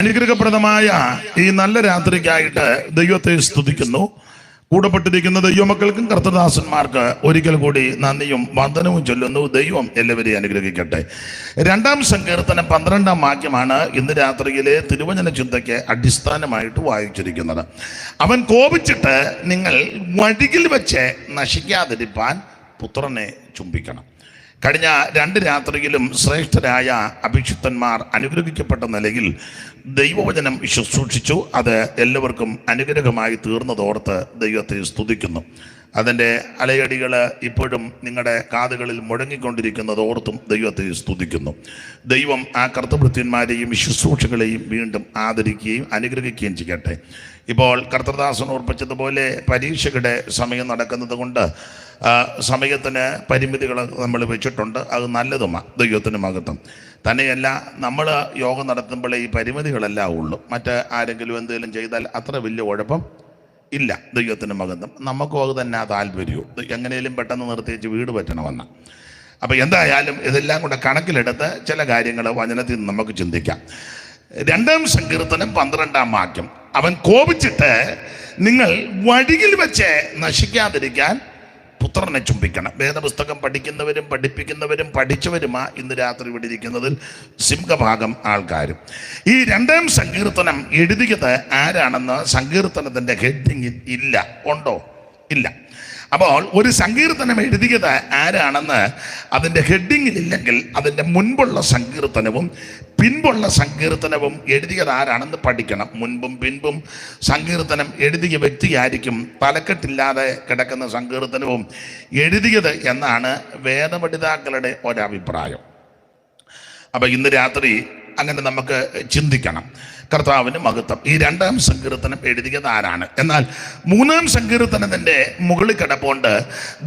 അനുഗ്രഹപ്രദമായ ഈ നല്ല രാത്രിക്കായിട്ട് ദൈവത്തെ സ്തുതിക്കുന്നു. കൂടപ്പെട്ടിരിക്കുന്ന ദൈവമക്കൾക്കും കർത്തദാസന്മാർക്ക് ഒരിക്കൽ കൂടി നന്ദിയും വന്ദനവും ചൊല്ലുന്നു. ദൈവം എല്ലാവരെയും അനുഗ്രഹിക്കട്ടെ. 2-ാം സങ്കീർത്തനം 12-ാം വാക്യമാണ് ഇന്ന് രാത്രിയിലെ തിരുവചന ചിന്തയ്ക്ക് അടിസ്ഥാനമായിട്ട് വായിച്ചിരിക്കുന്നത്. അവൻ കോപിച്ചിട്ട് നിങ്ങൾ വഴിയിൽ വെച്ച് നശിക്കാതിരിപ്പാൻ പുത്രനെ ചുംബിക്കണം. കഴിഞ്ഞ 2 രാത്രിയിലും ശ്രേഷ്ഠരായ അഭിഷിക്തന്മാർ അനുഗ്രഹിക്കപ്പെട്ട നിലയിൽ ദൈവവചനം ശുശ്രൂഷിച്ചു. അത് എല്ലാവർക്കും അനുഗ്രഹമായി തീർന്നതോർത്ത് ദൈവത്തെ സ്തുതിക്കുന്നു. അതിൻ്റെ അലയടികൾ ഇപ്പോഴും നിങ്ങളുടെ കാതുകളിൽ മുഴങ്ങിക്കൊണ്ടിരിക്കുന്നതോർത്തും ദൈവത്തെ സ്തുതിക്കുന്നു. ദൈവം ആ കർത്തൃഭൃത്യന്മാരെയും ശുശ്രൂഷകളെയും വീണ്ടും ആദരിക്കുകയും അനുഗ്രഹിക്കുകയും ചെയ്യട്ടെ. ഇപ്പോൾ കർത്തൃദാസൻ ഓർപ്പിച്ചതുപോലെ പരീക്ഷയുടെ സമയം നടക്കുന്നത് കൊണ്ട് സമയത്തിന് പരിമിതികൾ നമ്മൾ വെച്ചിട്ടുണ്ട്. അത് നല്ലതുമാണ്. ദൈവത്തിന് മഹത്വം. തന്നെയല്ല, നമ്മൾ യോഗം നടത്തുമ്പോഴേ ഈ പരിമിതികളെല്ലാം ഉള്ളൂ. മറ്റ് ആരെങ്കിലും എന്തെങ്കിലും ചെയ്താൽ അത്ര വലിയ കുഴപ്പം ഇല്ല. ദൈവത്തിന് മഹത്വം. നമുക്കും അത് തന്നെ താല്പര്യവും. എങ്ങനെയും പെട്ടെന്ന് നിർത്തിച്ച് വീട് പറ്റണമെന്ന്. അപ്പോൾ എന്തായാലും ഇതെല്ലാം കൂടെ കണക്കിലെടുത്ത് ചില കാര്യങ്ങൾ വചനത്തിൽ നിന്ന് നമുക്ക് ചിന്തിക്കാം. 2-ാം സങ്കീർത്തനം 12-ാം വാക്യം, അവൻ കോപിച്ചിട്ട് നിങ്ങൾ വഴിയിൽ വെച്ച് നശിക്കാതിരിക്കാൻ പുത്രനെ ചുംബിക്കണം. വേദപുസ്തകം പഠിക്കുന്നവരും പഠിപ്പിക്കുന്നവരും പഠിച്ചവരുമാ ഇന്ന് രാത്രി ഇവിടെ ഇരിക്കുന്നതിൽ സിംഹഭാഗം ആൾക്കാരും. ഈ 2-ാം സങ്കീർത്തനം എഴുതിയത് ആരാണെന്ന് സങ്കീർത്തനത്തിൻ്റെ ഹെഡിങ്ങിൽ ഇല്ല. ഉണ്ടോ? ഇല്ല. അപ്പോൾ ഒരു സങ്കീർത്തനം എഴുതിയത് ആരാണെന്ന് അതിൻ്റെ ഹെഡിങ്ങിലില്ലെങ്കിൽ അതിൻ്റെ മുൻപുള്ള സങ്കീർത്തനവും പിൻപുള്ള സങ്കീർത്തനവും എഴുതിയത് ആരാണെന്ന് പഠിക്കണം. മുൻപും പിൻപും സങ്കീർത്തനം എഴുതിയ വ്യക്തിയായിരിക്കും തലക്കെട്ടില്ലാതെ കിടക്കുന്ന സങ്കീർത്തനവും എഴുതിയത് എന്നാണ് വേദപഠിതാക്കളുടെ ഒരഭിപ്രായം. അപ്പം ഇന്ന് രാത്രി അങ്ങനെ നമുക്ക് ചിന്തിക്കണം. കർത്താവിന് മഹത്വം. ഈ 2-ാം സങ്കീർത്തനം എഴുതിയത് ആരാണ്? എന്നാൽ 3-ാം സങ്കീർത്തനത്തിൻ്റെ മുകളിൽ കിടപ്പുണ്ട്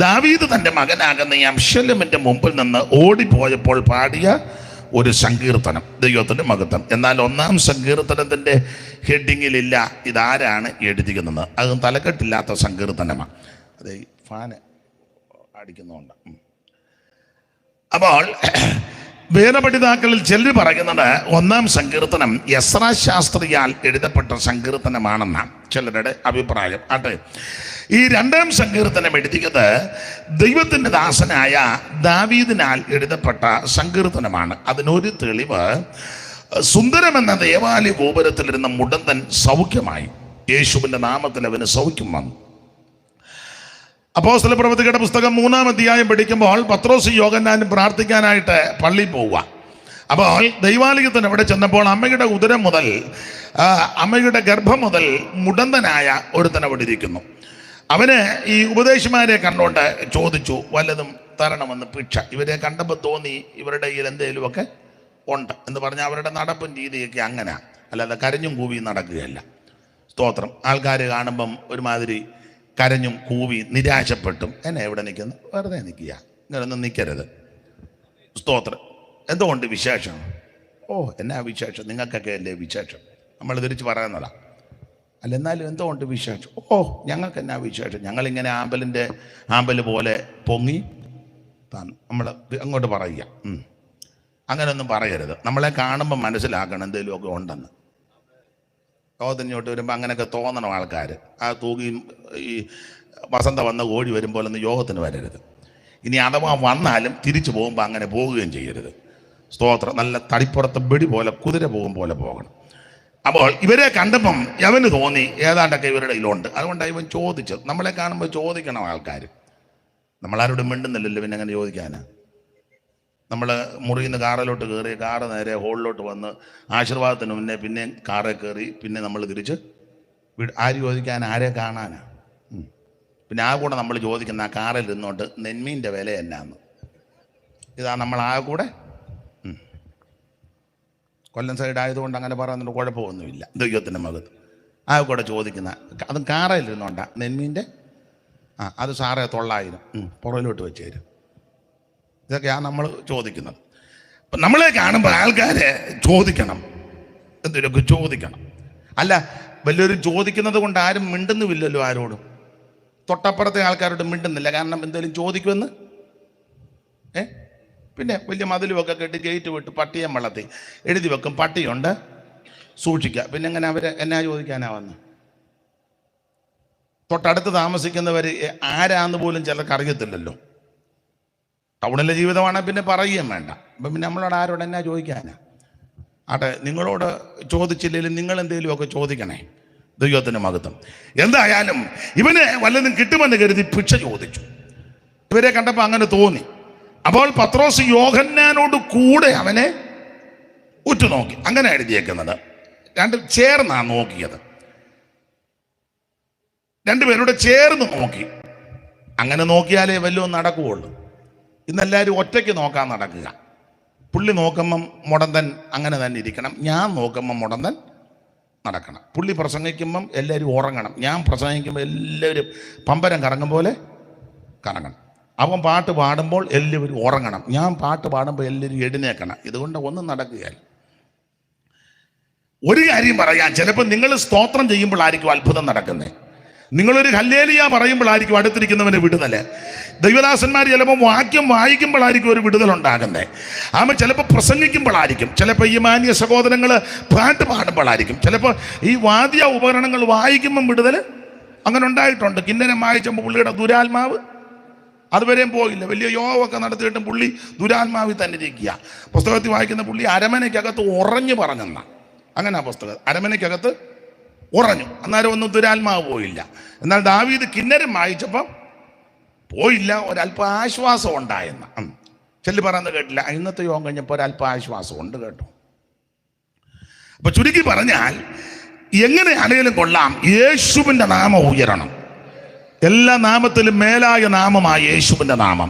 ദാവീദ് തൻ്റെ മകനാകുന്ന അബ്ശലോമിൻ്റെ മുമ്പിൽ നിന്ന് ഓടിപ്പോയപ്പോൾ പാടിയ ഒരു സങ്കീർത്തനം. ദൈവത്തിൻ്റെ മഹത്വം. എന്നാൽ 1-ാം സങ്കീർത്തനത്തിൻ്റെ ഹെഡിങ്ങിലില്ല ഇതാരാണ് എഴുതിക്കുന്നത്. അത് തലക്കെട്ടില്ലാത്ത സങ്കീർത്തനമാണ്. അതെ, ഫാന് അടിക്കുന്നുണ്ട്. അപ്പോൾ വേദപഠിതാക്കളിൽ ചിലർ പറയുന്നത് 1-ാം സങ്കീർത്തനം എസ്രാ ശാസ്ത്രിയാൽ എഴുതപ്പെട്ട സങ്കീർത്തനമാണെന്നാണ് ചിലരുടെ അഭിപ്രായം. അതെ, ഈ 2-ാം സങ്കീർത്തനം എഴുതിയത് ദൈവത്തിൻ്റെ ദാസനായ ദാവീദിനാൽ എഴുതപ്പെട്ട സങ്കീർത്തനമാണ്. അതിനൊരു തെളിവ്, സുന്ദരമെന്ന ദേവാലയ ഗോപുരത്തിലിരുന്ന മുടന്തൻ സൗഖ്യമായി. യേശുവിൻ്റെ നാമത്തിൽ അവന് സൗഖ്യം വന്നു. അപ്പോസ്തല പ്രവൃത്തികളുടെ പുസ്തകം 3-ാം അധ്യായം പഠിക്കുമ്പോൾ പത്രോസ് യോഹന്നാനും പ്രാർത്ഥിക്കാനായിട്ട് പള്ളിയിൽ പോവുക. അപ്പോൾ ദൈവാലയത്തിന് അവിടെ ചെന്നപ്പോൾ അമ്മയുടെ ഉദരം മുതൽ അമ്മയുടെ ഗർഭം മുതൽ മുടന്തനായ ഒരുത്തൻ അവിടെ ഇരിക്കുന്നു. അവന് ഈ ഉപദേശിമാരെ കണ്ടുകൊണ്ട് ചോദിച്ചു വല്ലതും തരണമെന്ന് ഭിക്ഷ. ഇവരെ കണ്ടപ്പോൾ തോന്നി ഇവരുടെ കയ്യിൽ എന്തെങ്കിലുമൊക്കെ ഉണ്ട് എന്ന് പറഞ്ഞാൽ അവരുടെ നടപ്പും രീതിയൊക്കെ അങ്ങനെ, അല്ലാതെ കരഞ്ഞും കൂവിയും നടക്കുകയല്ല. സ്തോത്രം. ആൾക്കാർ കാണുമ്പം ഒരുമാതിരി കരഞ്ഞും കൂവി നിരാശപ്പെട്ടും എന്നെ എവിടെ നിൽക്കുന്നു, വെറുതെ നിൽക്കുക, ഇങ്ങനൊന്നും നിൽക്കരുത്. സ്തോത്രം. എന്തുകൊണ്ട് വിശേഷം? ഓ, എന്നാ വിശേഷം? നിങ്ങൾക്കൊക്കെ അല്ലേ വിശേഷം? നമ്മൾ തിരിച്ച് പറയുന്നതാ. അല്ല, എന്നാലും എന്തുകൊണ്ട് വിശേഷം? ഓ, ഞങ്ങൾക്ക് എന്നാ വിശേഷം? ഞങ്ങളിങ്ങനെ ആമ്പൽ പോലെ പൊങ്ങി നമ്മൾ അങ്ങോട്ട് പറയുക. അങ്ങനെയൊന്നും പറയരുത്. നമ്മളെ കാണുമ്പോൾ മനസ്സിലാക്കണം എന്തെങ്കിലുമൊക്കെ ഉണ്ടെന്ന്. യോഗത്തിനോട്ട് വരുമ്പോൾ അങ്ങനെയൊക്കെ തോന്നണം ആൾക്കാർ. ആ തൂകിയും ഈ വസന്ത വന്ന കോഴി വരുമ്പോഴൊന്നും യോഗത്തിന് വരരുത്. ഇനി അഥവാ വന്നാലും തിരിച്ചു പോകുമ്പോൾ അങ്ങനെ പോവുകയും ചെയ്യരുത്. സ്തോത്രം. നല്ല തടിപ്പുറത്ത് വെടി പോലെ കുതിര പോകും പോലെ പോകണം. അപ്പോൾ ഇവരെ കണ്ടപ്പം അവന് തോന്നി ഏതാണ്ടൊക്കെ ഇവരുടെ കയ്യിലുണ്ട്. അതുകൊണ്ടാണ് ഇവൻ ചോദിച്ചത്. നമ്മളെ കാണുമ്പോൾ ചോദിക്കണം ആൾക്കാർ. നമ്മളാരോടും മിണ്ടുന്നില്ലല്ലോ, പിന്നെ അങ്ങനെ ചോദിക്കാനാ? നമ്മൾ മുറിയിൽ നിന്ന് കാറിലോട്ട് കയറി, കാറ് നേരെ ഹോളിലോട്ട് വന്ന് ആശീർവാദത്തിന് മുന്നേ പിന്നെ കാറിൽ കയറി, പിന്നെ നമ്മൾ തിരിച്ച് ആര് ചോദിക്കാൻ, ആരെ കാണാനാ? പിന്നെ ആ കൂടെ നമ്മൾ ചോദിക്കുന്ന ആ കാറിൽ ഇരുന്നോട്ട് നെന്മീൻ്റെ വില എന്നാന്ന്. ഇതാ നമ്മൾ ആ കൂടെ കൊല്ലം സൈഡായതുകൊണ്ട് അങ്ങനെ പറയുന്നുണ്ട്, കുഴപ്പമൊന്നുമില്ല. ദൈവത്തിൻ്റെ മകത്ത് ആ കൂടെ ചോദിക്കുന്ന അതും കാറിൽ ഇരുന്നോണ്ടാ നെന്മീൻ്റെ അത് സാറേ 900 പുറകിലോട്ട് വെച്ച് തരും. ഇതൊക്കെയാണ് നമ്മൾ ചോദിക്കുന്നത്. അപ്പം നമ്മളെ കാണുമ്പോൾ ആൾക്കാരെ ചോദിക്കണം, എന്തെങ്കിലുമൊക്കെ ചോദിക്കണം. അല്ല, വലിയൊരു ചോദിക്കുന്നത് കൊണ്ട് ആരും മിണ്ടുന്നുമില്ലല്ലോ ആരോടും. തൊട്ടപ്പുറത്തെ ആൾക്കാരോട് മിണ്ടുന്നില്ല, കാരണം എന്തെങ്കിലും ചോദിക്കുമെന്ന്. പിന്നെ വലിയ മതിലുമൊക്കെ കെട്ടി ഗേറ്റ് വിട്ട് പട്ടിയെ വളർത്തി എഴുതി വെക്കും, പട്ടിയുണ്ട് സൂക്ഷിക്കുക. പിന്നെ എങ്ങനെ അവർ എന്നാ ചോദിക്കാനാ വന്ന്? തൊട്ടടുത്ത് താമസിക്കുന്നവർ ആരാന്ന് പോലും ചിലർക്ക് അറിയത്തില്ലല്ലോ. ടൗണിലെ ജീവിതമാണെങ്കിൽ പിന്നെ പറയുകയും വേണ്ട. അപ്പം പിന്നെ നമ്മളോട് ആരോട് എന്നാ ചോദിക്കാനാ? ആട്ടെ, നിങ്ങളോട് ചോദിച്ചില്ലെങ്കിലും നിങ്ങൾ എന്തെങ്കിലുമൊക്കെ ചോദിക്കണേ. ദൈവത്തിന് മഹത്വം. എന്തായാലും ഇവന് വല്ലതും കിട്ടുമെന്ന് കരുതി ഭിക്ഷ ചോദിച്ചു. ഇവരെ കണ്ടപ്പോൾ അങ്ങനെ തോന്നി. അപ്പോൾ പത്രോസ് യോഹന്നാനോട് കൂടെ അവനെ ഉറ്റുനോക്കി. അങ്ങനെ എഴുതിയേക്കുന്നത്. രണ്ടും ചേർന്നാണ് നോക്കിയത്. രണ്ടുപേരോട് ചേർന്ന് നോക്കി. അങ്ങനെ നോക്കിയാലേ വല്ലതും നടക്കുകയുള്ളൂ. ഇന്നെല്ലാവരും ഒറ്റയ്ക്ക് നോക്കാൻ നടക്കുക. പുള്ളി നോക്കുമ്പം മുടന്തൻ അങ്ങനെ തന്നെ ഇരിക്കണം. ഞാൻ നോക്കുമ്പം മുടന്തൻ നടക്കണം. പുള്ളി പ്രസംഗിക്കുമ്പം എല്ലാവരും ഉറങ്ങണം. ഞാൻ പ്രസംഗിക്കുമ്പോൾ എല്ലാവരും പമ്പരം കറങ്ങും പോലെ കറങ്ങണം. അവൻ പാട്ട് പാടുമ്പോൾ എല്ലാവരും ഉറങ്ങണം. ഞാൻ പാട്ട് പാടുമ്പോൾ എല്ലാവരും എഴുന്നേക്കണം. ഇതുകൊണ്ട് ഒന്നും നടക്കുകയല്ല. ഒരു കാര്യം പറയാം, ചിലപ്പോൾ നിങ്ങൾ സ്തോത്രം ചെയ്യുമ്പോഴായിരിക്കും അത്ഭുതം നടക്കുന്നത്. നിങ്ങളൊരു ഹല്ലേലൂയ പറയുമ്പോഴായിരിക്കും അടുത്തിരിക്കുന്നവന് വിടുതൽ. ദൈവദാസന്മാർ ചിലപ്പോൾ വാക്യം വായിക്കുമ്പോഴായിരിക്കും ഒരു വിടുതലുണ്ടാകുന്നത്. ആകുമ്പോൾ ചിലപ്പോൾ പ്രസംഗിക്കുമ്പോഴായിരിക്കും, ചിലപ്പോൾ ഈ മാന്യ സഹോദരങ്ങൾ പാട്ട് പാടുമ്പോഴായിരിക്കും, ചിലപ്പോൾ ഈ വാദ്യ ഉപകരണങ്ങൾ വായിക്കുമ്പം വിടുതൽ. അങ്ങനെ ഉണ്ടായിട്ടുണ്ട്. കിന്നരം വായിച്ചപ്പോൾ പുള്ളിയുടെ ദുരാത്മാവ് അതുവരെയും പോയില്ല. വലിയ യോഗമൊക്കെ നടത്തിയിട്ടും പുള്ളി ദുരാത്മാവിൽ തന്നെ ഇരിക്കുക. പുസ്തകത്തിൽ വായിക്കുന്ന പുള്ളി അരമനയ്ക്കകത്ത് ഉറഞ്ഞു പറഞ്ഞെന്ന അങ്ങനെ ആ പുസ്തകം. അരമനയ്ക്കകത്ത് ഉറഞ്ഞു. അന്നേരം ഒന്നും ദുരാത്മാവ് പോയില്ല. എന്നാൽ ദാവീദ് കിന്നരം വായിച്ചപ്പം പോയില്ല. ഒരല്പം ആശ്വാസം ഉണ്ടായെന്ന ചെല്ലി പറയുന്നത് കേട്ടില്ല. ഇന്നത്തെ യോഗം കഴിഞ്ഞപ്പോൾ ഒരല്പം ആശ്വാസം ഉണ്ട് കേട്ടോ. അപ്പൊ ചുരുക്കി പറഞ്ഞാൽ എങ്ങനെയാണേലും കൊള്ളാം, യേശുവിൻ്റെ നാമം ഉയരണം. എല്ലാ നാമത്തിലും മേലായ നാമമായ യേശുവിൻ്റെ നാമം.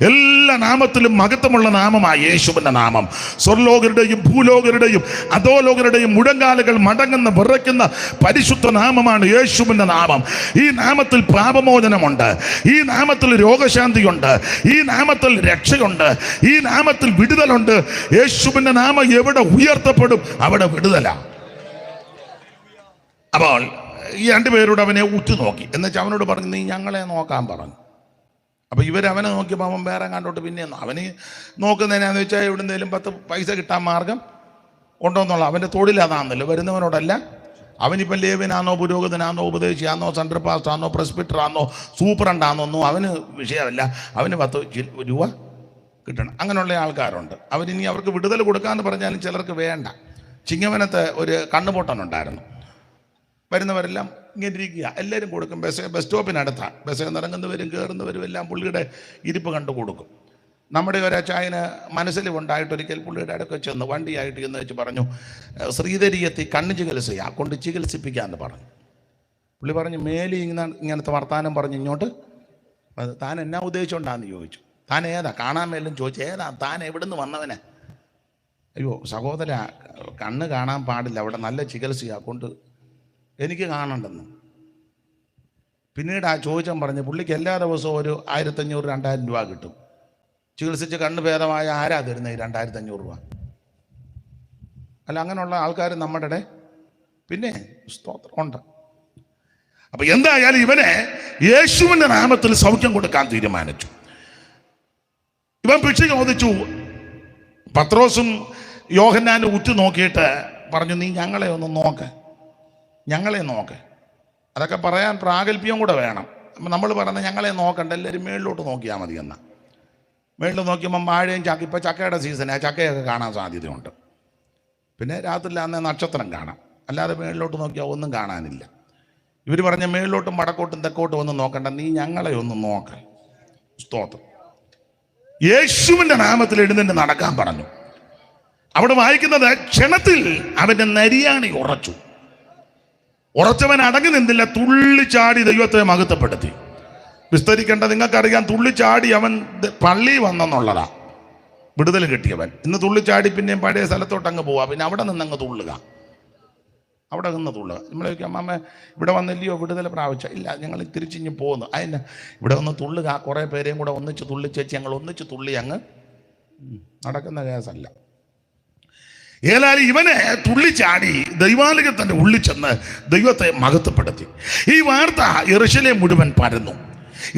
എല്ലാ നാമത്തിലും മഹത്വമുള്ള നാമമായ യേശുവിൻ്റെ നാമം. സ്വർലോകരുടെയും ഭൂലോകരുടെയും അധോലോകരുടെയും മുഴങ്കാലുകൾ മടങ്ങുന്ന വിറയ്ക്കുന്ന പരിശുദ്ധ നാമമാണ് യേശുവിൻ്റെ നാമം. ഈ നാമത്തിൽ പാപമോചനമുണ്ട്. ഈ നാമത്തിൽ രോഗശാന്തിയുണ്ട്. ഈ നാമത്തിൽ രക്ഷയുണ്ട്. ഈ നാമത്തിൽ വിടുതലുണ്ട്. യേശുവിൻ്റെ നാമം എവിടെ ഉയർത്തപ്പെടും അവിടെ വിടുതലാണ്. അപ്പോൾ ഈ രണ്ടുപേരോട് അവനെ ഉറ്റുനോക്കി. എന്നുവെച്ചാൽ അവനോട് പറഞ്ഞു, നീ ഞങ്ങളെ നോക്കാൻ പറഞ്ഞു. അപ്പോൾ ഇവരവനെ നോക്കിയപ്പോൾ അവൻ വേറെ കണ്ടോട്ട് പിന്നെ അവന് നോക്കുന്നതിനാന്ന് വെച്ചാൽ എവിടുന്നേലും 10 പൈസ കിട്ടാൻ മാർഗം ഉണ്ടോ എന്നുള്ള അവൻ്റെ തൊഴിൽ അതാണല്ലോ. വരുന്നവനോടല്ല. അവനിപ്പം ലേവനാണോ പുരോഹിതനാണോ ഉപദേശിയാണോ സെൻട്രൽ പാസ്റ്ററാണോ പ്രസ്ബിറ്ററാണോ സൂപ്രണ്ടാണോന്നോ അവന് വിഷയമല്ല. അവന് 10 രൂപ കിട്ടണം. അങ്ങനെയുള്ള ആൾക്കാരുണ്ട്. അവരിനി അവർക്ക് വിടുതൽ കൊടുക്കാമെന്ന് പറഞ്ഞാലും ചിലർക്ക് വേണ്ട. ചിങ്ങവനത്തെ ഒരു കണ്ണുപൊട്ടനുണ്ടായിരുന്നു. വരുന്നവരെല്ലാം ഇങ്ങനെ ഇരിക്കുക. എല്ലാവരും കൊടുക്കും. ബസ് സ്റ്റോപ്പിനടുത്താണ്. ബസ്സിൽ നിറങ്ങുന്നവരും കയറുന്നവരും എല്ലാം പുള്ളിയുടെ ഇരിപ്പ് കണ്ടു കൊടുക്കും. നമ്മുടെ ഒരച്ചായന് മനസ്സിൽ ഉണ്ടായിട്ടൊരിക്കൽ പുള്ളിയുടെ അടുക്ക ചെന്ന് വണ്ടിയായിട്ട് എന്ന് വെച്ച് പറഞ്ഞു, ശ്രീധരിയെത്തി കണ്ണ് ചികിത്സയാ കൊണ്ട് ചികിത്സിപ്പിക്കാമെന്ന് പറഞ്ഞു. പുള്ളി പറഞ്ഞു, മേലി ഇങ്ങനത്തെ വർത്താനം പറഞ്ഞ് ഇങ്ങോട്ട് താൻ എന്നാ ഉദ്ദേശിച്ചുകൊണ്ടാന്ന് ചോദിച്ചു. താൻ ഏതാ കാണാൻ മേലും ചോദിച്ചു. ഏതാ താൻ എവിടുന്ന് വന്നവനെ? അയ്യോ സഹോദര, കണ്ണ് കാണാൻ പാടില്ല, അവിടെ നല്ല ചികിത്സയാ കൊണ്ട് എനിക്ക് കാണണ്ടെന്ന്. പിന്നീട് ആ ചോദിച്ചാൽ പറഞ്ഞ് പുള്ളിക്ക് എല്ലാ ദിവസവും ഒരു 1500-2000 രൂപ കിട്ടും. ചികിത്സിച്ച് കണ്ണ് ഭേദമായ ആരാ തരുന്നത് ഈ 2500 രൂപ? അല്ല, അങ്ങനെയുള്ള ആൾക്കാർ നമ്മുടെ പിന്നെ സ്തോത്രം ഉണ്ട്. അപ്പൊ എന്തായാലും ഇവനെ യേശുവിൻ്റെ നാമത്തിൽ സൗഖ്യം കൊടുക്കാൻ തീരുമാനിച്ചു. ഇവൻ ഭിക്ഷ ചോദിച്ചു. പത്രോസും യോഹന്നാനും ഉറ്റു നോക്കിയിട്ട് പറഞ്ഞു, നീ ഞങ്ങളെ ഒന്ന് നോക്ക്, ഞങ്ങളെ നോക്ക്. അതൊക്കെ പറയാൻ പ്രാഗൽഭ്യം കൂടെ വേണം. അപ്പം നമ്മൾ പറയുന്നത് ഞങ്ങളെ നോക്കണ്ട, എല്ലാവരും മേളിലോട്ട് നോക്കിയാൽ മതി എന്നാ. മേളിൽ നോക്കിയപ്പം വാഴയും ചക്ക, ഇപ്പം ചക്കയുടെ സീസണാണ്, ചക്കയൊക്കെ കാണാൻ സാധ്യതയുണ്ട്. പിന്നെ രാത്രിയിൽ അന്ന് നക്ഷത്രം കാണാം. അല്ലാതെ മേളിലോട്ട് നോക്കിയാൽ ഒന്നും കാണാനില്ല. ഇവർ പറഞ്ഞ മേളിലോട്ടും വടക്കോട്ടും തെക്കോട്ടും ഒന്നും നോക്കണ്ട, നീ ഞങ്ങളെ ഒന്ന് നോക്ക. സ്തോത്രം. യേശുവിൻ്റെ നാമത്തിൽ എഴുന്നേറ്റ് നടക്കാൻ പറഞ്ഞു. അവിടെ വായിക്കുന്നത്, ക്ഷണത്തിൽ അവൻ്റെ നരിയാണി ഉറച്ചു. ഉറച്ചവൻ അടങ്ങി നിന്നില്ല, തുള്ളിച്ചാടി ദൈവത്തെ മഹത്വപ്പെടുത്തി. വിസ്തരിക്കേണ്ട, നിങ്ങൾക്കറിയാം, തുള്ളിച്ചാടി അവൻ പള്ളി വന്നെന്നുള്ളതാ വിടുതൽ കിട്ടിയവൻ. ഇന്ന് തുള്ളിച്ചാടി പിന്നെയും പഴയ സ്ഥലത്തോട്ട് അങ്ങ് പോവാ. പിന്നെ അവിടെ നിന്നങ്ങ് തുള്ളുക, അവിടെ നിന്ന് തുള്ളുക. നമ്മൾ ചോദിക്കും, അമ്മ ഇവിടെ വന്നില്ലയോ വിടുതൽ പ്രാപിച്ച? ഇല്ല, ഞങ്ങൾ തിരിച്ചിഞ്ഞ് പോകുന്നു. അതിന് ഇവിടെ ഒന്ന് തുള്ളുക, കുറേ പേരെയും കൂടെ ഒന്നിച്ച് തുള്ളിച്ചേച്ച് ഞങ്ങൾ ഒന്നിച്ച് തുള്ളി അങ്ങ് നടക്കുന്ന കേസല്ല. ഏതായാലും ഇവനെ തുള്ളിച്ചാടി ദൈവാലയത്തിൻ്റെ ഉള്ളിൽ ചെന്ന് ദൈവത്തെ മഹത്വപ്പെടുത്തി. ഈ വാർത്ത യെരൂശലേം മുഴുവൻ പരന്നു.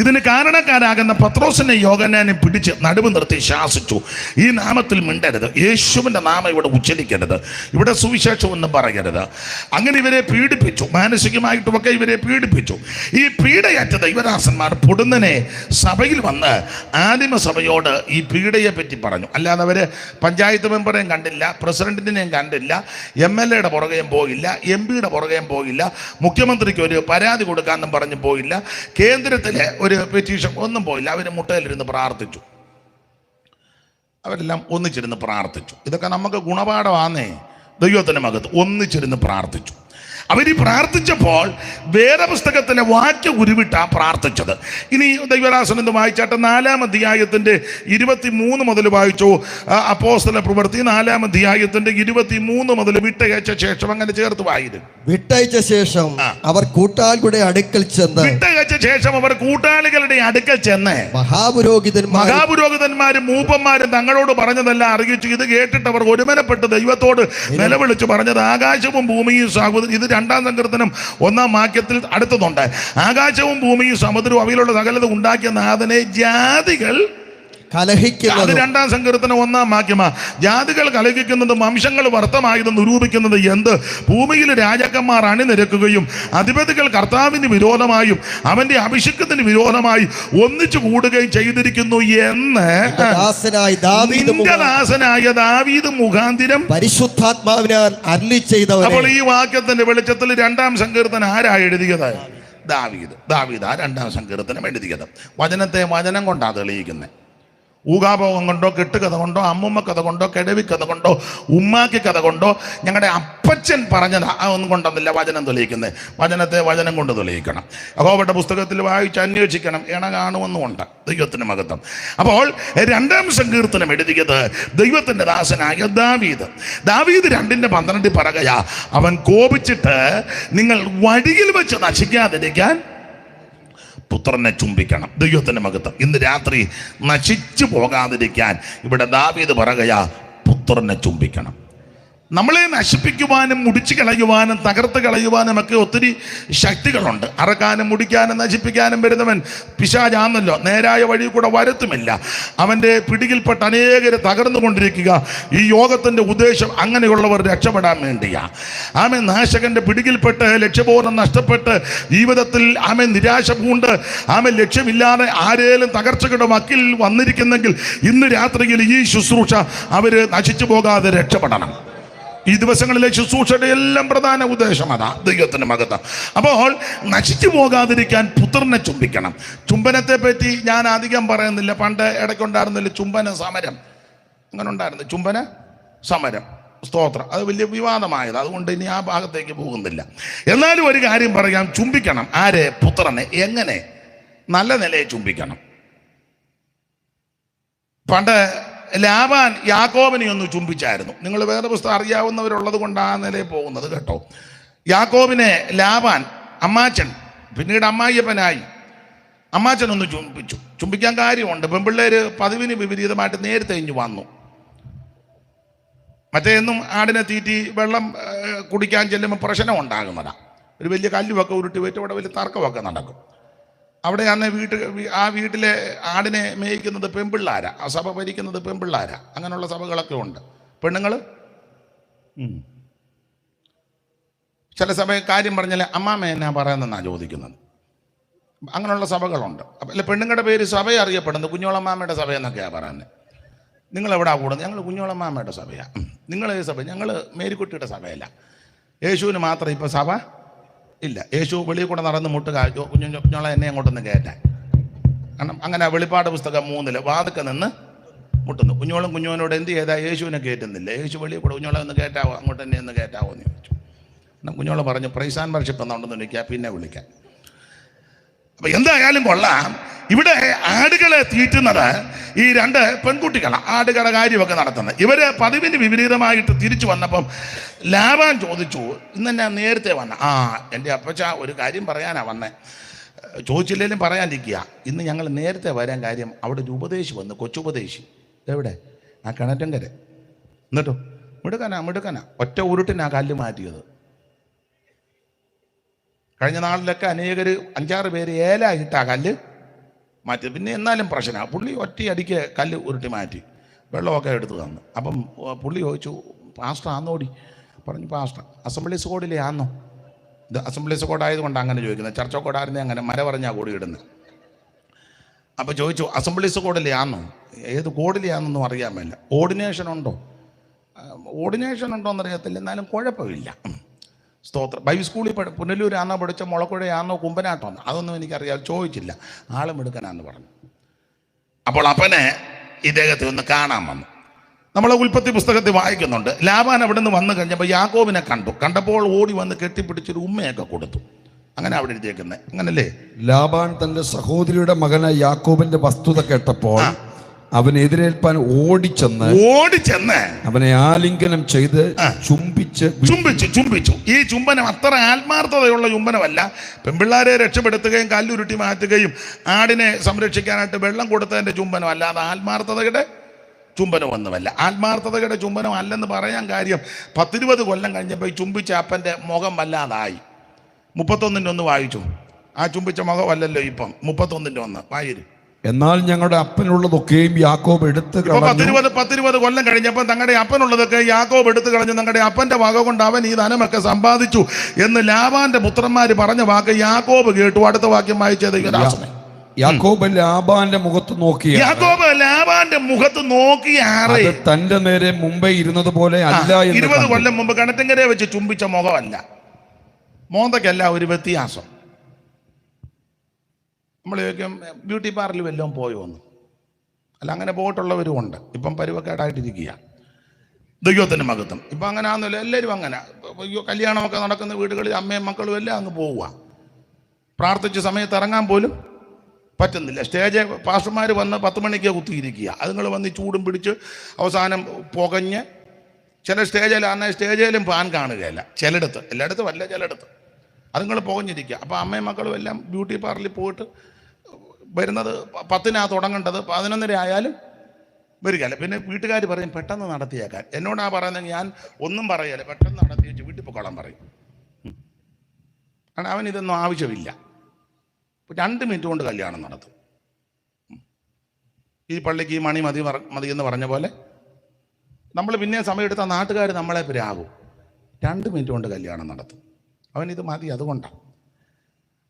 ഇതിന് കാരണക്കാരാകുന്ന പത്രോസിനെ യോഹന്നാനെ പിടിച്ച് നടുവ് നിർത്തി ശാസിച്ചു, ഈ നാമത്തിൽ മിണ്ടരുത്, യേശുവിൻ്റെ നാമം ഇവിടെ ഉച്ചരിക്കരുത്, ഇവിടെ സുവിശേഷം ഒന്നും പറയരുത്. അങ്ങനെ ഇവരെ പീഡിപ്പിച്ചു, മാനസികമായിട്ടുമൊക്കെ ഇവരെ പീഡിപ്പിച്ചു. ഈ പീഡയേറ്റ ദൈവദാസന്മാർ പൊടുന്നനെ സഭയിൽ വന്ന് ആദിമസഭയോട് ഈ പീഡയെ പറ്റി പറഞ്ഞു. അല്ലാതെ അവർ പഞ്ചായത്ത് മെമ്പറേയും കണ്ടില്ല, പ്രസിഡന്റിനെയും കണ്ടില്ല, MLA-യുടെ പുറകെയും പോയില്ല, MP-യുടെ പുറകെയും പോയില്ല, മുഖ്യമന്ത്രിക്ക് ഒരു പരാതി കൊടുക്കാമെന്നും പറഞ്ഞ് പോയില്ല, കേന്ദ്രത്തിലെ ഒരു പെറ്റീഷൻ ഒന്നും പോയില്ല. അവർ മുട്ടയിലിരുന്ന് പ്രാർത്ഥിച്ചു. അവരെല്ലാം ഒന്നിച്ചിരുന്ന് പ്രാർത്ഥിച്ചു. ഇതൊക്കെ നമുക്ക് ഗുണപാഠമാണേ. ദൈവത്തിൻ്റെ മകത്ത് ഒന്നിച്ചിരുന്ന് പ്രാർത്ഥിച്ചു. അവർ പ്രാർത്ഥിച്ചപ്പോൾ വേദപുസ്തകത്തിലെ വാക്യം ഉരുവിട്ടാ പ്രാർത്ഥിച്ചത്. ഇനി ദൈവദാസൻ എന്ന് വായിച്ചാട്ടെ, 4-ാം അധ്യായത്തിൻ്റെ 23 മുതൽ വായിച്ചു. അപ്പോസ്തല പ്രവൃത്തി 4-ാം അധ്യായത്തിൻ്റെ 23 മുതൽ വിട്ടയച്ച ശേഷം അങ്ങനെ ചേർത്ത് വായിരുന്നു. വിട്ടയച്ച ശേഷം അവർ കൂട്ടാളികളുടെ അടുക്കൽ ചെന്ന് മഹാപുരോഹിതന്മാരും മൂപ്പന്മാരും തങ്ങളോട് പറഞ്ഞതെല്ലാം അറിയിച്ചു. ഇത് കേട്ടിട്ട് അവർ ഒരുമനപ്പെട്ട് ദൈവത്തോട് നിലവിളിച്ച് പറഞ്ഞത്, ആകാശവും ഭൂമിയും സഹോദരൻ. ഇത് 2-ാം സങ്കീർത്തനം 1-ാം വാക്യത്തിൽ അടുത്തതുണ്ട്. ആകാശവും ഭൂമിയും സമുദ്രവും അവയിലുള്ള സകലത ഉണ്ടാക്കിയ നാഥനെ ജാതികൾ കലഹിക്കുന്നത്. അത് 2-ാം സങ്കീർത്തനം 1-ാം വാക്യമാ. ജാതികൾ കലഹിക്കുന്നതും വംശങ്ങൾ വ്യർത്ഥമായതെന്ന് നിരൂപിക്കുന്നത് എന്ത്? ഭൂമിയിൽ രാജാക്കന്മാർ അണിനിരക്കുകയും അധിപതികൾ കർത്താവിന് വിരോധമായും അവന്റെ അഭിഷേകത്തിന് വിരോധമായി ഒന്നിച്ചു കൂടുകയും ചെയ്തിരിക്കുന്നു എന്ന് ദാസനായ ദാവീദ് മുഖാന്തിരം പരിശുദ്ധാത്മാവിനാൽ അരുളിച്ചെയ്തവൻ. അപ്പോൾ ഈ വാക്യത്തിന്റെ വെളിച്ചത്തിൽ 2-ാം സങ്കീർത്തനം ആരാ എഴുതിയത്? ദാവീദ് ആ 2-ാം സങ്കീർത്തനം എഴുതിയത്. വചനത്തെ വചനം കൊണ്ടാണ് തെളിയിക്കുന്നത്. ഊകാഭോഗം കൊണ്ടോ, കെട്ടുകഥ കൊണ്ടോ, അമ്മുമ്മ കഥ കൊണ്ടോ, കെടവിക്കഥ കൊണ്ടോ, ഉമ്മാക്കി കഥ കൊണ്ടോ, ഞങ്ങളുടെ അപ്പച്ചൻ പറഞ്ഞത് ഒന്നും കൊണ്ടൊന്നില്ല വചനം തെളിയിക്കുന്നത്. വചനത്തെ വചനം കൊണ്ട് തെളിയിക്കണം. യഹോവയുടെ പുസ്തകത്തിൽ വായിച്ച് അന്വേഷിക്കണം, ഇണ കാണുമെന്നുമുണ്ട്. ദൈവത്തിന് മഹത്വം. അപ്പോൾ 2-ാം സങ്കീർത്തനം എഴുതിയത് ദൈവത്തിൻ്റെ ദാസനായ ദാവീദ്. 2:12 പറയുകയാ, അവൻ കോപിച്ചിട്ട് നിങ്ങൾ വഴിയിൽ വെച്ച് നശിക്കാതിരിക്കാൻ പുത്രനെ ചുംബിക്കണം. ദൈവത്തിൻ്റെ മഹത്വം. ഇന്ന് രാത്രി നശിച്ചു പോകാതിരിക്കാൻ ഇവിടെ ദാവീദ് പറയുകയാ, പുത്രനെ ചുംബിക്കണം. നമ്മളെ നശിപ്പിക്കുവാനും മുടിച്ചു കളയുവാനും തകർത്ത് കളയുവാനും ഒക്കെ ഒത്തിരി ശക്തികളുണ്ട്. അറക്കാനും മുടിക്കാനും നശിപ്പിക്കാനും വരുന്നവൻ പിശാചാന്നല്ലോ, നേരായ വഴി കൂടെ വരുത്തുമില്ല. അവൻ്റെ പിടിയിൽപ്പെട്ട് അനേകരെ തകർന്നുകൊണ്ടിരിക്കുക. ഈ യോഗത്തിൻ്റെ ഉദ്ദേശം അങ്ങനെയുള്ളവർ രക്ഷപ്പെടാൻ വേണ്ടിയാ. ആമൻ നാശകന്റെ പിടിയിൽപ്പെട്ട് ലക്ഷ്യബോധം നഷ്ടപ്പെട്ട് ജീവിതത്തിൽ ആമൻ നിരാശ പൂണ്ട് ആമൻ ലക്ഷ്യമില്ലാതെ ആരേലും തകർച്ചയുടെ വക്കിൽ വന്നിരിക്കുന്നെങ്കിൽ ഇന്ന് രാത്രിയിൽ ഈ ശുശ്രൂഷ അവര് നശിച്ചു പോകാതെ രക്ഷപ്പെടണം. ഈ ദിവസങ്ങളിലെ ശുശ്രൂഷയുടെ എല്ലാം പ്രധാന ഉദ്ദേശം അതാ. ദൈവത്തിൻ്റെ മഹത്വം. അപ്പോൾ നശിച്ചു പോകാതിരിക്കാൻ പുത്രനെ ചുംബിക്കണം. ചുംബനത്തെ പറ്റി ഞാൻ അധികം പറയുന്നില്ല. പണ്ട് ഇടയ്ക്കുണ്ടായിരുന്നില്ല ചുംബന സമരം, അങ്ങനെ ഉണ്ടായിരുന്നു. ചുംബന സമരം, സ്തോത്രം, അത് വലിയ വിവാദമായത്. അതുകൊണ്ട് ഇനി ആ ഭാഗത്തേക്ക് പോകുന്നില്ല. എന്നാലും ഒരു കാര്യം പറയാം, ചുംബിക്കണം. ആരെ? പുത്രനെ. എങ്ങനെ? നല്ല നിലയെ ചുംബിക്കണം. പണ്ട് ലാബാൻ യാക്കോബിനെ ഒന്ന് ചുംബിച്ചായിരുന്നു. നിങ്ങൾ വേറെ പുസ്തകം അറിയാവുന്നവരുള്ളത് കൊണ്ട് ആ നിലയിൽ പോകുന്നത് കേട്ടോ. യാക്കോബിനെ ലാബാൻ, അമ്മാച്ചൻ, പിന്നീട് അമ്മായിയപ്പനായി, അമ്മാച്ചൻ ഒന്ന് ചുംബിച്ചു. ചുംബിക്കാൻ കാര്യമുണ്ട്. പെൺപിള്ളേര് പതിവിന് വിപരീതമായിട്ട് നേരത്തെ ഇഞ്ഞു വന്നു. മറ്റേന്നും ആടിനെ തീറ്റി വെള്ളം കുടിക്കാൻ ചെല്ലുമ്പോൾ പ്രശ്നം ഉണ്ടാകുന്നതാണ്. ഒരു വലിയ കല്ലുമൊക്കെ ഉരുട്ടി വെച്ച് അവിടെ വലിയ തർക്കമൊക്കെ നടക്കും. അവിടെയാണ് ആ വീട്ടിലെ ആടിനെ മേയിക്കുന്നത് പെൺപിള്ളാരാ, ആ സഭ ഭരിക്കുന്നത് പെൺപിള്ളാരാ. അങ്ങനെയുള്ള സഭകളൊക്കെ ഉണ്ട്. പെണ്ണുങ്ങൾ ചില സഭ കാര്യം പറഞ്ഞാൽ അമ്മാമ്മ എന്നാ പറയുന്നതെന്നാണ് ചോദിക്കുന്നത്. അങ്ങനെയുള്ള സഭകളുണ്ട്. അല്ല, പെണ്ണുങ്ങളുടെ പേര് സഭ അറിയപ്പെടുന്നത് കുഞ്ഞോളമ്മാമ്മയുടെ സഭ എന്നൊക്കെയാണ് പറയുന്നത്. നിങ്ങളെവിടാ കൂടുന്നത്? ഞങ്ങൾ കുഞ്ഞോളമ്മാമ്മയുടെ സഭയാണ്. നിങ്ങളേ സഭ? ഞങ്ങൾ മേരിക്കുട്ടിയുടെ സഭയല്ല. യേശുവിന് മാത്രം ഇപ്പം സഭ ഇല്ല. യേശു വെളിയിൽ കൂടെ നടന്ന് മുട്ടുക, കുഞ്ഞോളെ എന്നെ അങ്ങോട്ടൊന്ന് കയറ്റാൻ. കാരണം അങ്ങനെ വെളിപ്പാട് പുസ്തകം 3 വാതുക്ക നിന്ന് മുട്ടുന്നു. കുഞ്ഞോനോട് എന്ത് ചെയ്താ? യേശുവിനെ കയറ്റുന്നില്ല. യേശു വെളിയിൽ കൂടെ കുഞ്ഞോളെ ഒന്ന് കയറ്റാവോ, അങ്ങോട്ട് എന്നെ ഒന്ന് കയറ്റാവോ എന്ന് ചോദിച്ചു. കുഞ്ഞോളെ പറഞ്ഞു, പ്രൈസ് ആൻഡ് വർഷിപ്പ് എന്നുണ്ടെന്ന് വിളിക്കുക, പിന്നെ വിളിക്കാം. അപ്പം എന്തായാലും കൊള്ളാം. ഇവിടെ ആടുകളെ തീറ്റുന്നത് ഈ 2 പെൺകുട്ടികളാണ്. ആടുകളുടെ കാര്യമൊക്കെ നടത്തുന്നത്. ഇവര് പതിവിന് വിപരീതമായിട്ട് തിരിച്ചു വന്നപ്പം ലാബാൻ ചോദിച്ചു, ഇന്ന് ഞാൻ നേരത്തെ വന്ന. എൻ്റെ അപ്പച്ച ഒരു കാര്യം പറയാനാ വന്നേ. ചോദിച്ചില്ലെങ്കിലും പറയാനിരിക്കുക. ഇന്ന് ഞങ്ങൾ നേരത്തെ വരാൻ കാര്യം, അവിടെ ഒരു ഉപദേശി വന്നു, കൊച്ചുപദേശി. എവിടെ? ആ കിണറ്റങ്കര. എന്നിട്ടോ മിടുക്കനാ ഒറ്റ ഉരുട്ടിനാ കല്ല് മാറ്റിയത്. കഴിഞ്ഞ നാളിലൊക്കെ അനേകർ 5-6 പേര് ഏലായിട്ടാ കല്ല് മാറ്റി. പിന്നെ എന്നാലും പ്രശ്നമാണ്. പുള്ളി ഒറ്റയടിക്ക് കല്ല് ഉരുട്ടി മാറ്റി, വെള്ളമൊക്കെ എടുത്ത് തന്നു. അപ്പം പുള്ളി ചോദിച്ചു, പാസ്റ്റർ ആന്നോടി? പറഞ്ഞു, പാസ്റ്റർ. അസംബ്ലീസ് കോഡിലെ ആന്നോ? ഇത് അസംബ്ലീസ് കോഡായതുകൊണ്ട് അങ്ങനെ ചോദിക്കുന്നത്. ചർച്ച കോഡായിരുന്നേ അങ്ങനെ മര പറഞ്ഞാൽ കോടി ഇടുന്നത്. അപ്പോൾ ചോദിച്ചു, അസംബ്ലീസ് കോഡിലെ ആന്നോ? ഏത് കോഡിലെ ആണെന്നൊന്നും അറിയാൻ മേല. ഓർഡിനേഷൻ ഉണ്ടോ? ഓർഡിനേഷൻ ഉണ്ടോ എന്നറിയത്തില്ല, എന്നാലും കുഴപ്പമില്ല. സ്തോത്രം. ബൈബിൾ സ്കൂളിൽ പുനലൂരാന്നോ പഠിച്ച, മുളക്കുഴയാന്നോ കുമ്പനാട്ടോന്നോ അതൊന്നും എനിക്കറിയാം, ചോദിച്ചില്ല. ആളും എടുക്കാനാന്ന് പറഞ്ഞു. അപ്പോൾ അപ്പനെ ഇദ്ദേഹത്തെ ഒന്ന് കാണാൻ വന്നു. നമ്മൾ ഉൽപ്പത്തി പുസ്തകത്തിൽ വായിക്കുന്നുണ്ട്, ലാബാൻ അവിടെ നിന്ന് വന്നു കഴിഞ്ഞപ്പോൾ യാക്കോബിനെ കണ്ടപ്പോൾ ഓടി വന്ന് കെട്ടിപ്പിടിച്ചൊരു ഉമ്മയൊക്കെ കൊടുത്തു. അങ്ങനെ അവിടെ എഴുതിയേക്കുന്നത് അങ്ങനല്ലേ? ലാബാൻ തന്റെ സഹോദരിയുടെ മകനായ യാക്കോബിന്റെ വസ്തുത കേട്ടപ്പോൾ അവനെ എതിരേൽപ്പാൻ ഓടിച്ചെന്ന് അവനെ ആലിംഗനം ചെയ്ത് ചുംബിച്ചു. ഈ ചുംബനം അത്ര ആത്മാർത്ഥതയുള്ള ചുംബനമല്ല. പെൺപിള്ളാരെ രക്ഷപ്പെടുത്തുകയും കല്ലുരുട്ടി മാറ്റുകയും ആടിനെ സംരക്ഷിക്കാനായിട്ട് വെള്ളം കൊടുത്തതിന്റെ ചുംബനം അല്ലാതെ ആത്മാർത്ഥതയുടെ ചുംബനമൊന്നുമല്ല. ആത്മാർത്ഥതയുടെ ചുംബനം അല്ലെന്ന് പറയാൻ കാര്യം, 10-20 കൊല്ലം കഴിഞ്ഞപ്പോൾ ഈ ചുംബിച്ച അപ്പൻ്റെ മുഖം വല്ലാതായി. 31-1 വായിച്ചു. ആ ചുംബിച്ച മുഖമല്ലല്ലോ ഇപ്പം. 31-1 വായിരു. എന്നാൽ ഞങ്ങളുടെ അപ്പനുള്ളതൊക്കെയും യാക്കോബ് എടുത്ത് കളഞ്ഞു. 10-20 കൊല്ലം കഴിഞ്ഞപ്പോൾ തങ്ങളുടെ അപ്പനുള്ളതൊക്കെ യാക്കോബ് എടുത്തു കളഞ്ഞു. തങ്ങളുടെ അപ്പന്റെ വക കൊണ്ട് അവൻ ഈ ധനമൊക്കെ സമ്പാദിച്ചു എന്ന് ലാബാന്റെ പുത്രന്മാര് പറഞ്ഞ വാക്ക് യാക്കോബ് കേട്ടു. അടുത്ത വാക്യം വായിച്ചത് യാക്കോബ് ലാബാന്റെ മുഖത്ത് നോക്കി. തന്റെ നേരെ മുമ്പേ ഇരുന്നത് പോലെ അല്ല. 20 കൊല്ലം മുമ്പ് കിണറ്റങ്കരെ വെച്ച് ചുംബിച്ച മുഖമല്ല, മോന്തയ്ക്കല്ല ഒരു വ്യത്യാസം. നമ്മൾ ചോദിക്കും, ബ്യൂട്ടി പാർലറിൽ വല്ലതും പോയോ എന്ന്. അല്ല, അങ്ങനെ പോയിട്ടുള്ളവരും ഉണ്ട്. ഇപ്പം പരുവക്കേടായിട്ടിരിക്കുക. ദൈവത്തിൻ്റെ മഹത്വം. ഇപ്പം അങ്ങനെ ആണെന്നല്ലോ, എല്ലാവരും അങ്ങനെ. കല്യാണമൊക്കെ നടക്കുന്ന വീടുകളിൽ അമ്മയും മക്കളും എല്ലാം അങ്ങ് പോവുക. പ്രാർത്ഥിച്ച സമയത്ത് ഇറങ്ങാൻ പോലും പറ്റുന്നില്ല. സ്റ്റേജ് പാസ്റ്റർമാർ വന്ന് 10 മണിക്ക് കുത്തിയിരിക്കുക. അതുങ്ങൾ വന്ന് ചൂടും പിടിച്ച് അവസാനം പുകഞ്ഞ് ചില സ്റ്റേജിലും പാൻ കാണുകയല്ല. ചിലയിടത്ത്, എല്ലായിടത്തും അല്ല, ചിലയിടത്ത് അതുങ്ങൾ പുകഞ്ഞിരിക്കുക. അപ്പോൾ അമ്മയും മക്കളും എല്ലാം ബ്യൂട്ടി പാർലറിൽ പോയിട്ട് വരുന്നത് 10-നാണ് തുടങ്ങേണ്ടത്, 11:30 ആയാലും വരികയല്ല. പിന്നെ വീട്ടുകാർ പറയും പെട്ടെന്ന് നടത്തിയേക്കാൻ. എന്നോടാ പറയുന്നത്, ഞാൻ ഒന്നും പറയല്ല, പെട്ടെന്ന് നടത്തി വെച്ച് വീട്ടിൽ പൊക്കോളാൻ പറയും. കാരണം അവനിതൊന്നും ആവശ്യമില്ല. 2 മിനിറ്റ് കൊണ്ട് കല്യാണം നടത്തും. ഈ പള്ളിക്ക് ഈ മണി മതി എന്ന് പറഞ്ഞ പോലെ നമ്മൾ പിന്നെ സമയമെടുത്ത നാട്ടുകാർ നമ്മളെ പിരാകും. 2 മിനിറ്റ് കൊണ്ട് കല്യാണം നടത്തും. അവനിത് മതി, അതുകൊണ്ടാണ്.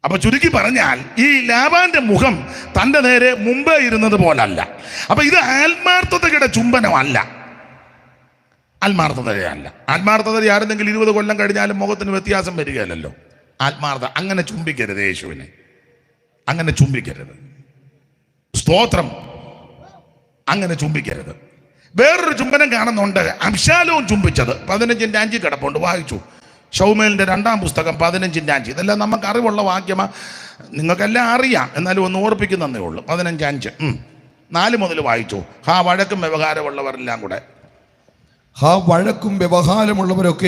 അപ്പൊ ചുരുക്കി പറഞ്ഞാൽ ഈ ലാബാന്റെ മുഖം തൻ്റെ നേരെ മുമ്പേ ഇരുന്നത് പോലല്ല. അപ്പൊ ഇത് ആത്മാർത്ഥതയുടെ ചുംബനമല്ല, ആത്മാർത്ഥതയല്ല. ആത്മാർത്ഥത ആരെന്തെങ്കിലും 20 കൊല്ലം കഴിഞ്ഞാലും മുഖത്തിന് വ്യത്യാസം വരികയല്ലോ. ആത്മാർത്ഥ അങ്ങനെ ചുംബിക്കരുത്. യേശുവിനെ അങ്ങനെ ചുംബിക്കരുത്. സ്തോത്രം. അങ്ങനെ ചുംബിക്കരുത്. വേറൊരു ചുംബനം കാണുന്നുണ്ട്. അബ്ശാലോം ചുംബിച്ചത് 15-ന്റെ 5 കിടപ്പുണ്ട്, വായിച്ചു. ശൗമേലിന്റെ 2-ാം പുസ്തകം 15-ന്റെ 5. ഇതെല്ലാം നമുക്ക് അറിവുള്ള വാക്യമാ, നിങ്ങൾക്കെല്ലാം അറിയാം, എന്നാലും ഒന്ന് ഓർപ്പിക്കുന്നതേ ഉള്ളൂ. 15-5 4 മുതൽ വായിച്ചു. വഴക്കും വ്യവഹാരമുള്ളവരെല്ലാം കൂടെ വഴക്കും വ്യവഹാരമുള്ളവരൊക്കെ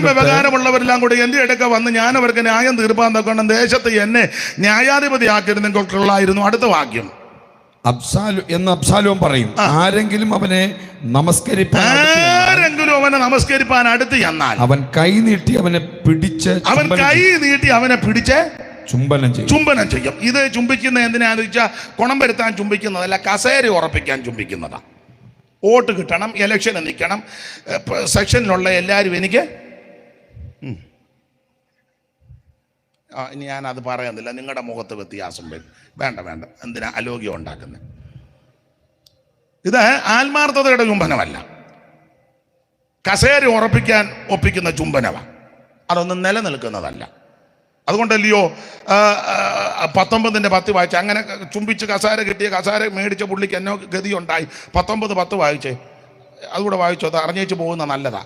വ്യവഹാരമുള്ളവരെല്ലാം കൂടി എന്റെ ഇടയ്ക്ക് വന്ന് ഞാൻ അവർക്ക് ന്യായം തീർപ്പാൻ തക്കണം ദേശത്ത് എന്നെ ന്യായാധിപതിയാക്കിയിരുന്നെങ്കിലായിരുന്നു. അടുത്ത വാക്യം അബ്ശാലോം പറയും, ആരെങ്കിലും അവനെ നമസ്കരിപ്പാൻ അടുത്ത് ചെന്നാൽ അവൻ കൈ നീട്ടി അവനെ പിടിച്ച് ചുംബനം ചെയ്യും. ഇത് ചുംബിക്കുന്ന എന്തിനാന്ന് വെച്ചാൽ ഗുണം വരുത്താൻ ചുംബിക്കുന്നതല്ല, കസേര ഉറപ്പിക്കാൻ ചുംബിക്കുന്നതാണ്. വോട്ട് കിട്ടണം, ഇലക്ഷന് നിൽക്കണം, സെക്ഷനിലുള്ള എല്ലാവരും എനിക്ക് ഇനി ഞാനത് പറയുന്നില്ല, നിങ്ങളുടെ മുഖത്ത് വ്യത്യാസം വരും. വേണ്ട, എന്തിനാ അലോഗ്യം ഉണ്ടാക്കുന്നത്? ഇത് ആത്മാർത്ഥതയുടെ ചുംബനമല്ല, കസേര ഉറപ്പിക്കാൻ ഒപ്പിക്കുന്ന ചുംബനമാണ്. അതൊന്നും നിലനിൽക്കുന്നതല്ല. അതുകൊണ്ടല്ലയോ 19-ന്റെ 10 വായിച്ച അങ്ങനെ ചുംബിച്ച് കസാര കിട്ടിയ കസാര മേടിച്ച പുള്ളിക്ക് എന്നോ ഗതിയുണ്ടായി. 19-10 വായിച്ചേ, അതുകൂടെ വായിച്ചു. അത് അറിഞ്ഞേച്ച് പോകുന്ന നല്ലതാ.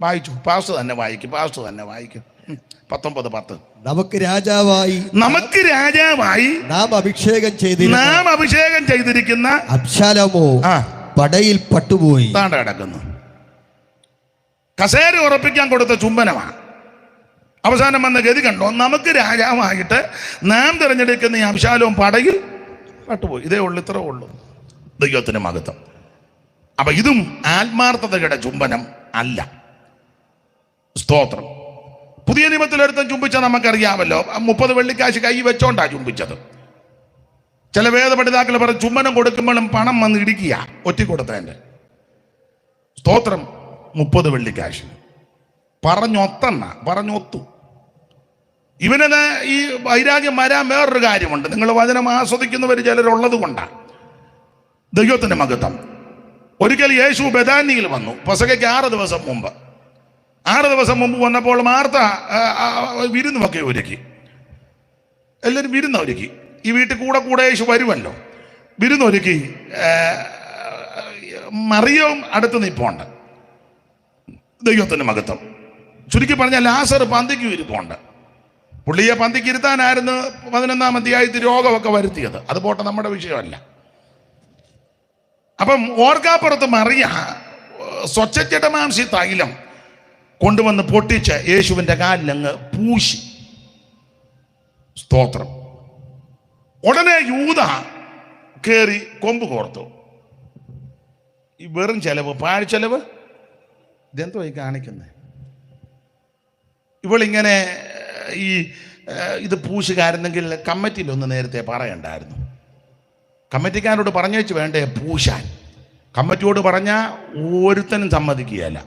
വായിച്ചു. പാസ്റ്റ് തന്നെ വായിക്കും. 19-10 നമുക്ക് രാജാവായി നാം അഭിഷേകം ചെയ്തിരിക്കുന്ന അബ്ശാലോമോ പടയിൽ പട്ടുപോയി താണ്ട കിടക്കുന്നു. കസേര ഉറപ്പിക്കാൻ കൊടുത്ത ചുംബനമാണ്. അവസാനം വന്ന ഗതി കണ്ടോ? നമുക്ക് രാജാവായിട്ട് നാം തിരഞ്ഞെടുക്കുന്ന ഈ അബ്ശാലോം പടയിൽ പട്ടുപോയി. ഇതേ ഉള്ളൂ, ഇത്രേ ഉള്ളൂ. ദൈവത്തിന് മഹത്വം. അപ്പൊ ഇതും ആത്മാർത്ഥതയുടെ ചുംബനം അല്ല. സ്തോത്രം. പുതിയ നിയമത്തിലൊരുത്തൻ ചുംബിച്ച നമുക്കറിയാമല്ലോ. 30 വെള്ളിക്കാശ് കൈ വെച്ചോണ്ടാ ചുംബിച്ചത്. ചില വേദപഠിതാക്കൾ പറയും ചുംബനം കൊടുക്കുമ്പോഴും പണം വന്ന് ഇടിക്കുക ഒറ്റ കൊടുത്തതിൻ്റെ. സ്തോത്രം. 30 വെള്ളിക്കാശ് പറഞ്ഞൊത്തു. ഇവനത് ഈ വൈരാഗ്യം വരാൻ വേറൊരു കാര്യമുണ്ട്. നിങ്ങൾ വചനം ആസ്വദിക്കുന്നവർ ചിലരുള്ളത് കൊണ്ടാണ്. ദൈവത്തിന്റെ മഹത്വം. ഒരിക്കൽ യേശു ബെഥാനിയിൽ വന്നു പെസഹയ്ക്ക് 6 ദിവസം മുമ്പ്. 6 ദിവസം മുമ്പ് വന്നപ്പോൾ മാർത്ത വിരുന്നുമൊക്കെ ഒരുക്കി. എല്ലാവരും വിരുന്നൊരുക്കി. ഈ വീട്ടിൽ കൂടെ യേശു വരുമല്ലോ. വിരുന്നൊരുക്കി. മറിയവും അടുത്ത് നിൽപ്പുണ്ട്. ദൈവത്തിന്റെ മഹത്വം. ചുരുക്കി പറഞ്ഞാൽ ലാസർ പന്തിക്ക് ഇരിപ്പുണ്ട്. പുള്ളിയെ പന്തിക്ക് ഇരുത്താനായിരുന്നു 11-ാം അധ്യായത്തിൽ രോഗമൊക്കെ വരുത്തിയത്. അത് പോട്ടെ, നമ്മുടെ വിഷയമല്ല. അപ്പം ഓർക്കാപ്പുറത്ത് മറിയ സ്വച്ഛജടമാംസി തൈലം കൊണ്ടുവന്ന് പൊട്ടിച്ച് യേശുവിൻ്റെ കാലിലങ്ങ് പൂശി. സ്തോത്രം. ഉടനെ യൂദ കയറി കൊമ്പ് കോർത്തു. ഈ വെറും ചെലവ്, പാഴ്ചെലവ്, ഇതെന്തോ ഈ കാണിക്കുന്നത്? ഇവളിങ്ങനെ ഇത് പൂശുകാരുന്നെങ്കിൽ കമ്മിറ്റിയിലൊന്ന് നേരത്തെ പറയണ്ടായിരുന്നു. കമ്മിറ്റിക്കാരോട് പറഞ്ഞേച്ച് വേണ്ടേ പൂശാൻ. കമ്മിറ്റിയോട് പറഞ്ഞാൽ ഒരുത്തനും സമ്മതിക്കുകയല്ല.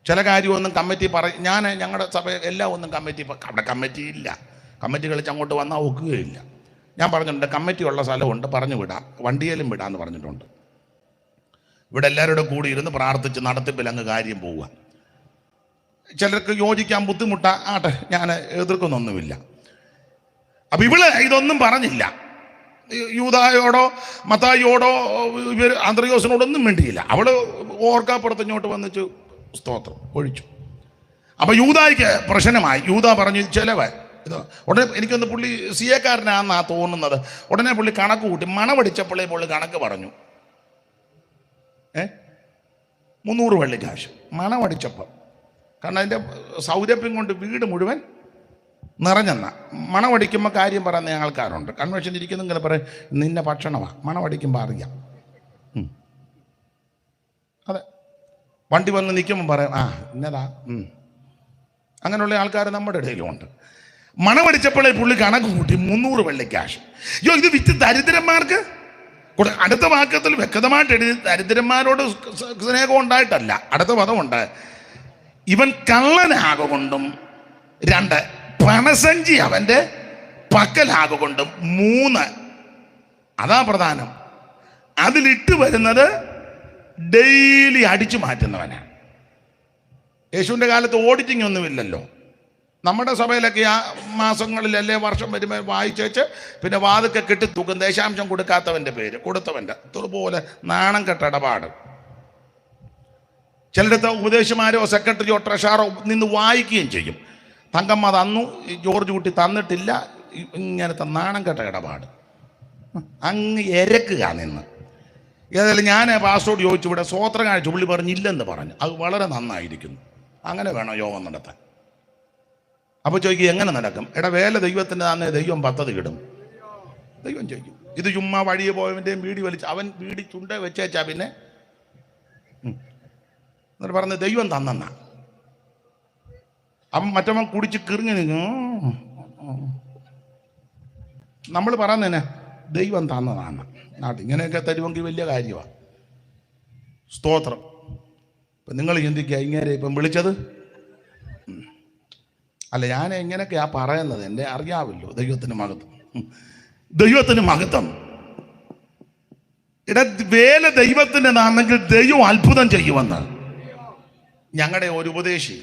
ചില കാര്യമൊന്നും കമ്മിറ്റി ഞങ്ങളുടെ സഭ എല്ലാം ഒന്നും അവിടെ കമ്മിറ്റി ഇല്ല. കമ്മിറ്റി കളിച്ച് അങ്ങോട്ട് വന്നാൽ ഒക്കുകയില്ല. ഞാൻ പറഞ്ഞിട്ടുണ്ട് കമ്മിറ്റി ഉള്ള സ്ഥലമുണ്ട്, പറഞ്ഞു വിടാം, വണ്ടിയിലും വിടാമെന്ന് പറഞ്ഞിട്ടുണ്ട്. ഇവിടെ എല്ലാവരുടെ കൂടി ഇരുന്ന് പ്രാർത്ഥിച്ച് നടത്തിപ്പിൽ അങ്ങ് കാര്യം പോവുക. ചിലർക്ക് യോജിക്കാൻ ബുദ്ധിമുട്ടാട്ടെ, ഞാൻ എതിർക്കുന്നൊന്നുമില്ല. അപ്പം ഇവള് ഇതൊന്നും പറഞ്ഞില്ല. യൂദായോടോ മത്തായിയോടോ അന്ത്രയോസിനോടൊന്നും മിണ്ടിയില്ല. അവള് ഓർക്കാപ്പുറത്ത് ഇങ്ങോട്ട് വന്നിച്ചു സ്തോത്രം ഒഴിച്ചു. അപ്പൊ യൂദായ്ക്ക് പ്രശ്നമായി. യൂദ പറഞ്ഞു ചെലവ് ഇത്. ഉടനെ എനിക്കൊന്ന് പുള്ളി സിയക്കാരനാണെന്നാ തോന്നുന്നത്. ഉടനെ പുള്ളി കണക്ക് കൂട്ടി. മണമടിച്ചപ്പോഴേ പുള്ളി കണക്ക് പറഞ്ഞു 300 വെള്ളിക്കാശ് മണമടിച്ചപ്പോൾ. കാരണം അതിൻ്റെ സൗരഭ്യം കൊണ്ട് വീട് മുഴുവൻ നിറഞ്ഞെന്ന. മണമടിക്കുമ്പോൾ കാര്യം പറയുന്ന ആൾക്കാരുണ്ട്. കൺവെൻഷൻ ഇരിക്കുന്നെങ്കിൽ പറയും നിന്നെ ഭക്ഷണമാണ്, മണമടിക്കുമ്പോൾ അറിയാം. അതെ, വണ്ടി വന്ന് നിൽക്കുമ്പോൾ പറയാം ഇന്നതാ. അങ്ങനെയുള്ള ആൾക്കാർ നമ്മുടെ ഇടയിലുമുണ്ട്. മണമടിച്ചപ്പോഴേ പുള്ളി കണക്ക് കൂട്ടി 300 വെള്ളിക്കാശ്. ഇത് വിറ്റ് ദരിദ്രന്മാർക്ക്. അടുത്ത വാക്യത്തിൽ വ്യക്തമായിട്ട് എഴുതി ദരിദ്രന്മാരോട് സ്നേഹം ഉണ്ടായിട്ടല്ല. അടുത്ത പദമുണ്ട്, ഇവൻ കള്ളനാകൊണ്ടും 2 പണസഞ്ചി അവൻ്റെ പക്കലാകൊണ്ടും 3 അതാ പ്രധാനം. അതിലിട്ട് വരുന്നത് ഡെയിലി അടിച്ചു മാറ്റുന്നവനാണ്. യേശുവിൻ്റെ കാലത്ത് ഓഡിറ്റിംഗ് ഒന്നുമില്ലല്ലോ. നമ്മുടെ സഭയിലൊക്കെ ആ മാസങ്ങളിലല്ലേ വർഷം വരുമ്പോൾ വായിച്ചേച്ച് പിന്നെ വാതൊക്കെ കെട്ടിത്തൂക്കും. ദേശാംശം കൊടുക്കാത്തവൻ്റെ പേര് കൊടുത്തവൻ്റെ. അതുപോലെ നാണം കെട്ട ഇടപാട്. ചിലടത്ത് ഉപദേശമാരോ സെക്രട്ടറിയോ ട്രഷറോ നിന്ന് വായിക്കുകയും ചെയ്യും. തങ്കമ്മ തന്നു, ജോർജ് കുട്ടി തന്നിട്ടില്ല, ഇങ്ങനത്തെ നാണം കെട്ട ഇടപാട്. അങ്ങ് ഇരക്കുക നിന്ന്. ഏതായാലും ഞാൻ പാസ്റ്ററോട് ചോദിച്ചു, ഇവിടെ സ്വോത്രം കാണിച്ചു. പുള്ളി പറഞ്ഞില്ലെന്ന് പറഞ്ഞു. അത് വളരെ നന്നായിരിക്കുന്നു. അങ്ങനെ വേണോ യോഗം നടത്താൻ? അപ്പോൾ ചോദിക്കും എങ്ങനെ നടക്കും? വേല ദൈവത്തിൻ്റെ തന്നെ ദൈവം പദ്ധതി ഇടും. ദൈവം ചോദിക്കും. ഇത് ചുമ്മാ വഴിയെ പോയവൻ്റെയും വീടി വലിച്ച് അവൻ വീടി ചുണ്ട വെച്ചേച്ചാ പിന്നെ എന്നിട്ട് പറഞ്ഞ് ദൈവം തന്നെന്നാ. അവൻ മറ്റവൻ കുടിച്ച് കിറിഞ്ഞു നിൽക്കും. നമ്മൾ പറയുന്നതന്നെ ദൈവം തന്നതാണ്. ഇങ്ങനെയൊക്കെ തരുമെങ്കിൽ വലിയ കാര്യമാണ്. സ്തോത്രം. ഇപ്പം നിങ്ങൾ ചിന്തിക്കുക, ഇങ്ങനെ ഇപ്പം വിളിച്ചത് അല്ല, ഞാൻ എങ്ങനെയൊക്കെയാ പറയുന്നത് എൻ്റെ അറിയാമല്ലോ. ദൈവത്തിന് മഹത്വം, ദൈവത്തിന് മഹത്വം. വേല ദൈവത്തിൻ്റെ നാമെങ്കിൽ ദൈവം അത്ഭുതം ചെയ്യുമെന്ന് ഞങ്ങളുടെ ഒരു ഉപദേശി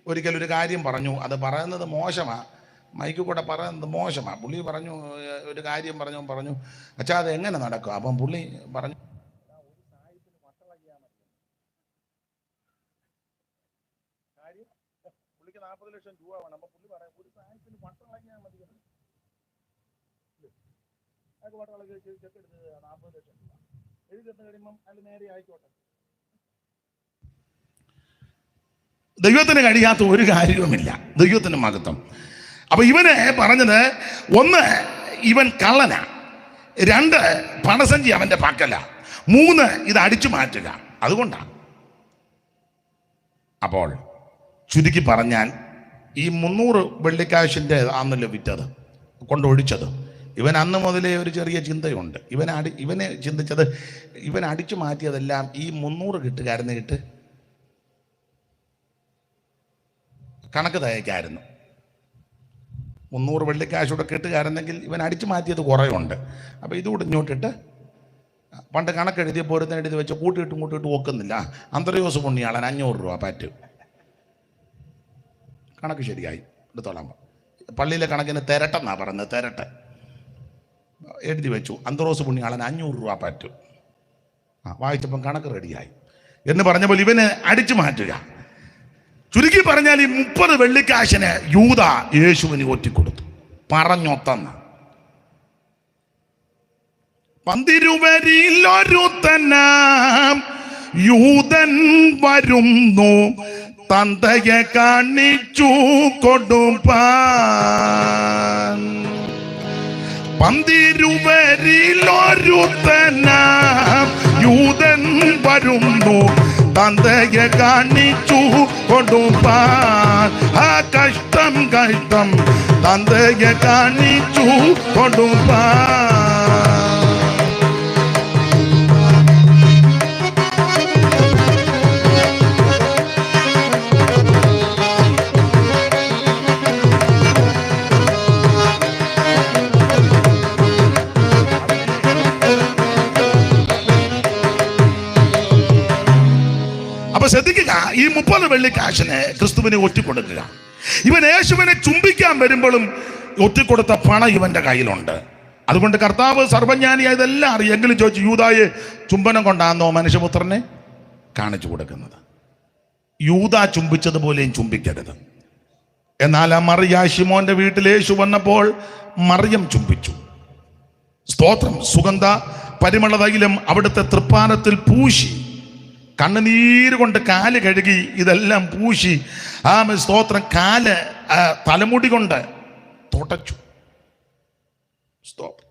ഒരിക്കലൊരു കാര്യം പറഞ്ഞു. അത് പറയുന്നത് മോശമാണ്, മൈക്കിൽ കൂടെ പറയുന്നത് മോശമാണ്. പുള്ളി പറഞ്ഞു, ഒരു കാര്യം പറഞ്ഞു അച്ഛാ അത് എങ്ങനെ നടക്കും? അപ്പം പുള്ളി പറഞ്ഞു, പുള്ളിക്ക് 40 ലക്ഷം രൂപ വേണം. അപ്പം പുള്ളി പറയാം ഒരു സാഹിത്യത്തിന് വട്ടളങ്ങിയാൽ മതി. അയാൾക്ക് വട്ടളക്കി ചെക്കെടുത്ത് 40 ലക്ഷം രൂപ എഴുതി കഴിയുമ്പം അയാൾ നേരെ ആയിക്കോട്ടെ. ദൈവത്തിന് കഴിയാത്ത ഒരു കാര്യവുമില്ല. ദൈവത്തിന് മഹത്വം. അപ്പൊ ഇവനെ പറഞ്ഞത്, 1 ഇവൻ കള്ളനാ, 2 പണസഞ്ചി അവന്റെ പക്കല, 3 ഇത് അടിച്ചു മാറ്റുക. അതുകൊണ്ടാണ്. അപ്പോൾ ചുരുക്കി പറഞ്ഞാൽ ഈ 300 വെള്ളിക്കാശിൻ്റെ ആണല്ലോ വിറ്റത്, കൊണ്ടൊഴിച്ചത്. ഇവൻ അന്ന് മുതലേ ഒരു ചെറിയ ചിന്തയുണ്ട്. ഇവനെ ചിന്തിച്ചത്, ഇവൻ അടിച്ചു മാറ്റിയതെല്ലാം ഈ 300 കിട്ടുകാരന് കണക്ക് തയ്ക്കായിരുന്നു. 300 വെള്ളിക്കാശൂടെ കെട്ടുകാരെന്നെങ്കിൽ ഇവൻ അടിച്ചു മാറ്റിയത് കുറേ ഉണ്ട്. അപ്പോൾ ഇതുകൂടെ ഇങ്ങോട്ടിട്ട് പണ്ട് കണക്കെഴുതിയ പോരുന്നെഴുതി വെച്ച് കൂട്ടിയിട്ട് ഒക്കുന്നില്ല. അന്തർയോസ് പുണ്യാളൻ 500 രൂപ പാറ്റ്. കണക്ക് ശരിയായി, എടുത്തോളാം. പള്ളിയിലെ കണക്കിന് തിരട്ടെന്നാണ് പറയുന്നത്. തിരട്ടെ എഴുതി വെച്ചു. അന്തറോസ് പുണ്യാളൻ 500 രൂപ പാറ്റ്. വായിച്ചപ്പം കണക്ക് റെഡിയായി എന്ന് പറഞ്ഞ പോലെ ഇവന് അടിച്ചു മാറ്റുക. ചുരുക്കി പറഞ്ഞാൽ ഈ 30 വെള്ളിക്കാശിന് യൂദ യേശുവിന് ഒറ്റിക്കൊടുത്തു. പറഞ്ഞൊത്തന്ന്. പന്തിരുവരിലൊരുത്തനാം യൂദൻ വരുന്നു, തന്തയെ കാണിച്ചു കൊടുപ്പാൻ. പന്തിരുവരിലൊരുത്തനാം യൂദൻ വരുന്നു, തന്തയെ കാണിച്ചു കൊടുപ്പാൻ. ആ കഷ്ടം തന്തയെ കാണിച്ചു കൊടുപ്പാൻ. ശ്രദ്ധിക്കുക, ഈ 30 വെള്ളിക്കാശിന് ക്രിസ്തുവിനെ ഒറ്റിക്കൊടുക്കുക. ഇവൻ യേശുവിനെ ചുംബിക്കാൻ വരുമ്പോഴും ഒറ്റിക്കൊടുത്ത പണം ഇവന്റെ കയ്യിലുണ്ട്. അതുകൊണ്ട് കർത്താവ് സർവജ്ഞാനിയായ ഇതെല്ലാം അറിയെങ്കിലും ചോദിച്ചു, യൂദായെ ചുംബനം കൊണ്ടാന്നോ മനുഷ്യപുത്രനെ കാണിച്ചു കൊടുക്കുന്നത്? യൂദ ചുംബിച്ചതുപോലെയും ചുംബിക്കരുത്. എന്നാൽ ആ മറിയ, ശിമോന്റെ വീട്ടിൽ യേശു വന്നപ്പോൾ മറിയം ചുംബിച്ചു. സ്തോത്രം. സുഗന്ധ പരിമള തൈലം അവിടുത്തെ തൃപ്പാനത്തിൽ പൂശി, കണ്ണുനീര് കൊണ്ട് കാല് കഴുകി, ഇതെല്ലാം പൂശി. ആ സ്തോത്രം. കാല് തലമുടി കൊണ്ട് തുടച്ചു. സ്തോത്രം.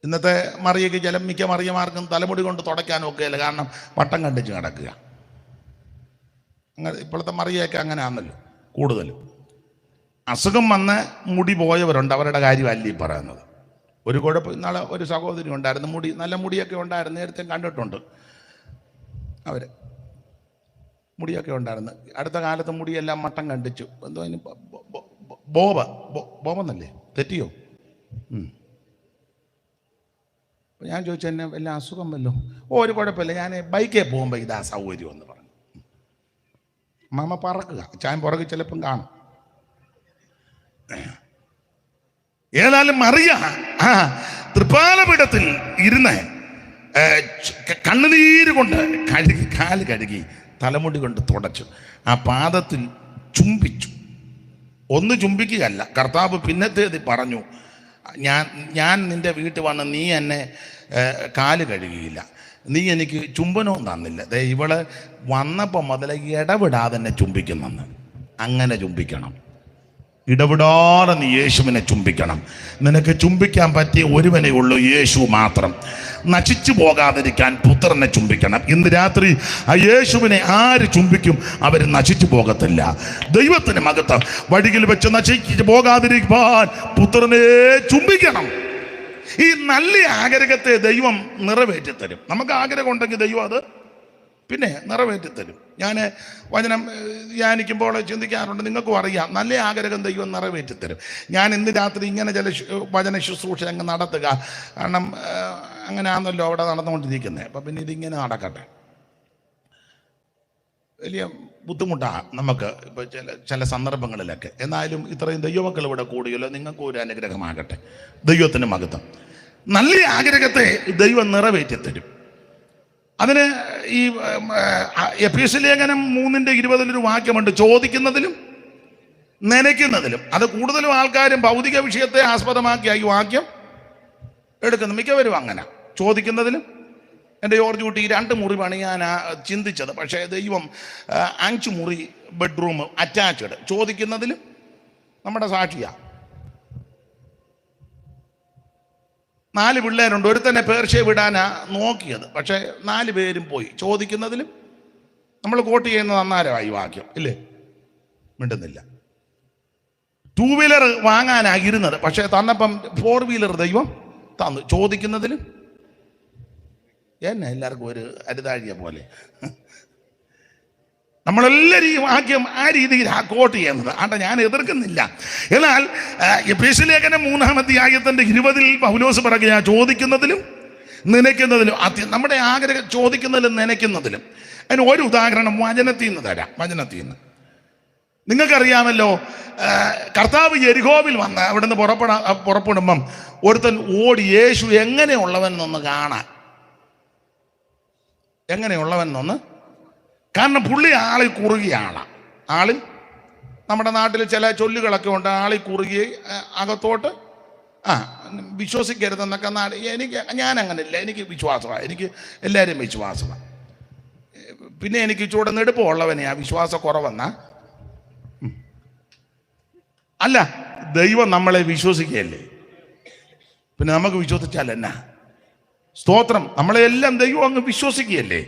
ഇന്നത്തെ മറിയക്ക് മിക്ക മറിയമാർക്കും തലമുടി കൊണ്ട് തുടയ്ക്കാനൊക്കെയല്ല, കാരണം വട്ടം കണ്ടിച്ച് കിടക്കുക. അങ്ങനെ ഇപ്പോഴത്തെ മറിയൊക്കെ അങ്ങനെ ആണല്ലോ കൂടുതലും. അസുഖം വന്ന് മുടി പോയവരുണ്ട്, അവരുടെ കാര്യമല്ല ഈ പറയുന്നത്. ഒരു കുഴപ്പം, ഇന്നാളെ ഒരു സഹോദരി ഉണ്ടായിരുന്നു, നല്ല മുടിയൊക്കെ ഉണ്ടായിരുന്നു, നേരത്തെ കണ്ടിട്ടുണ്ട്. അവർ മുടിയൊക്കെ ഉണ്ടായിരുന്നു. അടുത്ത കാലത്ത് മുടിയെല്ലാം മട്ടം കണ്ടിച്ചു. എന്തോ അതിന് ബോബെന്നല്ലേ, തെറ്റിയോ? ഞാൻ ചോദിച്ചു, എന്നെ വല്ല അസുഖം വല്ലോ? ഒരു കുഴപ്പമില്ല, ഞാൻ ബൈക്കേ പോകുമ്പോൾ ഇതാ സൗകര്യം എന്ന് പറഞ്ഞു. മാമ പറക്കുക, ചായം പുറകെ ചിലപ്പം കാണും. ഏതായാലും മറിയ തൃപ്പാലപീഠത്തിൽ ഇരുന്ന് കണ്ണുനീര് കൊണ്ട് കാല് കഴുകി, തലമുടി കൊണ്ട് തുടച്ചു, ആ പാദത്തിൽ ചുംബിച്ചു. ഒന്ന് ചുംബിക്കുകയല്ല, കർത്താവ് പിന്നത്തേത് പറഞ്ഞു, ഞാൻ നിന്റെ വീട്ടിൽ വന്ന് നീ എന്നെ കാല് കഴുകിയില്ല, നീ എനിക്ക് ചുംബനവും തന്നില്ല. ഇവള് വന്നപ്പോൾ മുതൽ ഇടവിടാതെ തന്നെ ചുംബിക്കുന്നെന്ന്. അങ്ങനെ ചുംബിക്കണം, ഇടവിടാതെ നീ യേശുവിനെ ചുംബിക്കണം. നിനക്ക് ചുംബിക്കാൻ പറ്റിയ ഒരുവനേ ഉള്ളൂ, യേശു മാത്രം. നശിച്ചു പോകാതിരിക്കാൻ പുത്രനെ ചുംബിക്കണം. ഇന്ന് രാത്രി ആ യേശുവിനെ ആര് ചുംബിക്കും അവർ നശിച്ചു പോകത്തില്ല. ദൈവത്തിന് മഹത്വം. വഴിയിൽ വെച്ച് നശിച്ചു പോകാതിരിക്കാൻ പുത്രനെ ചുംബിക്കണം. ഈ നല്ല ആഗ്രഹത്തെ ദൈവം നിറവേറ്റിത്തരും. നമുക്ക് ആഗ്രഹം ഉണ്ടെങ്കിൽ ദൈവം അത് പിന്നെ നിറവേറ്റിത്തരും. ഞാൻ വചനം ധ്യാനിക്കുമ്പോൾ ചിന്തിക്കാറുണ്ട്, നിങ്ങൾക്കും അറിയാം, നല്ല ആഗ്രഹം ദൈവം നിറവേറ്റിത്തരും. ഞാൻ ഇന്ന് രാത്രി ഇങ്ങനെ ചില വചന ശുശ്രൂഷ അങ്ങ് നടത്തുക, കാരണം അങ്ങനെ ആണല്ലോ അവിടെ നടന്നുകൊണ്ടിരിക്കുന്നത്. അപ്പം പിന്നെ ഇതിങ്ങനെ നടക്കട്ടെ. വലിയ ബുദ്ധിമുട്ടാണ് നമുക്ക് ഇപ്പോൾ ചില സന്ദർഭങ്ങളിലൊക്കെ. എന്നാലും ഇത്രയും ദൈവമക്കൾ ഇവിടെ കൂടിയല്ലോ, നിങ്ങൾക്കും ഒരു അനുഗ്രഹമാകട്ടെ. ദൈവത്തിന് മഹത്വം. നല്ല ആഗ്രഹത്തെ ദൈവം നിറവേറ്റിത്തരും. അതിന് ഈ എഫേസ്യ ലേഖനം 3:20 വാക്യമുണ്ട്, ചോദിക്കുന്നതിലും നനയ്ക്കുന്നതിലും. അത് കൂടുതലും ആൾക്കാരും ഭൗതിക വിഷയത്തെ ആസ്പദമാക്കിയ ഈ വാക്യം എടുക്കുന്നു. മിക്കവരും അങ്ങനെ ചോദിക്കുന്നതിലും. എൻ്റെ ജോർജ് കുട്ടി 2 മുറി പണിയാനാ ചിന്തിച്ചത്, പക്ഷേ ദൈവം 5 മുറി ബെഡ്റൂം അറ്റാച്ച്ഡ്. ചോദിക്കുന്നതിലും നമ്മുടെ സാക്ഷിയാണ്. 4 പിള്ളേരുണ്ട്, ഒരുത്തന്നെ പേർഷ്യ വിടാനാ നോക്കിയത്, പക്ഷേ 4 പേരും പോയി. ചോദിക്കുന്നതിലും നമ്മൾ കോട്ട് ചെയ്യുന്നത് അന്നേരമായി വാക്യം ഇല്ലേ, മിണ്ടുന്നില്ല. 2 വീലർ വാങ്ങാനായിരുന്നത്, പക്ഷെ തന്നപ്പം 4 വീലർ ദൈവം തന്നു. ചോദിക്കുന്നതിലും എന്നെ എല്ലാവർക്കും ഒരു അരുതാഴിയ പോലെ നമ്മളെല്ലാവരും ഈ വാക്യം ആ രീതിയിൽ കോട്ട് ചെയ്യുന്നത് ആണ്ട ഞാൻ എതിർക്കുന്നില്ല. എന്നാൽ എഫേസ്യ ലേഖനം 3-ാം അധ്യായത്തിന്റെ 20 പൗലോസ് പറയുക, ചോദിക്കുന്നതിലും നനയ്ക്കുന്നതിലും. നമ്മുടെ ആഗ്രഹം ചോദിക്കുന്നതിലും നനയ്ക്കുന്നതിലും. അതിന് ഒരു ഉദാഹരണം വചനത്തിൽ നിന്ന് തരാം. വചനത്തിൽ നിന്ന് നിങ്ങൾക്കറിയാമല്ലോ, കർത്താവ് യെരിഹോവിൽ വന്ന് അവിടുന്ന് പുറപ്പെടുമ്പം ഒരുത്തൻ ഓടി യേശു എങ്ങനെയുള്ളവൻ എന്നൊന്ന് കാണാൻ. എങ്ങനെയുള്ളവൻ എന്നൊന്ന്, കാരണം പുള്ളി ആളിൽ കുറുകിയ ആളാണ്. ആളിൽ നമ്മുടെ നാട്ടിൽ ചില ചൊല്ലുകളൊക്കെ ഉണ്ട്, ആളിൽ കുറുകി അകത്തോട്ട് വിശ്വസിക്കരുതെന്നൊക്കെ. ഞാൻ അങ്ങനെയില്ല, എനിക്ക് വിശ്വാസമാണ്, എനിക്ക് എല്ലാവരും വിശ്വാസമാണ്. പിന്നെ എനിക്ക് ചൂടെ നെടുപ്പമുള്ളവനെയാ വിശ്വാസക്കുറവെന്നാ. അല്ല, ദൈവം നമ്മളെ വിശ്വസിക്കുകയല്ലേ, പിന്നെ നമുക്ക് വിശ്വസിച്ചാൽ എന്നാ സ്തോത്രം. നമ്മളെല്ലാം ദൈവം അങ്ങ് വിശ്വസിക്കുകയല്ലേ.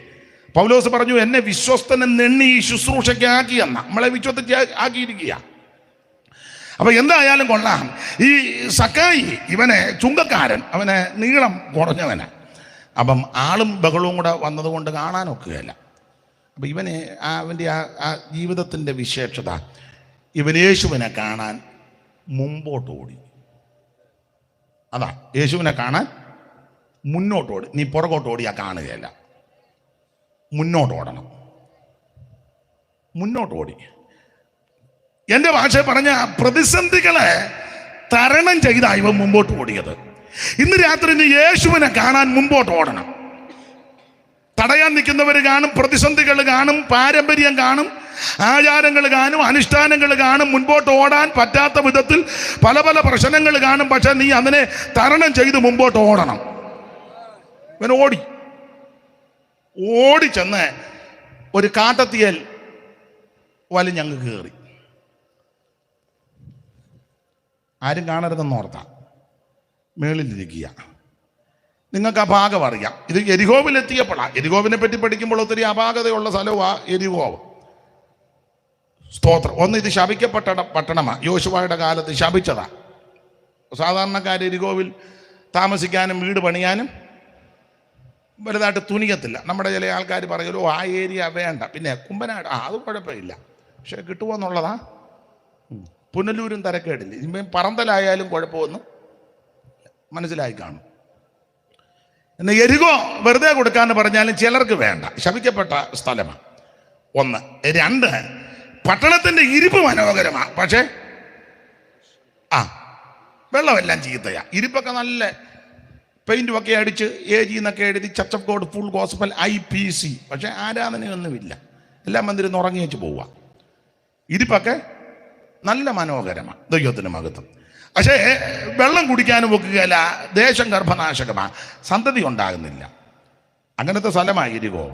പൗലോസ് പറഞ്ഞു, എന്നെ വിശ്വസ്തനെണ്ണി ഈ ശുശ്രൂഷയ്ക്ക് ആക്കിയെന്ന. നമ്മളെ വിശ്വസിച്ച് ആക്കിയിരിക്കുക. അപ്പൊ എന്തായാലും കൊള്ളാം. ഈ സക്കായി ഇവനെ ചുങ്കക്കാരൻ, അവനെ നീളം കുറഞ്ഞവന്. അപ്പം ആളും ബഹളവും കൂടെ വന്നതുകൊണ്ട് കാണാനൊക്കുകയല്ല. അപ്പം ഇവനെ അവൻ്റെ ആ ജീവിതത്തിൻ്റെ വിശേഷത, ഇവൻ യേശുവിനെ കാണാൻ മുമ്പോട്ട് ഓടി. അതാ, യേശുവിനെ കാണാൻ മുന്നോട്ട് ഓടി. നീ പുറകോട്ട് ഓടിയാൽ കാണുകയല്ല, മുന്നോട്ട് ഓടണം. മുന്നോട്ട് ഓടി. എൻ്റെ ഭാഷ പറഞ്ഞ പ്രതിസന്ധികളെ തരണം ചെയ്ത ഇവൻ മുമ്പോട്ട് ഓടിയത്. ഇന്ന് രാത്രി നീ യേശുവിനെ കാണാൻ മുമ്പോട്ട് ഓടണം. തടയാൻ നിൽക്കുന്നവർ കാണും, പ്രതിസന്ധികൾ കാണും, പാരമ്പര്യം കാണും, ആചാരങ്ങൾ കാണും, അനുഷ്ഠാനങ്ങൾ കാണും. മുൻപോട്ട് ഓടാൻ പറ്റാത്ത വിധത്തിൽ പല പല പ്രശ്നങ്ങൾ കാണും. പക്ഷെ നീ അതിനെ തരണം ചെയ്ത് മുമ്പോട്ട് ഓടണം. ഇവൻ ഓടി ചെന്ന് ഒരു കാട്ടത്തിയൽ വലിഞ്ഞങ്ങ് കയറി. ആരും കാണരുതെന്ന് ഓർത്താ മേളിലിരിക്കുക. നിങ്ങൾക്ക് ആ ഭാഗം അറിയാം. ഇത് യെരിഹോവിലെത്തിയപ്പോഴാണ്. യെരിഹോവിനെ പറ്റി പഠിക്കുമ്പോൾ ഒത്തിരി അപാകതയുള്ള സ്ഥലമാണ് യെരിഹോവ്. സ്തോത്രം. ഒന്ന്, ഇത് ശപിക്കപ്പെട്ട പട്ടണമാണ്. യോശുവയുടെ കാലത്ത് ശപിച്ചതാ. സാധാരണക്കാർ യെരിഹോവിൽ താമസിക്കാനും വീട് പണിയാനും വലുതായിട്ട് തുനിയത്തില്ല. നമ്മുടെ ചില ആൾക്കാർ പറയുമല്ലോ, ആ ഏരിയ വേണ്ട, പിന്നെ കുമ്പനാട് അത് കുഴപ്പമില്ല, പക്ഷെ കിട്ടുമോ എന്നുള്ളതാ. പുനലൂരും തരക്കേടില്ല. ഇനിയും പറന്തലായാലും കുഴപ്പമൊന്നും മനസ്സിലായി കാണും. എന്നാൽ യെരിഹോ വെറുതെ കൊടുക്കാന്ന് പറഞ്ഞാലും ചിലർക്ക് വേണ്ട, ശപിക്കപ്പെട്ട സ്ഥലമാണ്. ഒന്ന്. രണ്ട്, പട്ടണത്തിന്റെ ഇരിപ്പ് മനോഹരമാണ്, പക്ഷേ വെള്ളമെല്ലാം ചീത്തയാ. ഇരിപ്പൊക്കെ നല്ല പെയിന്റും ഒക്കെ അടിച്ച് AG എന്നൊക്കെ എഴുതി church of God full gospel IPC, പക്ഷെ ആരാധനയൊന്നുമില്ല. എല്ലാ മന്ദിരം ഉറങ്ങി വെച്ച് പോവുക. ഇരിപ്പൊക്കെ നല്ല മനോഹരമാണ്, ദൈവത്തിന് മഹത്വം. പക്ഷേ വെള്ളം കുടിക്കാനും ഒക്കുകയല്ല, ദേശം ഗർഭനാശകമാണ്, സന്തതി ഉണ്ടാകുന്നില്ല. അങ്ങനത്തെ സ്ഥലമാണ് യെരിഹോ.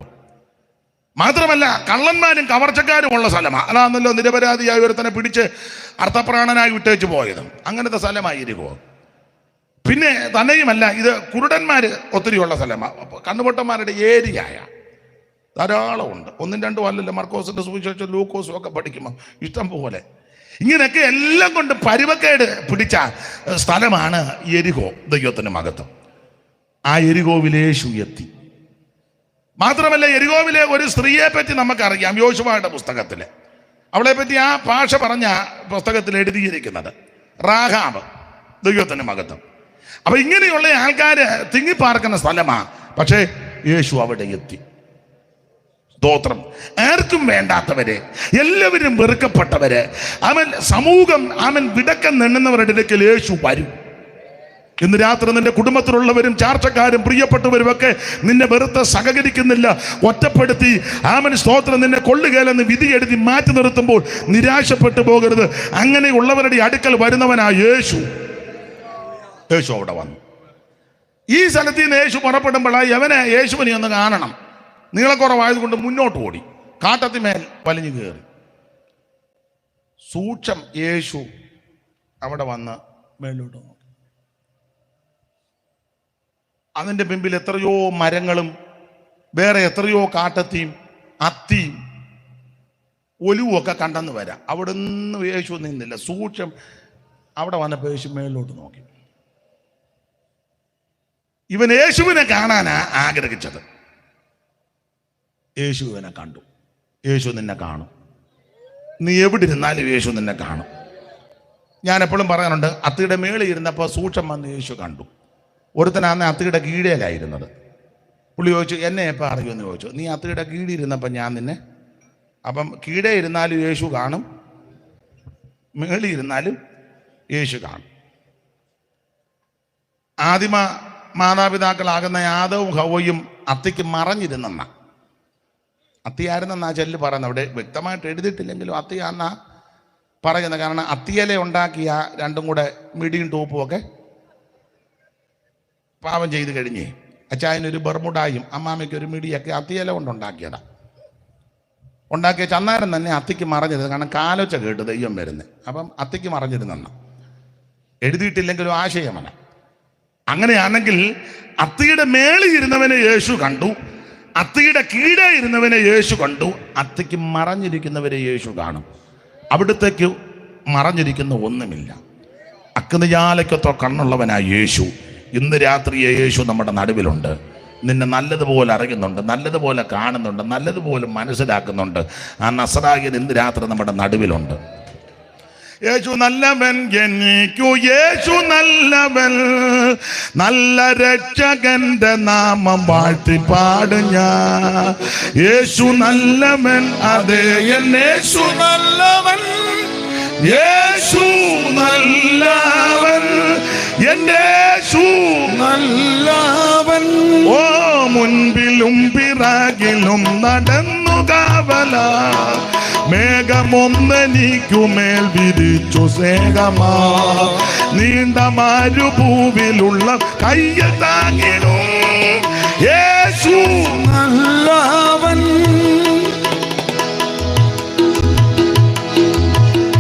മാത്രമല്ല കള്ളന്മാരും കവർച്ചക്കാരും ഉള്ള സ്ഥലമാണ്. അതാണല്ലോ നിരപരാധിയായ ഒരുത്തനെ പിടിച്ച് അർത്ഥപ്രാണനായി വിട്ടേച്ച് പോയത്. അങ്ങനത്തെ സ്ഥലമാണ് യെരിഹോ. പിന്നെ തന്നെയുമല്ല, ഇത് കുരുടന്മാർ ഒത്തിരി ഉള്ള സ്ഥലമാണ്, കണ്ണുപൊട്ടന്മാരുടെ ഏരിയയായ ധാരാളം ഉണ്ട്. 1-2 അല്ലല്ലോ, മർക്കോസിന്റെ സുവിശേഷം ലൂക്കോസും ഒക്കെ പഠിക്കുമ്പോൾ ഇഷ്ടം പോലെ. ഇങ്ങനെയൊക്കെ എല്ലാം കൊണ്ട് പരുവക്കേട് പിടിച്ച സ്ഥലമാണ് യെരിഹോ. ദൈവത്തിന് മഹത്വം. ആ യെരിഹോവിൽ യേശു എത്തി. മാത്രമല്ല, യെരിഹോവിലെ ഒരു സ്ത്രീയെ പറ്റി നമുക്കറിയാം, യോശുവയുടെ പുസ്തകത്തിൽ. അവളെ പറ്റി ആ ഭാഷ പറഞ്ഞ പുസ്തകത്തിൽ എഴുതിയിരിക്കുന്നത് റാഹാബ്. ദൈവത്തിന് മഹത്വം. അപ്പൊ ഇങ്ങനെയുള്ള ആൾക്കാര് തിങ്ങിപ്പാർക്കുന്ന സ്ഥലമാണ്. പക്ഷേ യേശു അവിടെ എത്തി. സ്തോത്രം. ആർക്കും വേണ്ടാത്തവര്, എല്ലാവരും വെറുക്കപ്പെട്ടവര്, സമൂഹം വിടക്കം നിന്നുന്നവരുടെ ഇടയ്ക്ക് യേശു വരും. ഇന്ന് രാത്രി നിന്റെ കുടുംബത്തിലുള്ളവരും ചാർച്ചക്കാരും പ്രിയപ്പെട്ടവരും ഒക്കെ നിന്നെ വെറുത്ത് സഹകരിക്കുന്നില്ല, ഒറ്റപ്പെടുത്തി സ്തോത്രം നിന്നെ കൊള്ളുകയില്ലെന്ന് വിധി എഴുതി മാറ്റി നിർത്തുമ്പോൾ നിരാശപ്പെട്ടു പോകരുത്. അങ്ങനെയുള്ളവരുടെ അടുക്കൽ വരുന്നവനാ യേശു. യേശു അവിടെ വന്നു. ഈ സ്ഥലത്ത് നിന്ന് യേശു പുറപ്പെടുമ്പോഴായി യേശുവിനെ ഒന്ന് കാണണം. നീളക്കുറവായതുകൊണ്ട് മുന്നോട്ട് ഓടി, കാട്ടത്തിമേൽ വലിഞ്ഞു കയറി. സൂക്ഷം യേശു അവിടെ വന്ന് മേലോട്ട് നോക്കി. അതിൻ്റെ പിമ്പിൽ എത്രയോ മരങ്ങളും വേറെ എത്രയോ കാട്ടത്തിയും അത്തിയും ഒലുവും ഒക്കെ കണ്ടെന്ന് വരാം. അവിടെ നിന്ന് യേശു നിന്നില്ല. സൂക്ഷം അവിടെ വന്നപ്പോൾ യേശു മേളിലോട്ട് നോക്കി. ഇവൻ യേശുവിനെ കാണാനാ ആഗ്രഹിച്ചത്. യേശു ഇവനെ കണ്ടു. യേശു നിന്നെ കാണും. നീ എവിടെ ഇരുന്നാലും യേശു നിന്നെ കാണും. ഞാൻ എപ്പോഴും പറയാറുണ്ട്, അത്തിയുടെ മേളിൽ ഇരുന്നപ്പോൾ സൂക്ഷം വന്ന് യേശു കണ്ടു. ഒരുത്തനാന്ന് അത്തിയുടെ കീഴേലായിരുന്നത്. പുള്ളി ചോദിച്ചു, എന്നെ എപ്പോൾ അറിയുമെന്ന് ചോദിച്ചു. നീ അത്തിയുടെ കീഴിരുന്നപ്പോൾ ഞാൻ നിന്നെ. അപ്പം കീഴേ ഇരുന്നാലും യേശു കാണും, മേളിൽ ഇരുന്നാലും യേശു കാണും. ആദിമ മാതാപിതാക്കളാകുന്ന ആദവും ഹവ്വയും അത്തിക്ക് മറഞ്ഞിരുന്നെന്ന, അത്തിയായിരുന്നെന്നാ ചെല്ല് പറയുന്നത്. അവിടെ വ്യക്തമായിട്ട് എഴുതിയിട്ടില്ലെങ്കിലും അത്തിയാന്നാ പറയുന്നത്. കാരണം അത്തിയല ഉണ്ടാക്കിയ രണ്ടും കൂടെ മിടിയും ടോപ്പും ഒക്കെ പാപം ചെയ്ത് കഴിഞ്ഞേ. അച്ചായനൊരു ബർമുടായും അമ്മാമയ്ക്കൊരു മിടിയൊക്കെ അത്തിയല കൊണ്ടുണ്ടാക്കിയതാണ്. ഉണ്ടാക്കിയ ചന്നാരൻ തന്നെ അത്തിക്ക് മറഞ്ഞിരുന്നത്. കാരണം കാലൊച്ച കേട്ട് ദൈവം വരുന്നത്. അപ്പം അത്തിക്ക് മറഞ്ഞിരുന്നെന്ന എഴുതിയിട്ടില്ലെങ്കിലും ആശയമല്ല. അങ്ങനെയാണെങ്കിൽ അത്തിയുടെ മേളിൽ ഇരുന്നവനെ യേശു കണ്ടു, അത്തിയുടെ കീഴേ ഇരുന്നവനെ യേശു കണ്ടു, അത്തിക്ക് മറഞ്ഞിരിക്കുന്നവരെ യേശു കാണും. അവിടത്തേക്ക് മറഞ്ഞിരിക്കുന്ന ഒന്നുമില്ല. അഗ്നിജാലയ്ക്കത്തോ കണ്ണുള്ളവനായ യേശു ഇന്ന് രാത്രി യേശു നമ്മുടെ നടുവിലുണ്ട്. നിന്നെ നല്ലതുപോലെ അറിയുന്നുണ്ട്, നല്ലതുപോലെ കാണുന്നുണ്ട്, നല്ലതുപോലെ മനസ്സിലാക്കുന്നുണ്ട്. ആ നസറായൻ ഇന്ന് രാത്രി നമ്മുടെ നടുവിലുണ്ട്. യേശു നല്ലവൻ, എനിക്കു യേശു നല്ലവൻ, നല്ല രക്ഷകന്റെ നാമം വാഴ്ത്തി പാടും ഞാൻ. യേശു നല്ലവൻ, അതേ യേശു നല്ലവൻ, യേശു നല്ലവൻ, എന്റെ യേശു നല്ലവൻ. ഓ മുൻപിലും പിറകിലും നടന്നു കാവല, മേഘമൊന്നെനിക്കുമേൽ വിരിച്ചു സ്നേഹമാ, നീണ്ട മരുഭൂവിലുള്ള കയ്യിൽ താങ്ങിടും യേശു നല്ലവൻ.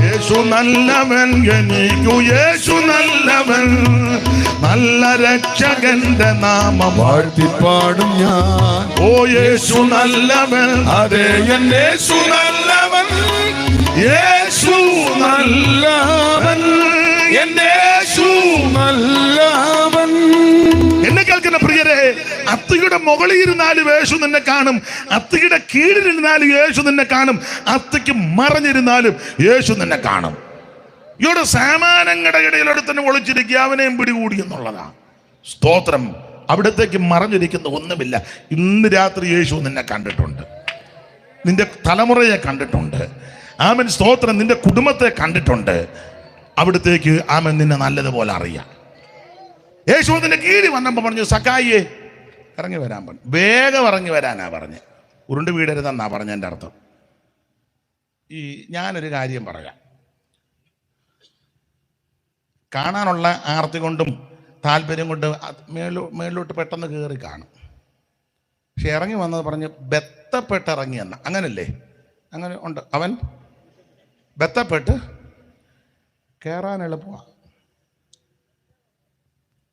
യേശു നല്ലവൻ, എനിക്കു യേശു നല്ലവൻ, നല്ല രക്ഷകന്റെ നാമം വാഴ്ത്തിപ്പാടും ഞാൻ. ഓ യേശു നല്ലവൻ, അതേ എന്റെ യേശു നല്ലവൻ, യേശു നല്ലവൻ, എന്റെ യേശു നല്ലവൻ. എന്നെ കേൾക്കുന്ന പ്രിയരെ, അത്തിയുടെ മുകളിൽ ഇരുന്നാലും യേശു നിന്നെ കാണും, അത്തിയുടെ കീഴിലിരുന്നാലും യേശു നിന്നെ കാണും, അത്തിക്ക് മറഞ്ഞിരുന്നാലും യേശു നിന്നെ കാണും. ഇവിടെ സാമാനങ്ങളുടെ ഇടയിലൂടെ തന്നെ ഒളിച്ചിരിക്കുക, അവനെയും പിടികൂടി എന്നുള്ളതാണ്. സ്തോത്രം. അവിടത്തേക്ക് മറഞ്ഞിരിക്കുന്ന ഒന്നുമില്ല. ഇന്ന് രാത്രി യേശു നിന്നെ കണ്ടിട്ടുണ്ട്, നിന്റെ തലമുറയെ കണ്ടിട്ടുണ്ട്. ആമൻ. സ്തോത്രം. നിന്റെ കുടുംബത്തെ കണ്ടിട്ടുണ്ട്. അവിടത്തേക്ക് ആമൻ നിന്നെ നല്ലതുപോലെ അറിയാം. യേശു നിന്റെ കീഴിൽ വന്നപ്പോൾ പറഞ്ഞു, സക്കായിയെ ഇറങ്ങി വരാൻ പറഞ്ഞു. വേഗം ഇറങ്ങി വരാനാ പറഞ്ഞ്, ഉരുണ്ട് വീടരുതെന്നാ പറഞ്ഞ. എൻ്റെ അർത്ഥം ഞാനൊരു കാര്യം പറയാം. കാണാനുള്ള ആർത്തി കൊണ്ടും താല്പര്യം കൊണ്ട് മേളിലോട്ട് പെട്ടെന്ന് കയറി കാണും. പക്ഷെ ഇറങ്ങി വന്നത് പറഞ്ഞ് ബെത്തപ്പെട്ട് ഇറങ്ങി എന്ന, അങ്ങനല്ലേ? അങ്ങനെ ഉണ്ട്. അവൻ ബെത്തപ്പെട്ട് കയറാൻ എളുപ്പമാണ്.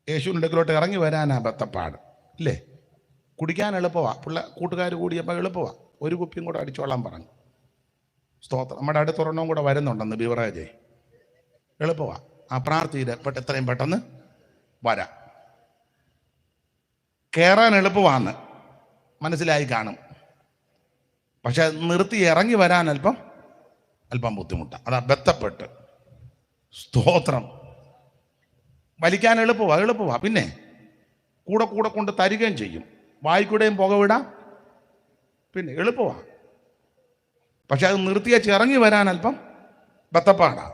യേശുവിൻ്റെ അടുക്കലോട്ട് ഇറങ്ങി വരാനാ ബെത്തപ്പാട്, ഇല്ലേ? കുടിക്കാൻ എളുപ്പമാണ്. കൂട്ടുകാർ കൂടിയപ്പോൾ എളുപ്പമാണ്. ഒരു കുപ്പിയും കൂടെ അടിച്ചോളാൻ പറഞ്ഞു. സ്തോത്രം. നമ്മുടെ അടുത്തൊരെണ്ണവും കൂടെ വരുന്നുണ്ടെന്ന് ബിവറേജ്. എളുപ്പമാണ്. ആ പ്രാർത്ഥിയിൽ എത്രയും പെട്ടെന്ന് വരാം. കയറാൻ എളുപ്പമാണെന്ന് മനസ്സിലായി കാണും. പക്ഷെ നിർത്തി ഇറങ്ങി വരാൻ അല്പം ബുദ്ധിമുട്ടാണ്. അതാ ബന്ധപ്പെട്ട്. സ്തോത്രം. വലിക്കാൻ എളുപ്പമാണ്. പിന്നെ കൂടെ കൊണ്ട് തരികയും ചെയ്യും. വായിക്കൂടെയും പുകവിടാം. പിന്നെ എളുപ്പമാണ്. പക്ഷെ അത് നിർത്തിയേച്ച് ഇറങ്ങി വരാൻ അല്പം ബത്തപ്പാടാണ്.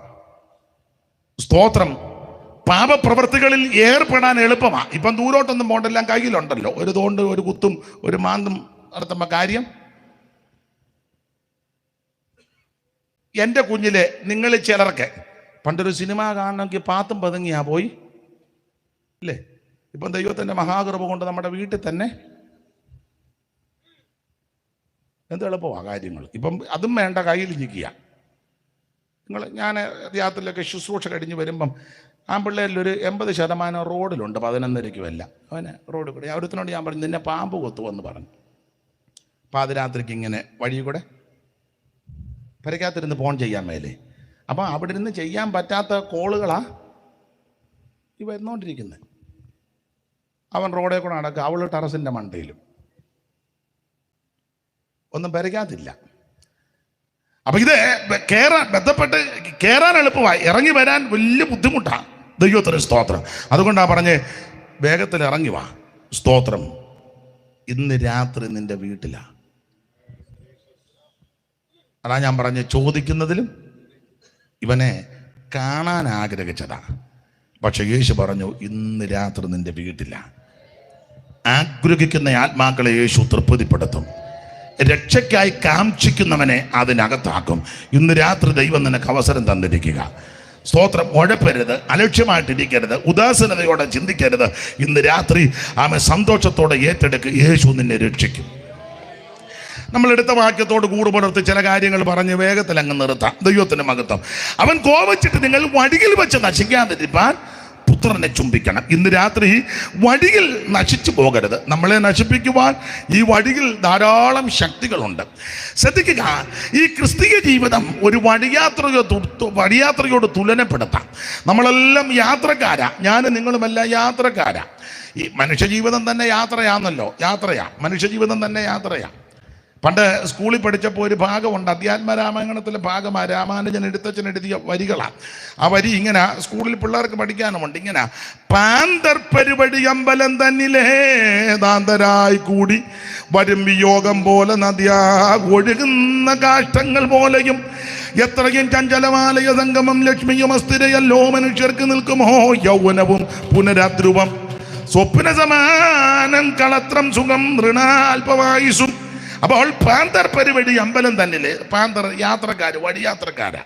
സ്തോത്രം. പാപപ്രവൃത്തികളിൽ ഏർപ്പെടാൻ എളുപ്പമാണ്. ഇപ്പം ദൂരോട്ടൊന്നും പോകണ്ടെല്ലാം കയ്യിലുണ്ടല്ലോ. ഒരു തോണ്ട്, ഒരു കുത്തും, ഒരു മാന്തും നടത്തുമ്പോൾ കാര്യം. എൻ്റെ കുഞ്ഞിലെ നിങ്ങൾ ചിലർക്ക് പണ്ടൊരു സിനിമ കാണണമെങ്കിൽ പാത്തും പതുങ്ങിയാ പോയി, ഇല്ലേ? ഇപ്പം ദൈവത്തിൻ്റെ മഹാകൃപ കൊണ്ട് നമ്മുടെ വീട്ടിൽ തന്നെ എന്ത് എളുപ്പമാണ് കാര്യങ്ങൾ. ഇപ്പം അതും വേണ്ട, കയ്യിൽ നിൽക്കുക. ഞാൻ യാത്രയിലൊക്കെ ശുശ്രൂഷ കഴിഞ്ഞ് വരുമ്പം ആൺപിള്ളേരിലൊരു 80% റോഡിലുണ്ട്, 11:30 അവന് റോഡിൽ കൂടെ. ഒരുത്തിനോട് ഞാൻ പറഞ്ഞു, നിന്നെ പാമ്പ് കൊത്തുമെന്ന് പറഞ്ഞു. പാതിരാത്രിക്ക് ഇങ്ങനെ വഴി കൂടെ പരക്കാത്തിരുന്ന് ഫോൺ ചെയ്യാൻ മേലേ. അപ്പം അവിടെ ഇരുന്ന് ചെയ്യാൻ പറ്റാത്ത കോളുകളാ ഈ വരുന്നോണ്ടിരിക്കുന്നത്. അവൻ റോഡേ കൂടെ നടക്കുക, അവൾ ടെറസിൻ്റെ മണ്ടയിലും, ഒന്നും പെരയ്ക്കാത്തില്ല. അപ്പം ഇത് ബന്ധപ്പെട്ട് കയറാൻ എളുപ്പമായി, ഇറങ്ങി വരാൻ വലിയ ബുദ്ധിമുട്ടാണ്. ദൈവത്തിന് സ്തോത്രം. അതുകൊണ്ടാണ് പറഞ്ഞ് വേഗത്തിൽ ഇറങ്ങി വാ. സ്തോത്രം. ഇന്ന് രാത്രി നിന്റെ വീട്ടിലാ. അതാ ഞാൻ പറഞ്ഞ് ചോദിക്കുന്നതിലും ഇവനെ കാണാൻ ആഗ്രഹിച്ചതാ. പക്ഷെ യേശു പറഞ്ഞു ഇന്ന് രാത്രി നിന്റെ വീട്ടിലാ. ആഗ്രഹിക്കുന്ന ആത്മാക്കളെ യേശു തൃപ്തിപ്പെടുത്തും. രക്ഷയ്ക്കായി കാംക്ഷിക്കുന്നവനെ അതിനകത്താക്കും. ഇന്ന് രാത്രി ദൈവം നിനക്ക് അവസരം തന്നിരിക്കുക. സ്തോത്രം. ഉഴപ്പരുത്, അലക്ഷ്യമായിട്ടിരിക്കരുത്, ഉദാസീനതയോടെ ചിന്തിക്കരുത്. ഇന്ന് രാത്രി ആമേ സന്തോഷത്തോടെ ഏറ്റെടുക്കുക. യേശു നിന്നെ രക്ഷിക്കും. നമ്മൾ എടുത്ത വാക്യത്തോട് കൂടുപുലർത്തി ചില കാര്യങ്ങൾ പറഞ്ഞ് വേഗത്തിൽ അങ്ങ് നിർത്താം. ദൈവത്തിന് മഹത്വം. അവൻ കോപിച്ചിട്ട് നിങ്ങൾ വടിയിൽ വെച്ച് നശിക്കാതിരിപ്പാൻ പുത്രനെ ചുംബിക്കണം. ഇന്ന് രാത്രി വടിയിൽ നശിച്ചു പോകരുത്. നമ്മളെ നശിപ്പിക്കുവാൻ ഈ വടിയിൽ ധാരാളം ശക്തികളുണ്ട്. ശ്രദ്ധിക്കുക, ഈ ക്രിസ്തീയ ജീവിതം ഒരു വഴിയാത്രയോട് തുലനപ്പെടുത്താം. നമ്മളെല്ലാം യാത്രക്കാരാ. ഞാനും നിങ്ങളുമെല്ലാം യാത്രക്കാരാ. ഈ മനുഷ്യജീവിതം തന്നെ യാത്രയാണല്ലോ. മനുഷ്യജീവിതം തന്നെ യാത്രയാ. പണ്ട് സ്കൂളിൽ പഠിച്ചപ്പോൾ ഒരു ഭാഗമുണ്ട്, അധ്യാത്മരാമായണത്തിലെ ഭാഗമാണ്. രാമാനുജൻ എഴുത്തച്ഛൻ എഴുതിയ വരികളാണ്. ആ വരി ഇങ്ങനെ സ്കൂളിൽ പിള്ളേർക്ക് പഠിക്കാനുമുണ്ട്. ഇങ്ങനെ പാന്തർ പരിപടി അമ്പലം തന്നിലേ ദാന്തരായി കൂടി വരും വിയോഗം പോലെ നദിയാ ഒഴുകുന്ന കാഷ്ടങ്ങൾ പോലെയും എത്രയും ചഞ്ചലമാലയ സംഗമം ലക്ഷ്മിയും അസ്ഥിരയല്ലോ മനുഷ്യർക്ക് നിൽക്കുമോ യൗവനവും പുനരാധ്രുവം സ്വപ്ന സമാനം കളത്രം സുഖം ഋണാൽപവായുസും. അപ്പോൾ പാന്തർ പെരുവഴി അമ്പലം തന്നിലെ, പാന്തർ യാത്രക്കാര്, വഴിയാത്രക്കാരാ.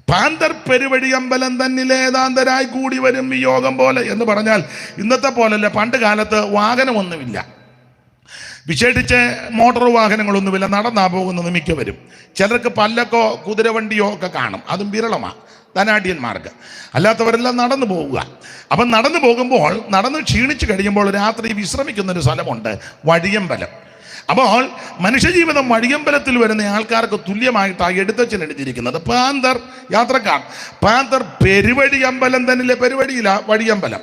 പാന്തർ പെരുവഴി അമ്പലം തന്നിലെ ഏതാന്തരായി കൂടി വരും വിയോഗം പോലെ എന്ന് പറഞ്ഞാൽ ഇന്നത്തെ പോലല്ല. പണ്ട് കാലത്ത് വാഹനമൊന്നുമില്ല, വിശേഷിച്ച് മോട്ടോർ വാഹനങ്ങളൊന്നുമില്ല. നടന്നാ പോകുന്നത് മിക്കവരും. ചിലർക്ക് പല്ലക്കോ കുതിരവണ്ടിയോ ഒക്കെ കാണും, അതും വിരളമാണ് ധനാഢ്യന്മാർക്ക്. അല്ലാത്തവരെല്ലാം നടന്നു പോവുക. അപ്പം നടന്നു പോകുമ്പോൾ, നടന്ന് ക്ഷീണിച്ച് കഴിയുമ്പോൾ രാത്രി വിശ്രമിക്കുന്നൊരു സ്ഥലമുണ്ട്, വഴിയമ്പലം. അപ്പോൾ മനുഷ്യജീവിതം വഴിയമ്പലത്തിൽ വരുന്ന ആൾക്കാർക്ക് തുല്യമായിട്ടാണ് എഴുത്തച്ഛൻ എഴുതിയിരിക്കുന്നത്. പാന്തർ യാത്രക്കാർ. പാന്തർ പെരുവഴി അമ്പലം തന്നിലെ, പെരുവഴിയില വഴിയമ്പലം.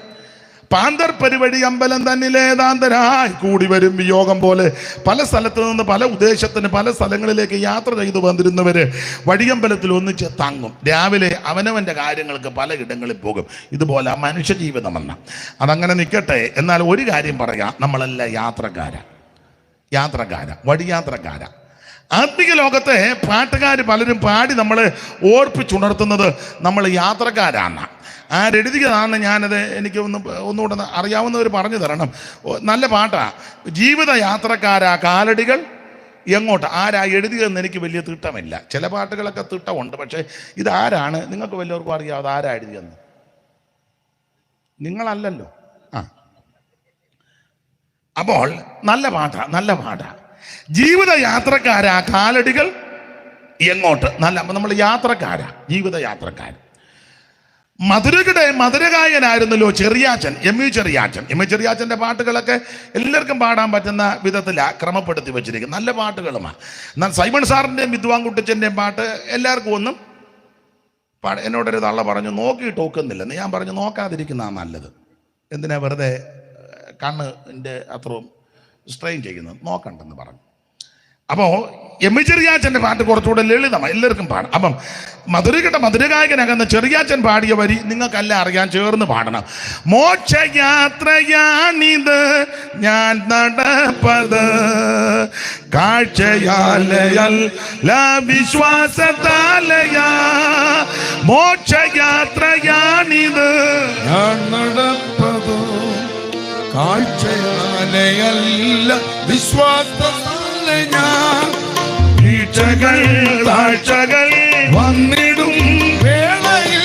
പാന്തർ പെരുവഴി അമ്പലം തന്നിലെ ഏതാന്തരായി കൂടി വരും വിയോഗം പോലെ. പല സ്ഥലത്ത് നിന്ന് പല ഉദ്ദേശത്തിന് പല സ്ഥലങ്ങളിലേക്ക് യാത്ര ചെയ്തു വന്നിരുന്നവര് വഴിയമ്പലത്തിൽ ഒന്നിച്ച് തങ്ങും. രാവിലെ അവനവൻ്റെ കാര്യങ്ങൾക്ക് പലയിടങ്ങളിൽ പോകും. ഇതുപോലെ മനുഷ്യജീവിതം എന്ന അതങ്ങനെ നിൽക്കട്ടെ. എന്നാൽ ഒരു കാര്യം പറയാം, നമ്മളെല്ലാം യാത്രക്കാര, വഴിയാത്രക്കാര. ആത്മീക ലോകത്തെ പാട്ടുകാർ പലരും പാടി നമ്മളെ ഓർപ്പിച്ചുണർത്തുന്നത് നമ്മൾ യാത്രക്കാരാണ്. ആരെഴുതിയതാണ് ഞാനത് എനിക്ക് ഒന്നുകൂടെ അറിയാവുന്നവർ പറഞ്ഞു തരണം. നല്ല പാട്ടാണ്. ജീവിത യാത്രക്കാരാ കാലടികൾ എങ്ങോട്ട്. ആരാ എഴുതിയതെന്ന് എനിക്ക് വലിയ തിട്ടമില്ല. ചില പാട്ടുകളൊക്കെ തിട്ടമുണ്ട്, പക്ഷേ ഇതാരാണ് നിങ്ങൾക്ക് വല്ലവർക്കും അറിയാതെ ആരാ എഴുതിയെന്ന്? നിങ്ങളല്ലല്ലോ. അപ്പോൾ നല്ല പാട്ടാ. ജീവിത യാത്രക്കാരാ കാലടികൾ എങ്ങോട്ട്. നമ്മൾ യാത്രക്കാരാ, ജീവിത യാത്രക്കാർ. മധുരഗായനായിരുന്നല്ലോ ചെറിയാച്ചൻ, എം ഇ ചെറിയാച്ചൻ്റെ പാട്ടുകളൊക്കെ എല്ലാവർക്കും പാടാൻ പറ്റുന്ന വിധത്തിലാണ് ക്രമപ്പെടുത്തി വെച്ചിരിക്കുന്നത്. നല്ല പാട്ടുകളുമാണ്. എന്നാൽ സൈമൺ സാറിൻ്റെയും വിദ്വാൻകുട്ടിച്ചൻ്റെയും പാട്ട് എല്ലാവർക്കും ഒന്നും എന്നോടൊരു തള്ള പറഞ്ഞു നോക്കിയിട്ട് ഒക്കുന്നില്ലെന്ന്. ഞാൻ പറഞ്ഞു നോക്കാതിരിക്കുന്നതാണ് നല്ലത്. എന്തിനാ വെറുതെ കണ്ണിൻ്റെ അത്രയും സ്ട്രെയിൻ ചെയ്യുന്നത്, നോക്കണ്ടെന്ന് പറഞ്ഞു. അപ്പോൾ എം ഇ ചെറിയാച്ചൻ്റെ പാട്ട് കുറച്ചുകൂടെ ലളിതമാണ്, എല്ലാവർക്കും പാടാം. അപ്പം മധുരഗായകനകന്ന് ചെറിയാച്ചൻ പാടിയ വരി നിങ്ങൾക്കെല്ലാം അറിയാൻ, ചേർന്ന് പാടണം. മോക്ഷയാത്രയാണിത് ഞാൻ നടപ്പത് കാഴ്ചയാലയല്ല വിശ്വാസത്താലയാ. മോക്ഷയാത്രയാണിത് ഞാൻ നടപ്പത് കാഴ്ചയാലയല്ല വിശ്വാസത്താലയാ. താഴ്ചകൾ വന്നിടും വേളയിൽ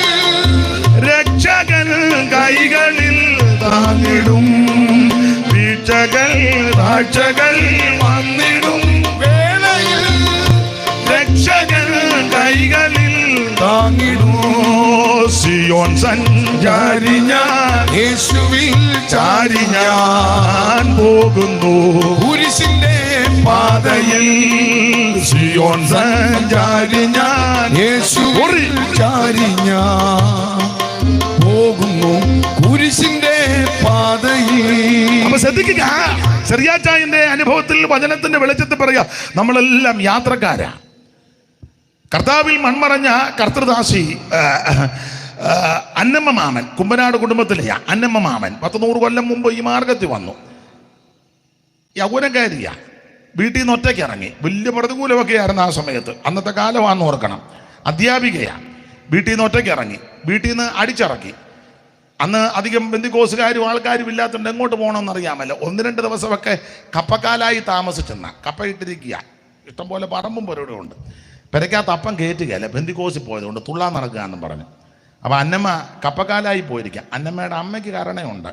രക്ഷകൻ കൈകളിൽ താങ്ങിടും. താഴ്ചകൾ വന്നിടും വേളയിൽ രക്ഷകൻ കൈകളിൽ താങ്ങിടും. സിയോൻ സഞ്ചാരി ഞാൻ യേശുവിൽ ചാരി ഞാൻ പോകുന്നു. കുരിശിന്റെ പാതയിൽ സിയോൻ സഞ്ചാരി ഞാൻ യേശു ചാരി ഞാൻ പോകുന്നു കുരിശിന്റെ പാതയിൽ. അപ്പൊ ശ്രദ്ധിക്കുക, ചെറിയാച്ചായന്റെ അനുഭവത്തിൽ വചനത്തിന്റെ വെളിച്ചത്തിൽ പറയാ, നമ്മളെല്ലാം യാത്രക്കാരാ. കർത്താവിൽ മൺമറഞ്ഞ കർത്തൃദാസി അന്നമ്മ മാമൻ, കുമ്പനാട് കുടുംബത്തിലെ അന്നമ്മ മാമൻ 100 കൊല്ലം മുമ്പ് ഈ മാർഗത്തിൽ വന്നു. യൗവനക്കാരിയ, വീട്ടിൽ നിന്ന് ഒറ്റയ്ക്ക് ഇറങ്ങി. വലിയ പ്രതികൂലമൊക്കെ ആയിരുന്നു ആ സമയത്ത്. അന്നത്തെ കാലമാണെന്ന് ഓർക്കണം. അധ്യാപികയാണ്. വീട്ടിൽ നിന്ന് ഒറ്റയ്ക്ക് ഇറങ്ങി, വീട്ടിൽ നിന്ന് അടിച്ചിറക്കി. അന്ന് അധികം ബന്ധുക്കോസുകാരും ആൾക്കാരും ഇല്ലാത്തതുകൊണ്ട് എങ്ങോട്ട് പോകണമെന്ന് അറിയാമല്ലോ. 1-2 ദിവസമൊക്കെ കപ്പക്കാലായി താമസിച്ചെന്ന കപ്പയിട്ടിരിക്കുക. ഇഷ്ടംപോലെ പറമ്പും പുരവിടെ ഉണ്ട്. പെരയ്ക്കകത്ത് അപ്പം കയറ്റുകയല്ല, ബന്ധുക്കോസിൽ പോയതുകൊണ്ട് തുള്ളാൻ നടക്കുക എന്നും പറഞ്ഞു. അപ്പോൾ അന്നമ്മ കപ്പക്കാലായി പോയിരിക്കുക. അന്നമ്മയുടെ അമ്മയ്ക്ക് കാരണമുണ്ട്,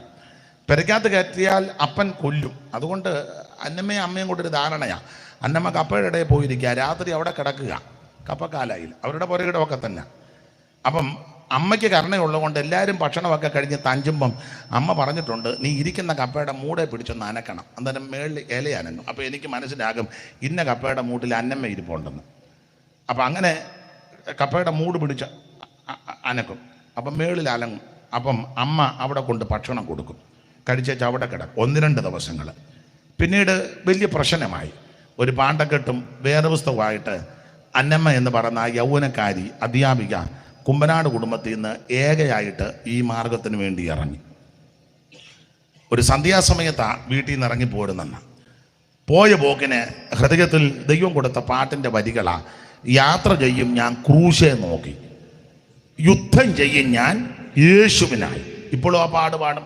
പെരയ്ക്കകത്ത് കയറ്റിയാൽ അപ്പൻ കൊല്ലും. അതുകൊണ്ട് അന്നമ്മയും അമ്മയും കൂടെ ഒരു ധാരണയാണ്. അന്നമ്മ കപ്പയുടെ ഇടയിൽ പോയിരിക്കുക, രാത്രി അവിടെ കിടക്കുക കപ്പക്കാലായിൽ, അവരുടെ പുരകിടമൊക്കെ തന്നെ. അപ്പം അമ്മയ്ക്ക് കരുണയുള്ളതുകൊണ്ട് എല്ലാവരും ഭക്ഷണമൊക്കെ കഴിഞ്ഞ് തഞ്ചുമ്പം അമ്മ പറഞ്ഞിട്ടുണ്ട്, നീ ഇരിക്കുന്ന കപ്പയുടെ മൂടെ പിടിച്ചൊന്ന് അനക്കണം. അന്നേരം മേളിൽ ഇല അനങ്ങും. അപ്പോൾ എനിക്ക് മനസ്സിലാകും ഇന്ന കപ്പയുടെ മൂട്ടിൽ അന്നമ്മ ഇരിപ്പുണ്ടെന്ന്. അപ്പം അങ്ങനെ കപ്പയുടെ മൂട് പിടിച്ച് അനക്കും. അപ്പം മേളിൽ അലങ്ങും. അപ്പം അമ്മ അവിടെ കൊണ്ട് ഭക്ഷണം കൊടുക്കും. കഴിച്ചേച്ച് അവിടെ കിടക്കും 1-2 ദിവസങ്ങൾ. പിന്നീട് വലിയ പ്രശ്നമായി. ഒരു പാണ്ടക്കെട്ടും വേദപുസ്തകമായിട്ട് അന്നമ്മ എന്ന് പറയുന്ന ആ യൗവനക്കാരി അധ്യാപിക കുമ്പനാട് കുടുംബത്തിൽ നിന്ന് ഏകയായിട്ട് ഈ മാർഗത്തിന് വേണ്ടി ഇറങ്ങി. ഒരു സന്ധ്യാസമയത്താണ് വീട്ടിൽ നിന്ന് ഇറങ്ങിപ്പോരുന്നെന്ന്. പോയ പോക്കിന് ഹൃദയത്തിൽ ദൈവം കൊടുത്ത പാട്ടിൻ്റെ വരികളാ, യാത്ര ചെയ്യും ഞാൻ ക്രൂശെ നോക്കി, യുദ്ധം ചെയ്യും ഞാൻ യേശുവിനായി. ഇപ്പോഴും ആ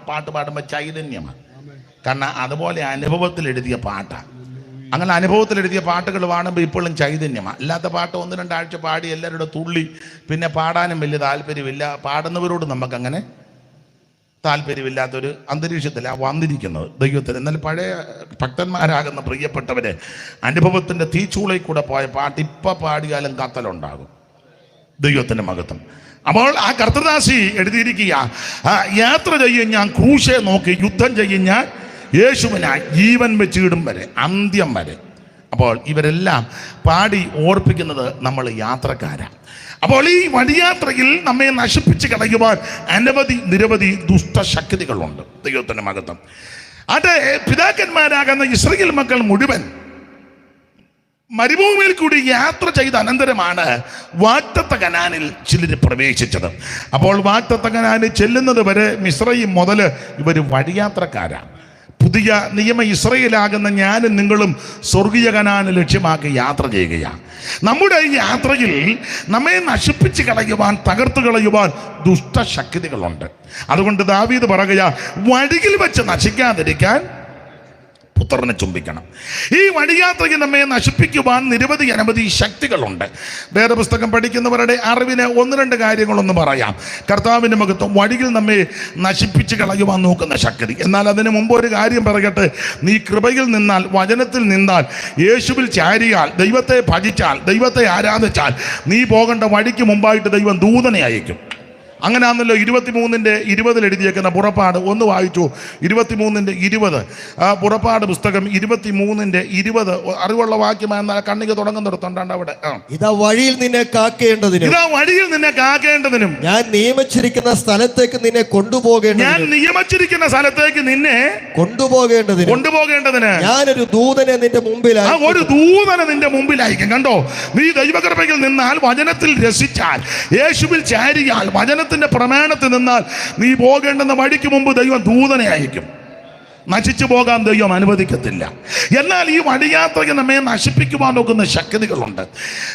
പാട്ട് പാടുമ്പോൾ ചൈതന്യമാണ്. കാരണം അതുപോലെ അനുഭവത്തിൽ എഴുതിയ പാട്ടാണ്. അങ്ങനെ അനുഭവത്തിൽ എഴുതിയ പാട്ടുകൾ കാണുമ്പോൾ ഇപ്പോഴും ചൈതന്യമാണ്. അല്ലാത്ത പാട്ട് 1-2 ആഴ്ച പാടി എല്ലാവരുടെ തുള്ളി, പിന്നെ പാടാനും വലിയ താല്പര്യമില്ല. പാടുന്നവരോട് നമുക്കങ്ങനെ താല്പര്യമില്ലാത്തൊരു അന്തരീക്ഷത്തിലാണ് വന്നിരിക്കുന്നത് ദൈവത്തിന്. എന്നാൽ പഴയ ഭക്തന്മാരാകുന്ന പ്രിയപ്പെട്ടവരെ അനുഭവത്തിൻ്റെ തീച്ചൂളയിൽ കൂടെ പോയ പാട്ട് ഇപ്പം പാടിയാലും കത്തലുണ്ടാകും. ദൈവത്തിൻ്റെ മഹത്വം. അപ്പോൾ ആ കർത്തൃദാസി എഴുതിയിരിക്കുക, യാത്ര ചെയ്യും ഞാൻ ക്രൂശെ നോക്കി, യുദ്ധം ചെയ്യും ഞാൻ യേശുവിനായി, ജീവൻ വെച്ചിടും വരെ, അന്ത്യം വരെ. അപ്പോൾ ഇവരെല്ലാം പാടി ഓർപ്പിക്കുന്നത് നമ്മൾ യാത്രക്കാരാണ്. അപ്പോൾ ഈ വഴിയാത്രയിൽ നമ്മെ നശിപ്പിച്ച് കളയുവാൻ നിരവധി ദുഷ്ടശക്തികളുണ്ട്. ദൈവത്തിൻ്റെ മഹത്വം. അത് പിതാക്കന്മാരാകുന്ന ഇസ്രായേൽ മക്കൾ മുഴുവൻ മരുഭൂമിയിൽ കൂടി യാത്ര ചെയ്ത അനന്തരമാണ് വാഗ്ദത്ത കനാനിൽ ചിലർ പ്രവേശിച്ചത്. അപ്പോൾ വാഗ്ദത്ത കനാനിൽ ചെല്ലുന്നത് വരെ മിസ്രയീം മുതൽ ഇവർ വഴിയാത്രക്കാരാണ്. പുതിയ നിയമ ഇസ്രായേലാകുന്ന ഞാനും നിങ്ങളും സ്വർഗീയ കനാന് ലക്ഷ്യമാക്കി യാത്ര ചെയ്യുകയാണ്. നമ്മുടെ ഈ യാത്രയിൽ നമ്മെ നശിപ്പിച്ച് കളയുവാൻ, തകർത്ത് കളയുവാൻ ദുഷ്ടശക്തികളുണ്ട്. അതുകൊണ്ട് ദാവീദ് പറയുക, വഴിയിൽ വെച്ച് നശിക്കാതിരിക്കാൻ പുത്രനെ ചുംബിക്കണം. ഈ വഴിയാത്രയിൽ നമ്മെ നശിപ്പിക്കുവാൻ അനവധി ശക്തികളുണ്ട്. വേദപുസ്തകം പഠിക്കുന്നവരുടെ അറിവിന് 1-2 കാര്യങ്ങളൊന്ന് പറയാം. കർത്താവിൻ്റെ മഹത്വം, വഴിയിൽ നമ്മെ നശിപ്പിച്ച് കളയുവാൻ നോക്കുന്ന ശക്തി. എന്നാൽ അതിന് മുമ്പ് ഒരു കാര്യം പറയട്ടെ. നീ കൃപയിൽ നിന്നാൽ, വചനത്തിൽ നിന്നാൽ, യേശുവിൽ ചാരിയാൽ, ദൈവത്തെ ഭജിച്ചാൽ, ദൈവത്തെ ആരാധിച്ചാൽ, നീ പോകേണ്ട വഴിക്ക് മുമ്പായിട്ട് ദൈവം ദൂതനെ അയക്കും. അങ്ങനെയാണല്ലോ 23:20 എഴുതിയേക്കുന്ന പുറപ്പാട്. ഒന്ന് വായിച്ചു. 23:20 ആ പുറപ്പാട് പുസ്തകം 23:20 അറിവുള്ള വാക്യമാണ്. കണ്ണിക്ക് തുടങ്ങുന്നിടത്തുണ്ട് അവിടെ. ഇതാ വഴിയിൽ നിന്നെ കാക്കേണ്ടതിനും, ഇതാ വഴിയിൽ നിന്നെ കാക്കേണ്ടതിനും, ഞാൻ നിയമിച്ചിരിക്കുന്ന സ്ഥലത്തേക്ക് നിന്നെ കൊണ്ടുപോകേണ്ടതിനും, ഞാൻ നിയമിച്ചിരിക്കുന്ന സ്ഥലത്തേക്ക് നിന്നെ കൊണ്ടുപോകേണ്ടതിന് ഞാനൊരു ദൂതനെ നിന്റെ മുമ്പിലായി, ഒരു ദൂതനെ നിന്റെ മുമ്പിലായിരിക്കും. കണ്ടോ, നീ ദൈവകൃപയിൽ നിന്നാൽ, വചനത്തിൽ രസിച്ചാൽ, യേശുവിൽ ചാരിയാൽ, വചനത്തിന്റെ പ്രമാണത്തിൽ നിന്നാൽ, നീ പോകേണ്ടുന്ന വഴിക്ക് മുമ്പ് ദൈവം ദൂതനെ അയക്കും. നശിച്ചു പോകാൻ ദൈവം അനുവദിക്കത്തില്ല. എന്നാൽ ഈ വഴിയാത്രയ്ക്ക് നമ്മെ നശിപ്പിക്കുവാൻ നോക്കുന്ന ശക്തികളുണ്ട്.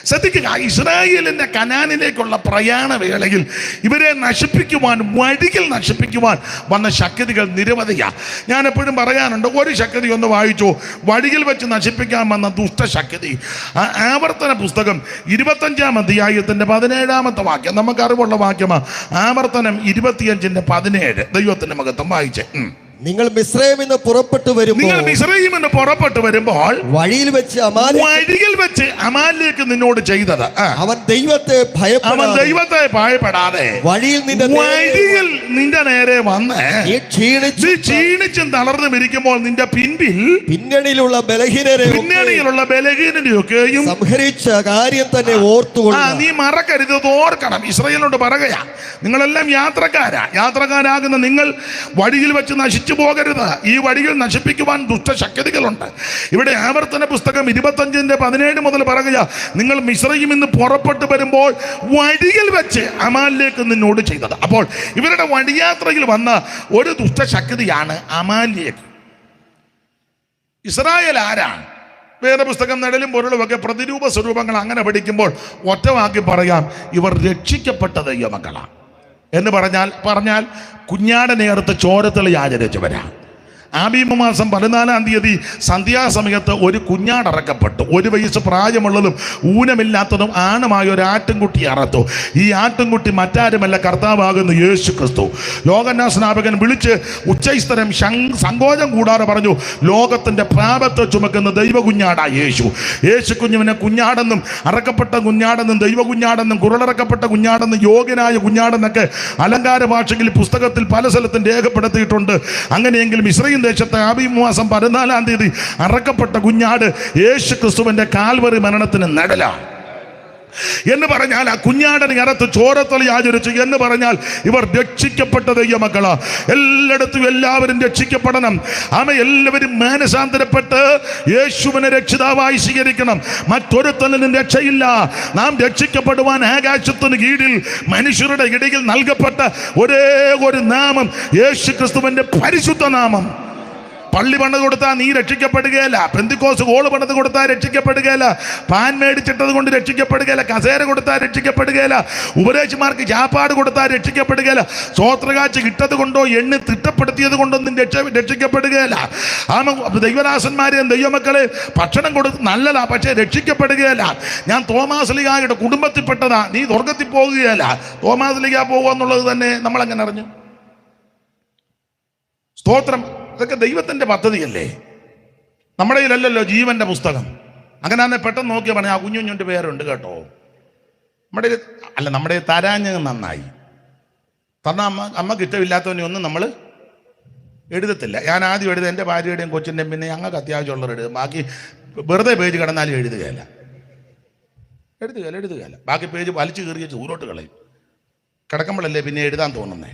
ശ്രദ്ധിക്കുക, ഇസ്രായേലിന്റെ കനാനിലേക്കുള്ള പ്രയാണ വേളയിൽ ഇവരെ നശിപ്പിക്കുവാൻ, വഴിയിൽ നശിപ്പിക്കുവാൻ വന്ന ശക്തികൾ നിരവധിയാണ്. ഞാൻ എപ്പോഴും പറയാനുണ്ട്, ഒരു ശക്തി ഒന്ന് വായിച്ചു. വഴിയിൽ വെച്ച് നശിപ്പിക്കാൻ വന്ന ദുഷ്ടശക്തി. ആവർത്തന പുസ്തകം 25-ാം അധ്യായത്തിന്റെ 17-ാമത്തെ വാക്യം നമുക്ക് അറിവുള്ള വാക്യമാണ്. ആവർത്തനം 25:17. ദൈവത്തിന്റെ മഹത്വം വായിച്ചേ. നിങ്ങൾ മിസ്രയീമിൽ നിന്ന് പുറപ്പെട്ടു നിങ്ങൾ വരുമ്പോൾ മിസ്രയീമിൽ നിന്ന് പുറപ്പെട്ടു വരുമ്പോൾ വഴിയിൽ വെച്ച് അമാലേക്ക് വഴിയിൽ വെച്ച് അമാലേക്ക് നിന്നോട് ചെയ്തത് അവൻ ദൈവത്തെ ഭയപ്പെടാതെ വഴിയിൽ നിന്റെ നേരെ വന്ന് നീ ക്ഷീണിച്ചും തളർന്നും ഇരിക്കുമ്പോൾ നിന്റെ പിന്നണിയിലുള്ള ബലഹീനരെയൊക്കെയും സംഹരിച്ച കാര്യം തന്നെ ഓർത്തുകൊള്ളുക. നീ മറക്കരുത്, ഓർക്കണം. ഇസ്രായേലിനോട് പറയുക, നിങ്ങളെല്ലാം യാത്രക്കാരാകുന്ന നിങ്ങൾ വഴിയിൽ വെച്ച് നശിച്ചു പോകരുത്. ഈ വഴിയിൽ നശിപ്പിക്കുവാൻ ദുഷ്ടശക്തികളുണ്ട്. ഇവിടെ ആവർത്തന പുസ്തകം 25:17 മുതൽ പറയുക, നിങ്ങൾ മിസ്രയീമിൽ നിന്ന് പുറപ്പെട്ടു വരുമ്പോൾ വഴിയിൽ വെച്ച് അമാലേക്ക് നിന്നോട് ചെയ്തത്. അപ്പോൾ ഇവരുടെ വഴിയാത്രയിൽ വന്ന ഒരു ദുഷ്ടശക്തിയാണ് അമാലേക്ക്. ഇസ്രായേൽ ആരാണ്? വേദപുസ്തകം നിഴലും പൊരുളും ഒക്കെ പ്രതിരൂപ സ്വരൂപങ്ങൾ അങ്ങനെ പഠിക്കുമ്പോൾ ഒറ്റവാക്കി പറയാം, ഇവർ രക്ഷിക്കപ്പെട്ട ദൈവമക്കളാണ് എന്ന് പറഞ്ഞാൽ കുഞ്ഞാടനെ അടുത്ത് ചോരത്തളി ആചരിച്ചവരാ. ആബീബ് മാസം 14-ാം തീയതി സന്ധ്യാസമയത്ത് ഒരു കുഞ്ഞാടറക്കപ്പെട്ടു. 1 വയസ്സ് പ്രായമുള്ളതും ഊനമില്ലാത്തതും ആണുമായ ഒരു ആട്ടിൻകുട്ടി അറത്തു. ഈ ആട്ടിൻകുട്ടി മറ്റാരുമല്ല, കർത്താവാകുന്ന യേശു ക്രിസ്തു. യോഹന്നാൻ സ്നാപകൻ വിളിച്ച് ഉച്ചസ്ഥരം സങ്കോചം കൂടാതെ പറഞ്ഞു, ലോകത്തിന്റെ പാപത്തെ ചുമക്കുന്ന ദൈവകുഞ്ഞാടാ യേശു. യേശു കുഞ്ഞുവിനെ കുഞ്ഞാടെന്നും അറക്കപ്പെട്ട കുഞ്ഞാടെന്നും ദൈവകുഞ്ഞാടെന്നും കുരളറക്കപ്പെട്ട കുഞ്ഞാടെന്നും യോഗ്യനായ കുഞ്ഞാടെന്നൊക്കെ അലങ്കാര ഭാഷയിൽ പുസ്തകത്തിൽ പല സ്ഥലത്തും രേഖപ്പെടുത്തിയിട്ടുണ്ട്. അങ്ങനെയെങ്കിലും ഇസ്രായേൽ ദേശത്തെ ആബീബ് മാസം 14-ാം തീയതി അറക്കപ്പെട്ട കുഞ്ഞാട് യേശു ക്രിസ്തുവിന്റെ കാൽവറി മരണത്തിന് നടലാണ് എന്ന് പറഞ്ഞാൽ, ആ കുഞ്ഞാടനെ അറത്ത് ചോരത്തളി ആചരിച്ചു എന്ന് പറഞ്ഞാൽ ഇവർ രക്ഷിക്കപ്പെട്ട ദൈവമക്കളാ. എല്ലായിടത്തും എല്ലാവരും രക്ഷിക്കപ്പെടണം. എല്ലാവരും മാനസാന്തരപ്പെട്ട് യേശുവിനെ രക്ഷിതാവായി സ്വീകരിക്കണം. മറ്റൊരുത്തനും രക്ഷയില്ല. നാം രക്ഷിക്കപ്പെടുവാൻ ആകാശത്തിന് കീഴിൽ മനുഷ്യരുടെ ഇടയിൽ നൽകപ്പെട്ട ഒരേ ഒരു നാമം യേശു ക്രിസ്തുവിന്റെ പരിശുദ്ധ നാമം. പള്ളി പണിത് കൊടുത്താൽ നീ രക്ഷിക്കപ്പെടുകയല്ല. പെന്തിക്കോസ് ഹോള് പണിത് കൊടുത്താൽ രക്ഷിക്കപ്പെടുകയല്ല. പാൻ മേടിച്ചിട്ടത് കൊണ്ട് രക്ഷിക്കപ്പെടുകയല്ല. കസേര കൊടുത്താൽ രക്ഷിക്കപ്പെടുകയല്ല. ഉപദേശിമാർക്ക് ചാപ്പാട് കൊടുത്താൽ രക്ഷിക്കപ്പെടുകയല്ല. സ്വോത്രകാഴ്ച കിട്ടത് കൊണ്ടോ എണ്ണി തിട്ടപ്പെടുത്തിയത് കൊണ്ടൊന്നും രക്ഷിക്കപ്പെടുകയല്ല. ദൈവദാസന്മാരെയും ദൈവമക്കളെ ഭക്ഷണം കൊടുത്ത് നല്ലതാ, പക്ഷേ രക്ഷിക്കപ്പെടുകയല്ല. ഞാൻ തോമാസ് ലീഗായുടെ കുടുംബത്തിൽപ്പെട്ടതാ, നീ സ്വർഗത്തിൽ പോകുകയല്ല. തോമാസ് ലീഗ പോകുക എന്നുള്ളത് തന്നെ നമ്മളെങ്ങനെ അറിഞ്ഞു? സ്തോത്രം. ഇതൊക്കെ ദൈവത്തിൻ്റെ പദ്ധതിയല്ലേ, നമ്മുടെ കയ്യിലല്ലല്ലോ ജീവന്റെ പുസ്തകം. അങ്ങനെ തന്നെ പെട്ടെന്ന് നോക്കിയാൽ പറഞ്ഞാൽ ആ കുഞ്ഞുഞ്ഞുൻ്റെ പേരുണ്ട് കേട്ടോ. നമ്മുടെ തരാഞ്ഞ് നന്നായി തന്ന അമ്മക്ക് ഇഷ്ടമില്ലാത്തവനെ ഒന്നും നമ്മൾ എഴുതത്തില്ല. ഞാൻ ആദ്യം എഴുതുക എൻ്റെ ഭാര്യയുടെയും കൊച്ചിൻ്റെയും, പിന്നെ ഞങ്ങൾക്ക് അത്യാവശ്യമുള്ളവർ എഴുതും. ബാക്കി വെറുതെ പേജ് കിടന്നാലും എഴുതുകയല്ല. ബാക്കി പേജ് വലിച്ചു കീറിയ ചൂരോട്ട് കളയും. കിടക്കുമ്പോഴല്ലേ പിന്നെ എഴുതാൻ തോന്നുന്നേ.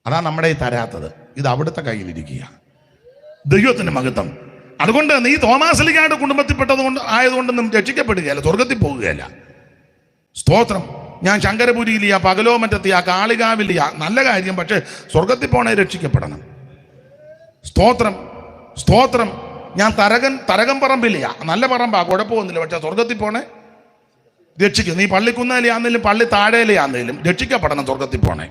അതാണ് നമ്മുടെ ഈ തരാത്തത്. ഇത് അവിടുത്തെ കയ്യിലിരിക്കുക. ദൈവത്തിന്റെ മഹത്വം. അതുകൊണ്ട് നീ തോമാസ് ലീഗയുടെ കുടുംബത്തിൽപ്പെട്ടത് കൊണ്ട് ആയതുകൊണ്ടൊന്നും രക്ഷിക്കപ്പെടുകയല്ല, സ്വർഗത്തിൽ പോകുകയല്ല. സ്തോത്രം. ഞാൻ ശങ്കരപുരിയിലെയാ, പകലോമറ്റത്തെയാ, കാളികാവിലെയാ, നല്ല കാര്യം. പക്ഷെ സ്വർഗത്തിൽ പോണേ രക്ഷിക്കപ്പെടണം. സ്തോത്രം. ഞാൻ തരകം പറമ്പിലെയാ, നല്ല പറമ്പാ, കുഴപ്പമൊന്നുമില്ല. പക്ഷെ സ്വർഗത്തിൽ പോണേ രക്ഷിക്കും. നീ പള്ളിക്കുന്നതിലെ ആണെങ്കിലും പള്ളി താഴേലെ ആണെങ്കിലും രക്ഷിക്കപ്പെടണം സ്വർഗത്തിൽ പോണേ.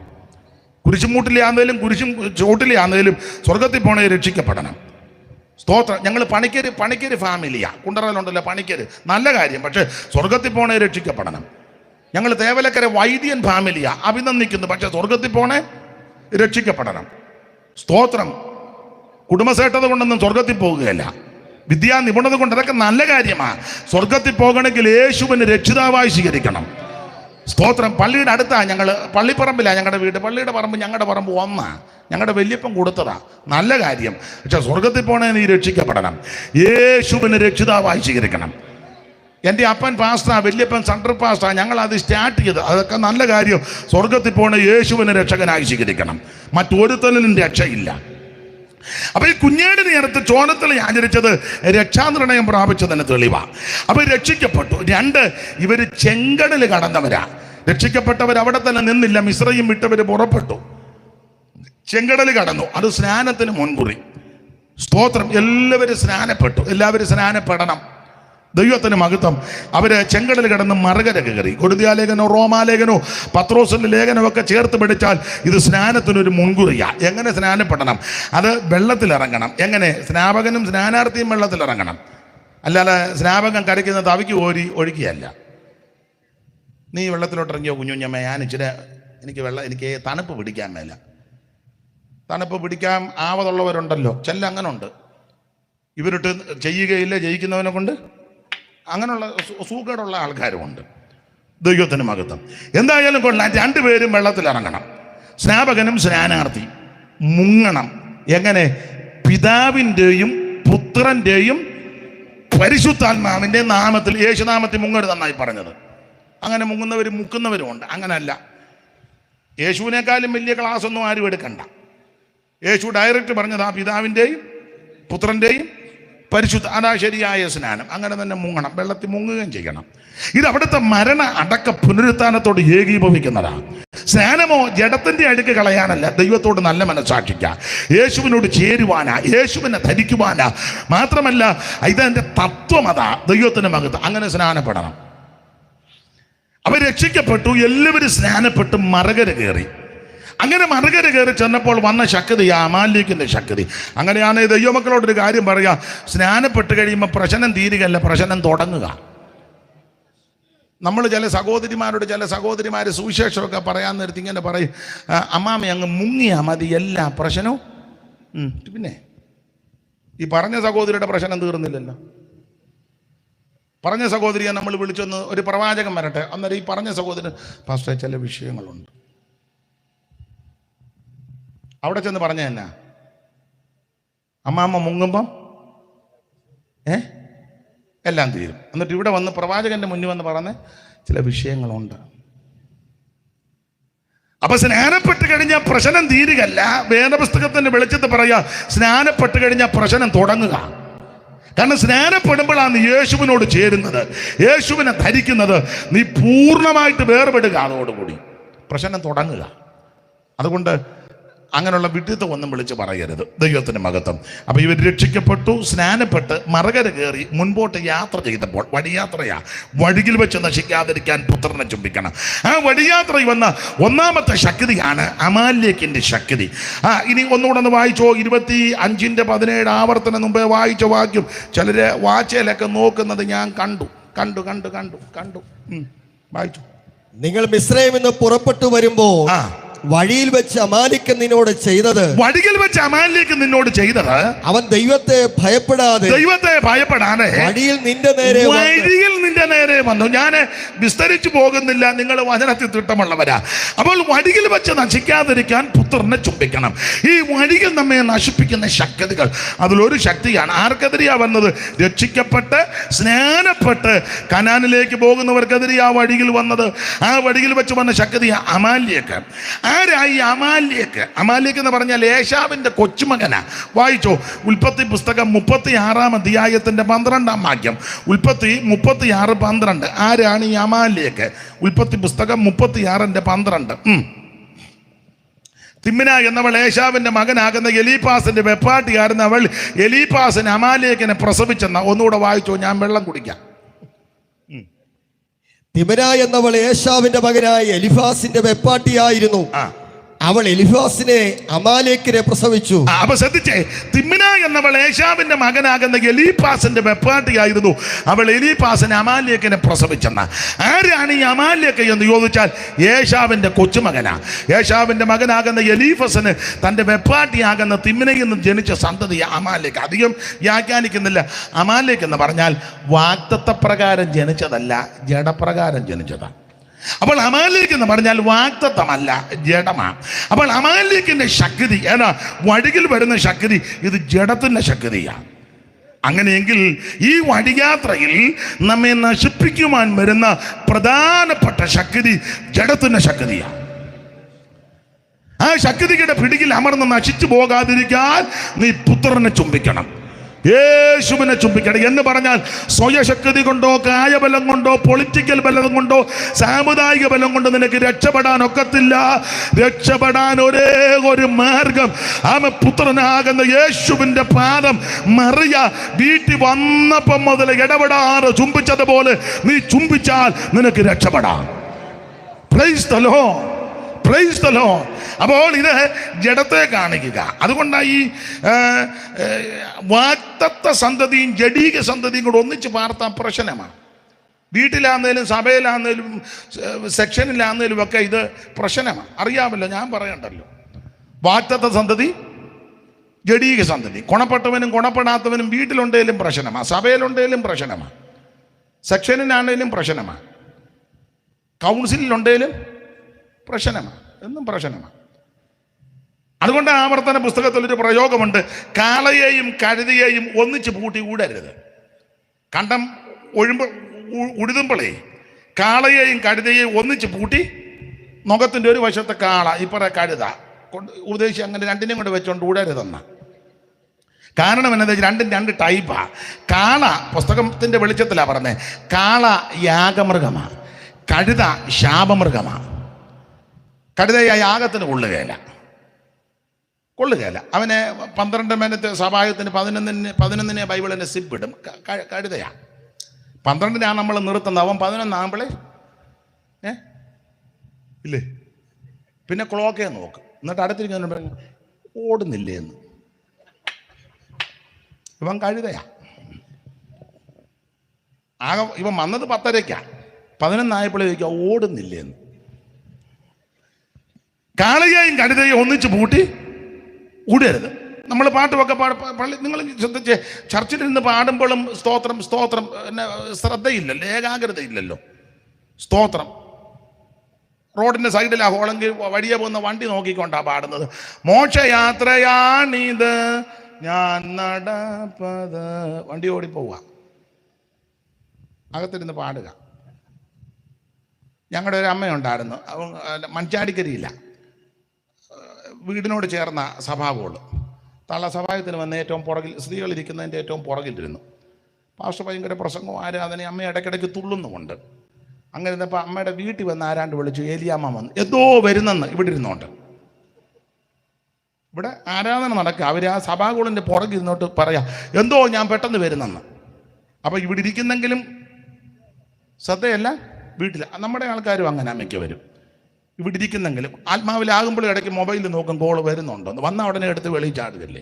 കുരിശുമൂട്ടിലെ ആണെങ്കിലും കുരിശും ചോട്ടിലെ ആണെങ്കിലും സ്വർഗത്തിൽ പോണേ രക്ഷിക്കപ്പെടണം. സ്തോത്രം. ഞങ്ങൾ പണിക്കര് ഫാമിലിയാ, കുണ്ടറയിലുണ്ടല്ലോ പണിക്കര്, നല്ല കാര്യം. പക്ഷെ സ്വർഗത്തിൽ പോണേ രക്ഷിക്കപ്പെടണം. ഞങ്ങൾ തേവലക്കര വൈദ്യൻ ഫാമിലിയാ, അഭിനന്ദിക്കുന്നു. പക്ഷെ സ്വർഗത്തിൽ പോണേ രക്ഷിക്കപ്പെടണം. സ്തോത്രം. കുടുംബസേട്ടത കൊണ്ടൊന്നും സ്വർഗത്തിൽ പോകുകയല്ല. വിദ്യാ നിപുണത കൊണ്ട് അതൊക്കെ നല്ല കാര്യമാണ്. സ്വർഗത്തിൽ പോകണമെങ്കിൽ യേശുവിനെ രക്ഷിതാവായി സ്വീകരിക്കണം. സ്തോത്രം. പള്ളിയുടെ അടുത്താണ് ഞങ്ങൾ, പള്ളിപ്പറമ്പിലാണ് ഞങ്ങളുടെ വീട്. പള്ളിയുടെ പറമ്പ് ഞങ്ങളുടെ പറമ്പ് ഒന്നാണ്, ഞങ്ങളുടെ വല്യപ്പൻ കൊടുത്തതാ, നല്ല കാര്യം. പക്ഷെ സ്വർഗത്തിൽ പോണേ നീ രക്ഷിക്കപ്പെടണം. യേശുവിനെ രക്ഷിതാവായി സ്വീകരിക്കണം. എൻ്റെ അപ്പൻ പാസ്റ്ററാ, വല്യപ്പൻ സെൻട്രൽ പാസ്റ്ററാ, ഞങ്ങൾ അത് സ്റ്റാർട്ട് ചെയ്ത്, അതൊക്കെ നല്ല കാര്യം. സ്വർഗത്തിൽ പോണേ യേശുവിനെ രക്ഷകനായി സ്വീകരിക്കണം. മറ്റൊരുത്തലിനും രക്ഷയില്ല. അപ്പൊ ഈ കുഞ്ഞേടിനെ അടുത്ത് ചോരത്തളി ആചരിച്ചത് രക്ഷാനിർണയം പ്രാപിച്ചതിന് തെളിവാ. അപ്പൊ രക്ഷിക്കപ്പെട്ടു. 2, ഇവര് ചെങ്കടൽ കടന്നവരാ. രക്ഷിക്കപ്പെട്ടവർ അവിടെ തന്നെ നിന്നില്ല, മിസ്രയീം വിട്ടവര് പുറപ്പെട്ടു, ചെങ്കടൽ കടന്നു. അത് സ്നാനത്തിന് മുൻകുറി. സ്തോത്രം. എല്ലാവരും സ്നാനപ്പെട്ടു, എല്ലാവരും സ്നാനപ്പെടണം. ദൈവത്തിന് മഹത്വം. അവര് ചെങ്കടൽ കിടന്ന് മറുകര കയറി. കൊരിന്ത്യലേഖനോ റോമാലേഖനോ പത്രോസിന്റെ ലേഖനമോ ഒക്കെ ചേർത്ത് പിടിച്ചാൽ ഇത് സ്നാനത്തിനൊരു മുൻകുറിയാ. എങ്ങനെ സ്നാനപ്പെടണം? അത് വെള്ളത്തിലിറങ്ങണം. എങ്ങനെ? സ്നാപകനും സ്നാനാർത്ഥിയും വെള്ളത്തിലിറങ്ങണം. അല്ലാതെ സ്നാപകൻ കരയ്ക്കുന്ന തവിക്ക് കോരി ഒഴുകിയല്ല. നീ വെള്ളത്തിലോട്ട് ഇറങ്ങിയോ കുഞ്ഞുഞ്ഞമ്മ, ഞാൻ ഇച്ചിരി എനിക്ക് തണുപ്പ് പിടിക്കാൻ മേല. തണുപ്പ് പിടിക്കാൻ ആവതുള്ളവരുണ്ടല്ലോ, ചെല്ല അങ്ങനെ ഉണ്ട്. ഇവരിട്ട് ചെയ്യുകയില്ല, ജയിക്കുന്നവനെ കൊണ്ട് അങ്ങനെയുള്ള സൂക്കേടുള്ള ആൾക്കാരുമുണ്ട്. ദൈവത്തിന് മഹത്വം. എന്തായാലും കൊള്ളാം, രണ്ടുപേരും വെള്ളത്തിലിറങ്ങണം. സ്നാപകനും സ്നാനാർത്ഥി മുങ്ങണം. എങ്ങനെ? പിതാവിൻ്റെയും പുത്രൻ്റെയും പരിശുദ്ധാത്മാവിൻ്റെ നാമത്തിൽ, യേശുനാമത്തിൽ മുങ്ങരുതെന്നായി പറഞ്ഞത്. അങ്ങനെ മുങ്ങുന്നവരും മുക്കുന്നവരുമുണ്ട്. അങ്ങനല്ല, യേശുവിനേക്കാളും വലിയ ക്ലാസ് ഒന്നും ആരും എടുക്കണ്ട. യേശു ഡയറക്റ്റ് പറഞ്ഞത് ആ പിതാവിൻ്റെയും പുത്രൻ്റെയും പരിശുദ്ധ, അതാ ശരിയായ സ്നാനം. അങ്ങനെ തന്നെ മുങ്ങണം, വെള്ളത്തിൽ മുങ്ങുകയും ചെയ്യണം. ഇത് അവിടുത്തെ മരണ അടക്ക പുനരുത്ഥാനത്തോട് ഏകീഭവിക്കുന്നതാണ്. സ്നാനമോ ജഡത്തിന്റെ അടുക്ക് കളയാനല്ല, ദൈവത്തോട് നല്ല മനസ്സാക്ഷിക്കാം, യേശുവിനോട് ചേരുവാനാ, യേശുവിനെ ധരിക്കുവാനാ. മാത്രമല്ല ഇതെന്റെ തത്വം, അതാ ദൈവത്തിന്റെ മഹത്വം. അങ്ങനെ സ്നാനപ്പെടണം. അവർ രക്ഷിക്കപ്പെട്ടു, എല്ലാവരും സ്നാനപ്പെട്ട് മറുകര കയറി. അങ്ങനെ മറുകര കയറി ചെന്നപ്പോൾ വന്ന ശക്തി അമാലേക്കിന്റെ ശക്തി. അങ്ങനെയാണ് ദൈവമക്കളോടൊരു കാര്യം പറയാം, സ്നാനപ്പെട്ട് കഴിയുമ്പോൾ പ്രശ്നം തീരുകയല്ല, പ്രശ്നം തുടങ്ങുക. നമ്മൾ ചില സഹോദരിമാർ സുവിശേഷമൊക്കെ പറയാൻ നേരത്തെ ഇങ്ങനെ പറയും, അമ്മാമ അങ്ങ് മുങ്ങിയാ മതി എല്ലാ പ്രശ്നവും. പിന്നെ ഈ പറഞ്ഞ സഹോദരിയുടെ പ്രശ്നം തീർന്നില്ലല്ലോ. പറഞ്ഞ സഹോദരിയെ നമ്മൾ വിളിച്ചൊന്ന്, ഒരു പ്രവാചകൻ വരട്ടെ, അന്നേരം ഈ പറഞ്ഞ സഹോദരൻ പാസ്റ്റർ ചില വിഷയങ്ങളുണ്ട്, അവിടെ ചെന്ന് പറഞ്ഞ എന്നാ അമ്മാമ്മ മുങ്ങുമ്പം എല്ലാം തീരും. എന്നിട്ട് ഇവിടെ വന്ന് പ്രവാചകന്റെ മുന്നിൽ വന്ന് പറഞ്ഞ ചില വിഷയങ്ങളുണ്ട്. അപ്പൊ സ്നാനപ്പെട്ട് കഴിഞ്ഞാൽ പ്രശ്നം തീരുകയല്ല, വേദപുസ്തകത്തിന്റെ വെളിച്ചത്തിൽ പറയാ, സ്നാനപ്പെട്ട് കഴിഞ്ഞാൽ പ്രശ്നം തുടങ്ങുക. കാരണം സ്നാനപ്പെടുമ്പോഴാണ് യേശുവിനോട് ചേരുന്നത്, യേശുവിനെ ധരിക്കുന്നത്. നീ പൂർണ്ണമായിട്ട് വേർപെടുക, അതോടുകൂടി പ്രശ്നം തുടങ്ങുക. അതുകൊണ്ട് അങ്ങനെയുള്ള വിഡിത്തം ഒന്നും വിളിച്ച് പറയരുത്. ദൈവത്തിന് മഹത്വം. അപ്പൊ ഇവർ രക്ഷിക്കപ്പെട്ടു, സ്നാനപ്പെട്ട് മറുകര കയറി മുൻപോട്ട് യാത്ര ചെയ്തപ്പോൾ, വഴിയാത്രയാ, വഴിയിൽ വെച്ച് നശിക്കാതിരിക്കാൻ പുത്രനെ ചുംബിക്കണം. ആ വഴിയാത്രയിൽ വന്ന ഒന്നാമത്തെ ശക്തിയാണ് അമാലേക്കിന്റെ ശക്തി. ഇനി ഒന്നുകൂടെ വായിച്ചോ, 25:17 ആവർത്തനം മുമ്പേ വായിച്ച വാക്യം. ചിലര് വാച്ചയിലൊക്കെ നോക്കുന്നത് ഞാൻ കണ്ടു. വായിച്ചു. നിങ്ങൾ മിസ്രയീമിൽ നിന്ന് പുറപ്പെട്ടു വരുമ്പോൾ വഴിയിൽ വെച്ച് അമാലിക്ക് നിന്നോട് ചെയ്തത്, അവൻ ദൈവത്തെ ഭയപ്പെടാതെ വഴിയിൽ നിന്റെ നേരെ വന്നു. ഞാൻ വിസ്തരിച്ചു പോകുന്നില്ല, നിങ്ങൾ വചനത്തിൽ തിട്ടമുള്ളവരാ. അപ്പോൾ വഴിയിൽ വെച്ച് നശിക്കാതിരിക്കാൻ പുത്രനെ ചുംബിക്കണം. ഈ വഴിയിൽ നമ്മെ നശിപ്പിക്കുന്ന ശക്തികൾ, അതിലൊരു ശക്തിയാണ് ആർക്കെതിരെയാ വന്നത്? രക്ഷിക്കപ്പെട്ട് സ്നാനപ്പെട്ട് കനാനിലേക്ക് പോകുന്നവർക്കെതിരെയാ വഴിയിൽ വന്നത്. ആ വഴിയിൽ വെച്ച് വന്ന ശക്തിയാ അമാലേക്ക്. ആരായി അമാലേക്ക്? അമാലേക്ക് എന്ന് പറഞ്ഞാൽ ഏശാവിന്റെ കൊച്ചുമകനാ. വായിച്ചോ, ഉൽപ്പത്തി പുസ്തകം 36-ാം അധ്യായത്തിന്റെ 12-ാം വാക്യം. ഉൽപ്പത്തി 36:12. ആരാണ് ഈ അമാലേക്ക്? ഉൽപ്പത്തി പുസ്തകം 36:12. തിമ്ന എന്നവൾ ഏശാവിന്റെ മകനാകുന്ന എലീപ്പാസിന്റെ വെപ്പാട്ടിയായിരുന്ന അവൾ എലീപ്പാസിന് അമാലേക്കിനെ പ്രസവിച്ചെന്ന. ഒന്നുകൂടെ വായിച്ചോ, ഞാൻ വെള്ളം കുടിക്കാം. തിമ്ന എന്നവൾ ഏശാവിന്റെ മകനായ എലിഫാസിന്റെ വെപ്പാട്ടിയായിരുന്നു. അവൾ എലിഫാസിനെ അമാലേക്കിനെ പ്രസവിച്ചു. അപ്പൊ ശ്രദ്ധിച്ചേ, തിമ്ന എന്നവൾ ഏശാവിന്റെ മകനാകുന്ന എലീപ്പാസിന്റെ വെപ്പാട്ടിയായിരുന്നു. അവൾ എലീപ്പാസിനെ അമാലേക്കിനെ പ്രസവിച്ചെന്ന. ആരാണ് ഈ അമാലേക്ക് എന്ന് ചോദിച്ചാൽ ഏശാവിന്റെ കൊച്ചുമകനാ. ഏശാവിന്റെ മകനാകുന്ന എലീഫസിന് തന്റെ വെപ്പാട്ടിയാകുന്ന തിമ്നയിൽ നിന്ന് ജനിച്ച സന്തതി അമാലേക്ക്. അധികം വ്യാഖ്യാനിക്കുന്നില്ല. അമാലേക്ക് എന്ന് പറഞ്ഞാൽ വാഗ്ദത്തപ്രകാരം ജനിച്ചതല്ല, ജഡപ്രകാരം ജനിച്ചതാണ്. അപ്പോൾ അമാലേക്ക് എന്ന് പറഞ്ഞാൽ വാഗ്ദത്തമല്ല, ജഡമാണ്. അപ്പോൾ അമാലേക്കിന്റെ ശക്തി ഏതാ? വഴിയിൽ വരുന്ന ശക്തി ഇത് ജഡത്തിന്റെ ശക്തിയാണ്. അങ്ങനെയെങ്കിൽ ഈ വഴിയാത്രയിൽ നമ്മെ നശിപ്പിക്കുവാൻ വരുന്ന പ്രധാനപ്പെട്ട ശക്തി ജഡത്തിന്റെ ശക്തിയാണ്. ആ ശക്തിയുടെ പിടിയിൽ അമർന്ന് നശിച്ചു പോകാതിരിക്കാൻ നീ പുത്രനെ ചുംബിക്കണം, യേശുവിനെ ചുംബിക്കണം. എന്ന് പറഞ്ഞാൽ സ്വയശക്തി കൊണ്ടോ കായബലം കൊണ്ടോ പൊളിറ്റിക്കൽ ബലം കൊണ്ടോ സാമുദായിക ബലം കൊണ്ടോ നിനക്ക് രക്ഷപ്പെടാൻ ഒക്കത്തില്ല. രക്ഷപ്പെടാൻ ഒരേ ഒരു മാർഗം, പുത്രനാകുന്ന യേശുവിന്റെ പാദം മറിയ വീട്ടിൽ വന്നപ്പം മുതൽ ഇടപെടാറ് ചുംബിച്ചതുപോലെ നീ ചുംബിച്ചാൽ നിനക്ക് രക്ഷപ്പെടാം. Price the Lord, price the Lord. അപ്പോൾ ഇത് ജഡത്തെ കാണിക്കുക. അതുകൊണ്ടാണ് ഈ വാഗ്ദത്ത സന്തതിയും ജഡീക സന്തതിയും കൂടെ ഒന്നിച്ച് പാർത്താൻ പ്രശ്നമാണ്. വീട്ടിലാന്നേലും സഭയിലാന്നേലും സെക്ഷനിലാന്നേലും ഒക്കെ ഇത് പ്രശ്നമാണ്. അറിയാമല്ലോ, ഞാൻ പറയണ്ടല്ലോ. വാഗ്ദത്ത സന്തതി, ജഡീക സന്തതി. ഗുണപ്പെട്ടവനും ഗുണപ്പെടാത്തവനും വീട്ടിലുണ്ടെങ്കിലും പ്രശ്നമാണ്, സഭയിലുണ്ടെങ്കിലും പ്രശ്നമാണ്, സെക്ഷനിലാണെങ്കിലും പ്രശ്നമാണ്, കൗൺസിലുണ്ടെങ്കിലും പ്രശ്നമാണ്, എന്നും പ്രശ്നമാണ്. അതുകൊണ്ട് ആവർത്തന പുസ്തകത്തിലൊരു പ്രയോഗമുണ്ട്, കാളയെയും കഴുതയെയും ഒന്നിച്ച് പൂട്ടി ഊടരുത്. കണ്ടം ഉഴുതുമ്പോളേ കാളയെയും കഴുതയെയും ഒന്നിച്ച് പൂട്ടി മുഖത്തിൻ്റെ ഒരു വശത്തെ കാള, ഇപ്പറ കഴുത കൊണ്ട് ഉപദേശിച്ച് അങ്ങനെ രണ്ടിനെയും കൊണ്ട് വെച്ചോണ്ട് ഊടരുതെന്ന. കാരണം എന്താ വെച്ചാൽ രണ്ടും രണ്ട് ടൈപ്പാണ്. കാള പുസ്തകത്തിൻ്റെ വെളിച്ചത്തിലാണ് പറഞ്ഞത്, കാള യാഗമൃഗമാണ്, കഴുത ശാപമൃഗമാണ്. കഴുത യാഗത്തിന് കൊള്ളുകയില്ല. അവനെ 12 മിനിറ്റ് സഭായത്തിന് 11 ബൈബിളിൻ്റെ സിബിടും. കഴുതയാണ് 12 നമ്മൾ നിർത്തുന്നത്, അവൻ 11 ആകുമ്പോഴേ ഇല്ലേ, പിന്നെ ക്ലോക്കേ നോക്കും. എന്നിട്ട് അടുത്തിരിക്കുന്ന ഓടുന്നില്ലേ എന്ന്. ഇവൻ കഴുതയാ. ഇവൻ വന്നത് 10:30, 11 ആയപ്പോഴേ ചോദിക്കുക ഓടുന്നില്ലേ എന്ന്. കാളയെയും കഴുതയെയും ഒന്നിച്ച് പൂട്ടി ഊടരുത്. നമ്മൾ പാട്ടുമൊക്കെ പള്ളി, നിങ്ങൾ ശ്രദ്ധിച്ച് ചർച്ചിലിരുന്ന് പാടുമ്പോഴും സ്തോത്രം സ്തോത്രം പിന്നെ ശ്രദ്ധയില്ലല്ലോ, ഏകാഗ്രതയില്ലല്ലോ. സ്തോത്രം റോഡിൻ്റെ സൈഡിലാ ഹോളെങ്കിൽ വഴിയെ പോകുന്ന വണ്ടി നോക്കിക്കൊണ്ടാണ് പാടുന്നത്. മോക്ഷയാത്രയാണിത് ഞാൻ നടപ്പത്, വണ്ടി ഓടിപ്പോവുക, അകത്തിരുന്ന് പാടുക. ഞങ്ങളുടെ ഒരു അമ്മയുണ്ടായിരുന്നു, മഞ്ചാടിക്കരിയില്ല, വീടിനോട് ചേർന്ന സഭാഗോള്. തള്ള സഭായത്തിന് വന്ന് ഏറ്റവും പുറകിൽ, സ്ത്രീകളിരിക്കുന്നതിൻ്റെ ഏറ്റവും പുറകിലിരുന്നു. പാസ്റ്റർ ഭയങ്കര പ്രസംഗവും ആരാധനയും, അമ്മ ഇടയ്ക്കിടയ്ക്ക് തുള്ളുന്നുമുണ്ട്. അങ്ങനെ ഇരുന്നപ്പോൾ അമ്മയുടെ വീട്ടിൽ വന്ന് ആരാണ്ട് വിളിച്ചു, ഏലിയാമ്മ വന്ന് എന്തോ വരുന്നെന്ന് ഇവിടെ ഇരുന്നോണ്ട്. ഇവിടെ ആരാധന നടക്കുക, അവർ ആ സഭാഗോളിൻ്റെ പുറകിൽ ഇരുന്നോട്ട് പറയാം എന്തോ ഞാൻ പെട്ടെന്ന് വരുന്നെന്ന്. അപ്പോൾ ഇവിടെ ഇരിക്കുന്നെങ്കിലും ശ്രദ്ധയല്ല വീട്ടിൽ. നമ്മുടെ ആൾക്കാരും അങ്ങനെ മിക്കവരും ഇവിടെ ഇരിക്കുന്നെങ്കിലും ആത്മാവിലാകുമ്പോഴും ഇടയ്ക്ക് മൊബൈലിൽ നോക്കും കോള് വരുന്നുണ്ടോ എന്ന്. വന്ന ഉടനെ എടുത്ത് വെളിയിൽ ചാടുകല്ലേ.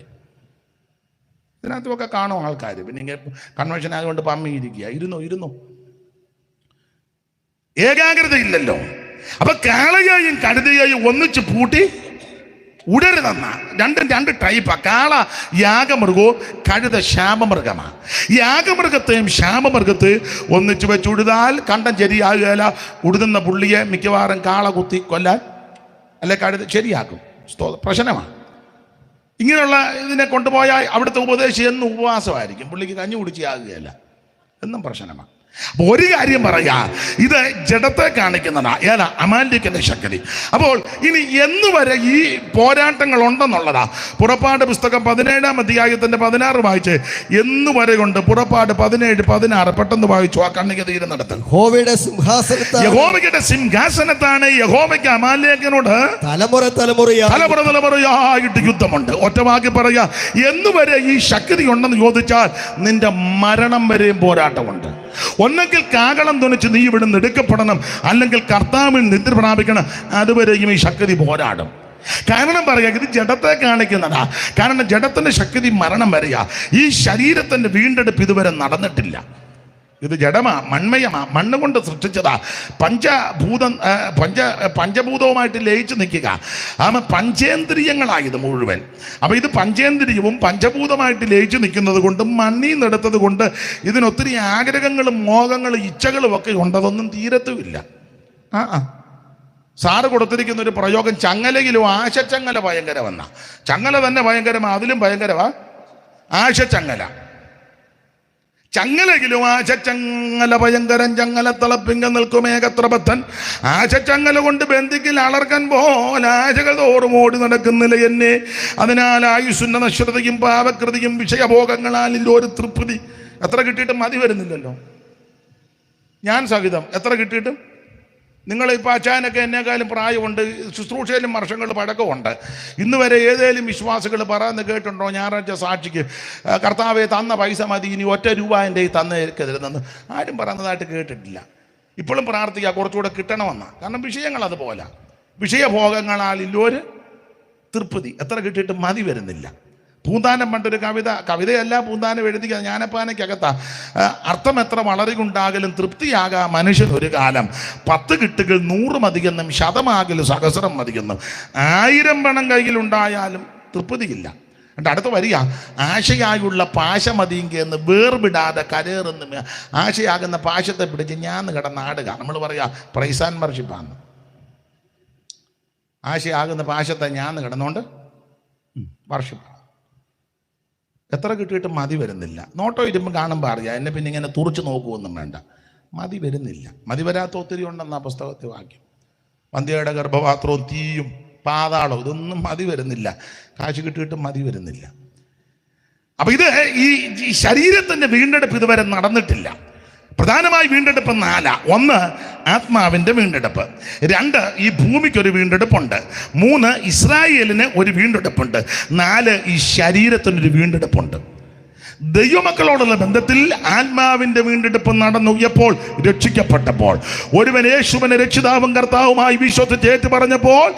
ഇതിനകത്തുമൊക്കെ കാണും ആൾക്കാർ. പിന്നെ ഇങ്ങനെ കൺവെൻഷൻ ആയതുകൊണ്ട് പമ്മിയിരിക്കുക, ഇരുന്നു ഏകാഗ്രത ഇല്ലല്ലോ. അപ്പൊ കാളയെയും കഴുതയെയും ഒന്നിച്ച് പൂട്ടി ഉടരുതെന്ന. രണ്ടും രണ്ട് ടൈപ്പാ. കാള യാഗമൃഗവും കഴുത ശാപമൃഗമാണ്. യാഗമൃഗത്തെയും ശാപമൃഗത്തെയും ഒന്നിച്ച് വെച്ച് ഉഴുതാൽ കണ്ടം ശരിയാകുകയില്ല. ഉഴുതുന്ന പുള്ളിയെ മിക്കവാറും കാള കുത്തി കൊല്ലാൻ അല്ലെ കഴുത ശരിയാക്കും. പ്രശ്നമാണ്. ഇങ്ങനെയുള്ള ഇതിനെ കൊണ്ടുപോയാൽ അവിടുത്തെ ഉപദേശം എന്നും ഉപവാസമായിരിക്കും, പുള്ളിക്ക് കഞ്ഞി കുടിച്ചാകുകയില്ല, എന്നും പ്രശ്നമാണ്. അപ്പൊ ഒരു കാര്യം പറയാ, ഇത് ജഡത്തെ കാണിക്കുന്നതാ, ഏതാ അമാലിക്കിന്റെ ശക്തി. അപ്പോൾ ഇനി എന്നുവരെ ഈ പോരാട്ടങ്ങൾ ഉണ്ടെന്നുള്ളതാ. പുറപ്പാട് പുസ്തകം 17-ാം അധ്യായത്തിന്റെ 16 വായിച്ച് എന്നുവരെ കൊണ്ട്. പുറപ്പാട് 17, 16 പെട്ടെന്ന് വായിച്ചു, ആ കണ്ണിക്ക് തീരുന്നിടത്ത്. യഹോവയുടെ സിംഹാസനത്താണ് യഹോവയ്ക്ക് അമാലേക്കിനോട് തലമുറയായിട്ട് യുദ്ധമുണ്ട്. ഒറ്റവാക്കി പറയാ, എന്നുവരെ ഈ ശക്തി ഉണ്ടെന്ന് ചോദിച്ചാൽ നിന്റെ മരണം വരെയും പോരാട്ടമുണ്ട്. ഒന്നെങ്കിൽ കാകളം ധ്വനിച്ച് നീ ഇവിടുന്ന് എടുക്കപ്പെടണം, അല്ലെങ്കിൽ കർത്താവിൽ നിദ്ര പ്രാപിക്കണം. അതുവരെയും ഈ ശക്തി പോരാടും. കാരണം പറയാ, ഇത് ജഡത്തെ കാണിക്കുന്നതാ. കാരണം ജഡത്തിന്റെ ശക്തി മരണം വരെയാ. ഈ ശരീരത്തിന്റെ വീണ്ടെടുപ്പ് ഇതുവരെ നടന്നിട്ടില്ല. ഇത് ജഡമാ, മൺമയമാ, മണ്ണ് കൊണ്ട് സൃഷ്ടിച്ചതാ. പഞ്ചഭൂതവുമായിട്ട് ലയിച്ചു നിൽക്കുക. പഞ്ചേന്ദ്രിയങ്ങളായത് മുഴുവൻ. അപ്പൊ ഇത് പഞ്ചേന്ദ്രിയവും പഞ്ചഭൂതമായിട്ട് ലയിച്ചു നിൽക്കുന്നത് കൊണ്ട്, മണ്ണിൽ നിന്നെടുത്തത് കൊണ്ട് ഇതിനൊത്തിരി ആഗ്രഹങ്ങളും മോഹങ്ങളും ഇച്ഛകളും ഒക്കെ ഉണ്ടതൊന്നും തീരത്തുമില്ല. സാറ് കൊടുത്തിരിക്കുന്ന ഒരു പ്രയോഗം, ചങ്ങലയിലും ആശച്ചങ്ങല ഭയങ്കരമെന്ന. ചങ്ങല തന്നെ ഭയങ്കരമാ, അതിലും ഭയങ്കരമാ ആശച്ചങ്ങല. ചങ്ങലകിലും ആശച്ചങ്ങല ഭയങ്കരൻ, ചങ്ങല തിളപ്പിങ്ക നിൽക്കുമേകത്രബദ്ധൻ. ആശച്ചങ്ങല കൊണ്ട് ബന്ധിക്കിൽ അളർക്കൻ പോലെ ആശകൾ തോറും ഓടി നടക്കുന്നില്ല എന്നെ. അതിനാൽ ആയുസ്സിന്റെ നശ്വരതയും പാപകൃതിയും വിഷയഭോഗങ്ങളാൽ ഒരു തൃപ്തി. എത്ര കിട്ടിയിട്ടും മതി വരുന്നില്ലല്ലോ. ഞാൻ സഹിതം എത്ര കിട്ടിയിട്ടും. നിങ്ങളിപ്പോൾ അച്ചാനൊക്കെ എന്നെക്കാളും പ്രായമുണ്ട്, ശുശ്രൂഷയിലും വർഷങ്ങൾ പഴക്കമുണ്ട്. ഇന്ന് വരെ ഏതേലും വിശ്വാസികൾ പറയുന്നത് കേട്ടുണ്ടോ? ഞായറാഴ്ച സാക്ഷിക്ക് കർത്താവെ തന്ന പൈസ മതി, ഇനി ഒറ്റ രൂപ എൻ്റെ തന്നേക്കരുതെന്ന് ആരും പറയുന്നതായിട്ട് കേട്ടിട്ടില്ല. ഇപ്പോഴും പ്രാർത്ഥിക്കുക കുറച്ചുകൂടെ കിട്ടണമെന്നാണ്. കാരണം വിഷയങ്ങൾ അതുപോലെ, വിഷയഭോഗങ്ങളാൽ ഇല്ലൊരു തൃപ്തി. എത്ര കിട്ടിയിട്ട് മതി വരുന്നില്ല. പൂന്താനം പണ്ടൊരു കവിതയല്ല, പൂന്താനം എഴുതിക്കുക ജ്ഞാനപ്പാനയ്ക്കകത്താ. അർത്ഥം എത്ര വളരുകൊണ്ടാകലും തൃപ്തിയാകാ മനുഷ്യൻ ഒരു കാലം, 10 കിട്ടുകൾ 100 മതിയെന്നും ശതമാകലും സഹസ്രം മതിയെന്നും. 1000 പണം കയ്യിലുണ്ടായാലും തൃപ്തിയില്ല. എന്നിട്ട് അടുത്ത് വരിക, ആശയായുള്ള പാശമതിയെങ്കിൽ എന്ന് വേർവിടാതെ കരേറുന്നു ആശയാകുന്ന പാശത്തെ പിടിച്ച് ഞാൻ കിടന്നാടുക. നമ്മൾ പറയാ പ്രൈസ് ആൻഡ് വർഷിപ്പാന്ന്. ആശയാകുന്ന പാശത്തെ ഞാൻ കിടന്നുകൊണ്ട് വർഷിപ്പ്. എത്ര കിട്ടിയിട്ടും മതി വരുന്നില്ല. നോട്ടോ ഇരുമ്പം കാണുമ്പോൾ അറിയാം, എന്നെ പിന്നെ ഇങ്ങനെ തുറച്ച് നോക്കുമൊന്നും വേണ്ട, മതി വരുന്നില്ല. മതി വരാത്ത ഒത്തിരി ഉണ്ടെന്നാ പുസ്തകത്തിൽ വാക്യം. വന്ധ്യയുടെ ഗർഭപാത്രവും തീയും പാതാളവും ഇതൊന്നും മതി വരുന്നില്ല. കാശ് കിട്ടിയിട്ടും മതി വരുന്നില്ല. അപ്പൊ ഇത് ഈ ശരീരത്തിന്റെ വീണ്ടെടുപ്പ് ഇതുവരെ നടന്നിട്ടില്ല. പ്രധാനമായി വീണ്ടെടുപ്പ് 4. 1 ആത്മാവിന്റെ വീണ്ടെടുപ്പ്, 2 ഈ ഭൂമിക്കൊരു വീണ്ടെടുപ്പുണ്ട്, 3 ഇസ്രായേലിന് ഒരു വീണ്ടെടുപ്പുണ്ട്, 4 ഈ ശരീരത്തിനൊരു വീണ്ടെടുപ്പുണ്ട്. ദൈവമക്കളോടുള്ള ബന്ധത്തിൽ ആത്മാവിന്റെ വീണ്ടെടുപ്പ് നടന്നു. എപ്പോൾ? രക്ഷിക്കപ്പെട്ടപ്പോൾ. ഒരുവൻ യേശുവിനെ രക്ഷിതാവും കർത്താവുമായി വിശ്വസിച്ച് ഏറ്റു പറഞ്ഞപ്പോൾ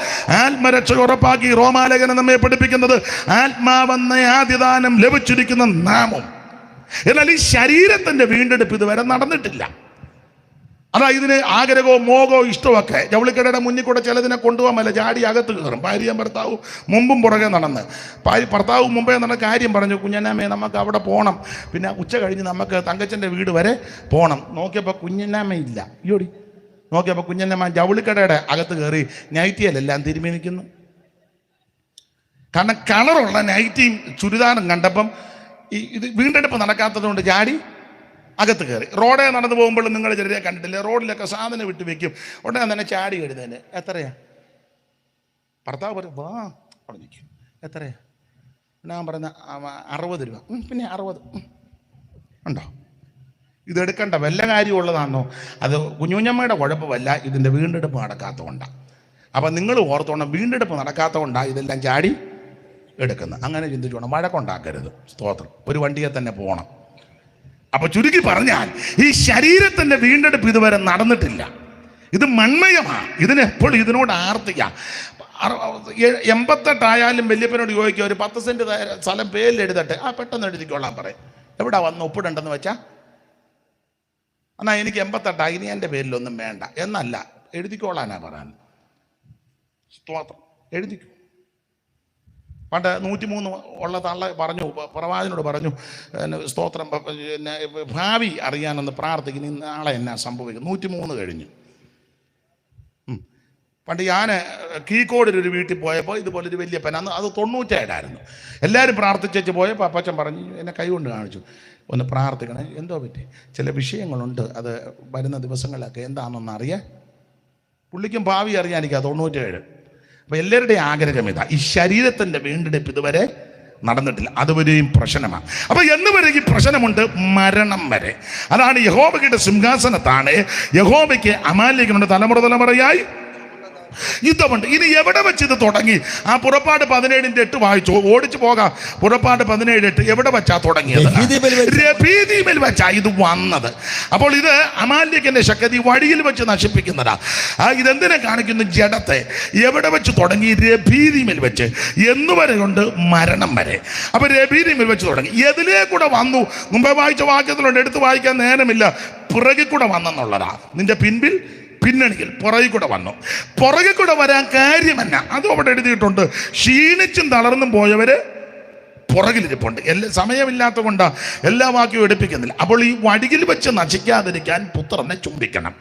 ആത്മരക്ഷ ഉറപ്പാക്കി. റോമാലേഖനം നമ്മെ പഠിപ്പിക്കുന്നത് ആത്മാവെന്ന ആദ്യദാനം ലഭിച്ചിരിക്കുന്ന നാമം. എന്നാൽ ഈ ശരീരത്തിന്റെ വീണ്ടെടുപ്പ് ഇതുവരെ നടന്നിട്ടില്ല. അതാ ഇതിന് ആഗ്രഹവും മോഹവും ഇഷ്ടമൊക്കെ. ജൗളിക്കടയുടെ മുന്നിൽ കൂടെ ചിലതിനെ കൊണ്ടുപോകാൻ ചാടി അകത്ത് കയറും. ഭാര്യയും ഭർത്താവും മുമ്പും പുറകെ നടന്ന്. ഭർത്താവ് മുമ്പേ നടന്ന കാര്യം പറഞ്ഞു, കുഞ്ഞനാമേ നമുക്ക് അവിടെ പോകണം, പിന്നെ ഉച്ച കഴിഞ്ഞ് നമുക്ക് തങ്കച്ചൻ്റെ വീട് വരെ പോകണം. നോക്കിയപ്പോൾ കുഞ്ഞനാമയില്ല. അയ്യോടി, നോക്കിയപ്പോൾ കുഞ്ഞനാമ ജൗളിക്കടയുടെ അകത്ത് കയറി നൈറ്റിയിലെല്ലാം തിരുമ്മി നിൽക്കുന്നു. കാരണം കളറുള്ള നൈറ്റിയും ചുരിദാറും കണ്ടപ്പം ഇത് വീണ്ടെടുപ്പ് നടക്കാത്തത് കൊണ്ട് ചാടി അകത്ത് കയറി. റോഡേ നടന്നു പോകുമ്പോൾ നിങ്ങൾ ചെറിയ കണ്ടിട്ടില്ലേ, റോഡിലൊക്കെ സാധനം വിട്ട് വെക്കും, ഉടനെ തന്നെ ചാടി എഴുതേന്. എത്രയാ? ഭർത്താവ് പറയും വാ അവിടെ നിൽക്കും. എത്രയാ? ഞാൻ പറഞ്ഞ 60 രൂപ. പിന്നെ 60 ഉണ്ടോ? ഇതെടുക്കണ്ട വല്ല കാര്യമുള്ളതാണോ? അത് കുഞ്ഞുഞ്ഞമ്മയുടെ കുഴപ്പമല്ല, ഇതിൻ്റെ വീണ്ടെടുപ്പ് നടക്കാത്തതുകൊണ്ടാണ്. അപ്പം നിങ്ങൾ ഓർത്തോണം, വീണ്ടെടുപ്പ് നടക്കാത്തതുകൊണ്ടാണ് ഇതെല്ലാം ചാടി എടുക്കുന്നത്. അങ്ങനെ ചിന്തിച്ചോണം, വഴക്കുണ്ടാക്കരുത്. സ്തോത്രം. ഒരു വണ്ടിയെ തന്നെ പോകണം. അപ്പൊ ചുരുക്കി പറഞ്ഞാൽ ഈ ശരീരത്തിന്റെ വീണ്ടെടുപ്പ് ഇതുവരെ നടന്നിട്ടില്ല. ഇത് മൺമയമാണ്. ഇതിനെപ്പോഴും ഇതിനോട് ആർത്തിക്കാം. 88 ആയാലും വല്യപ്പനോട് ചോദിക്കുക, ഒരു 10 സെന്റ് സ്ഥലം പേരിൽ എഴുതട്ടെ. പെട്ടെന്ന് എഴുതിക്കോളാൻ പറയും. എവിടെ വന്ന് ഒപ്പിടണ്ടെന്ന് വെച്ചാൽ, എന്നാൽ എനിക്ക് 88 ഇനി എൻ്റെ പേരിലൊന്നും വേണ്ട എന്നല്ല, എഴുതിക്കോളാനാ പറയാൻ. സ്തോത്രം. എഴുതിക്കോ. പണ്ട് 103 ഉള്ള തള്ള പറഞ്ഞു, പ്രവാചകനോട് പറഞ്ഞു, സ്തോത്രം, ഭാവി അറിയാനെന്ന് പ്രാർത്ഥിക്കുന്നു, നാളെ എന്നാ സംഭവിക്കും. 103 കഴിഞ്ഞു. പണ്ട് ഞാൻ കീക്കോടിലൊരു വീട്ടിൽ പോയപ്പോൾ ഇതുപോലൊരു വല്യപ്പൻ, അന്ന് അത് 97 എല്ലാവരും പ്രാർത്ഥിച്ചു പോയപ്പോൾ അപ്പച്ചൻ പറഞ്ഞു, എന്നെ കൈകൊണ്ട് കാണിച്ചു, ഒന്ന് പ്രാർത്ഥിക്കണം. എന്തോ പറ്റി? ചില വിഷയങ്ങളുണ്ട്, അത് വരുന്ന ദിവസങ്ങളിലൊക്കെ എന്താണെന്നൊന്ന് അറിയാൻ. പുള്ളിക്കും ഭാവി അറിയാനിരിക്കുക. 97. അപ്പം എല്ലാവരുടെയും ആഗ്രഹം ഇതാ, ഈ ശരീരത്തിൻ്റെ വീണ്ടെടുപ്പ് ഇതുവരെ നടന്നിട്ടില്ല. അതുവരെയും പ്രശ്നമാണ്. അപ്പൊ എന്ന് വരെ ഈ പ്രശ്നമുണ്ട്, മരണം വരെ. അതാണ് യഹോവയുടെ സിംഹാസനത്താണ്. യഹോവയ്ക്ക് അമാലേക്കിനുണ്ട് തലമുറ തലമുറയായി യുദ്ധമുണ്ട്. ഇനി എവിടെ വെച്ച് ഇത് തുടങ്ങി? ആ പുറപ്പാട് 17:8 വായിച്ചു, ഓടിച്ചു പോകാം. പുറപ്പാട് 17:8 എവിടെ വെച്ചാ തുടങ്ങിയത്? രഫീദീമിൽ വെച്ചാ ഇത് വന്നത്. അപ്പോൾ ഇത് അമാലേക്കിന്റെ ശക്തി വഴിയിൽ വെച്ച് നശിപ്പിക്കുന്നതാ. ഇതെന്തിനെ കാണിക്കുന്നു? ജഡത്തെ. എവിടെ വെച്ച് തുടങ്ങി? രഫീദീമിൽ വെച്ച്. എന്നുവരെ ഉണ്ട്? മരണം വരെ. അപ്പൊ രഫീദീമിൽ വെച്ച് തുടങ്ങി. എതിലേ കൂടെ വന്നു? മുമ്പേ വായിച്ച വാക്യത്തിലുണ്ട്, എടുത്ത് വായിക്കാൻ നേരമില്ല. പുറകിൽ കൂടെ വന്നെന്നുള്ളതാ. നിന്റെ പിന്നണിയിൽ പുറകിൽ കൂടെ വന്നു. പുറകിൽ കൂടെ വരാൻ കാര്യമെന്ന അതും അവിടെ എഴുതിയിട്ടുണ്ട്. ക്ഷീണിച്ചും തളർന്നും പോയവര് പുറകിലിരിപ്പുണ്ട്. സമയമില്ലാത്ത കൊണ്ട് എല്ലാ വാക്യവും എടുപ്പിക്കുന്നില്ല. അപ്പോൾ ഈ വടിയിൽ വെച്ച് നശിക്കാതിരിക്കാൻ പുത്രനെ ചുംബിക്കണം.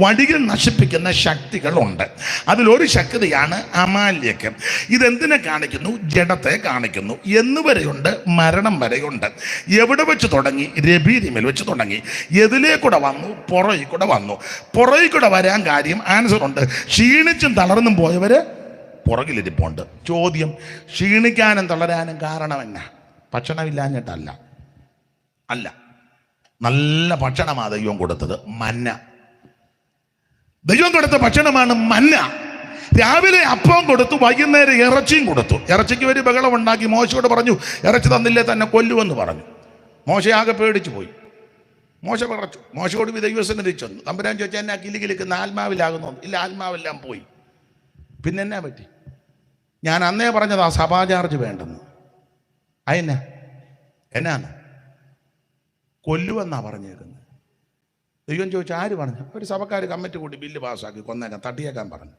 വടിയിൽ നശിപ്പിക്കുന്ന ശക്തികളുണ്ട്. അതിലൊരു ശക്തിയാണ് അമാല്യക്ക്. ഇതെന്തിനെ കാണിക്കുന്നു? ജഡത്തെ കാണിക്കുന്നു. എന്നുവരെയുണ്ട്? മരണം വരെയുണ്ട്. എവിടെ വെച്ച് തുടങ്ങി? രബീരിമിൽ വെച്ച് തുടങ്ങി. എതിലേക്കൂടെ വന്നു? പുറകിൽ കൂടെ വന്നു. പുറകിൽ കൂടെ വരാൻ കാര്യം ആൻസറുണ്ട്. ക്ഷീണിച്ചും തളർന്നും പോയവര് പുറകിലിരിപ്പുണ്ട്. ചോദ്യം, ക്ഷീണിക്കാനും തളരാനും കാരണം എന്നാ? ഭക്ഷണമില്ലാഞ്ഞിട്ടല്ല. അല്ല, നല്ല ഭക്ഷണമാണ് ദൈവം കൊടുത്തത്. മന്ന. ദൈവം കൊടുത്ത ഭക്ഷണമാണ് മന്ന. രാവിലെ അപ്പം കൊടുത്തു, വൈകുന്നേരം ഇറച്ചിയും കൊടുത്തു. ഇറച്ചിക്ക് ഒരു ബഹളം ഉണ്ടാക്കി. മോശയോട് പറഞ്ഞു, ഇറച്ചി തന്നില്ലേ തന്നെ കൊല്ലുമെന്ന് പറഞ്ഞു. മോശയാകെ പേടിച്ചു പോയി. മോശ പറച്ചു. മോശയോട് ദൈവസന്നിധി ചെന്നു. തമ്പുരാൻ ചോദിച്ചാൽ എന്നാ കിലികിലിക്കുന്ന? ആത്മാവിലാകുന്നു. ഇല്ല, ആത്മാവെല്ലാം പോയി. പിന്നെ എന്നാ പറ്റി? ഞാൻ അന്നേ പറഞ്ഞതാ സഭാ ചാർജ് വേണ്ടെന്ന്. എന്നാന്ന് കൊല്ലുവെന്നാ പറഞ്ഞേക്കുന്നത്. ദൈവം ചോദിച്ചു ആര് പറഞ്ഞു? ഒരു സഭക്കാർ കമ്മിറ്റി കൂടി ബില്ല് പാസ്സാക്കി കൊന്നേക്കാൻ, തട്ടിയേക്കാൻ പറഞ്ഞു.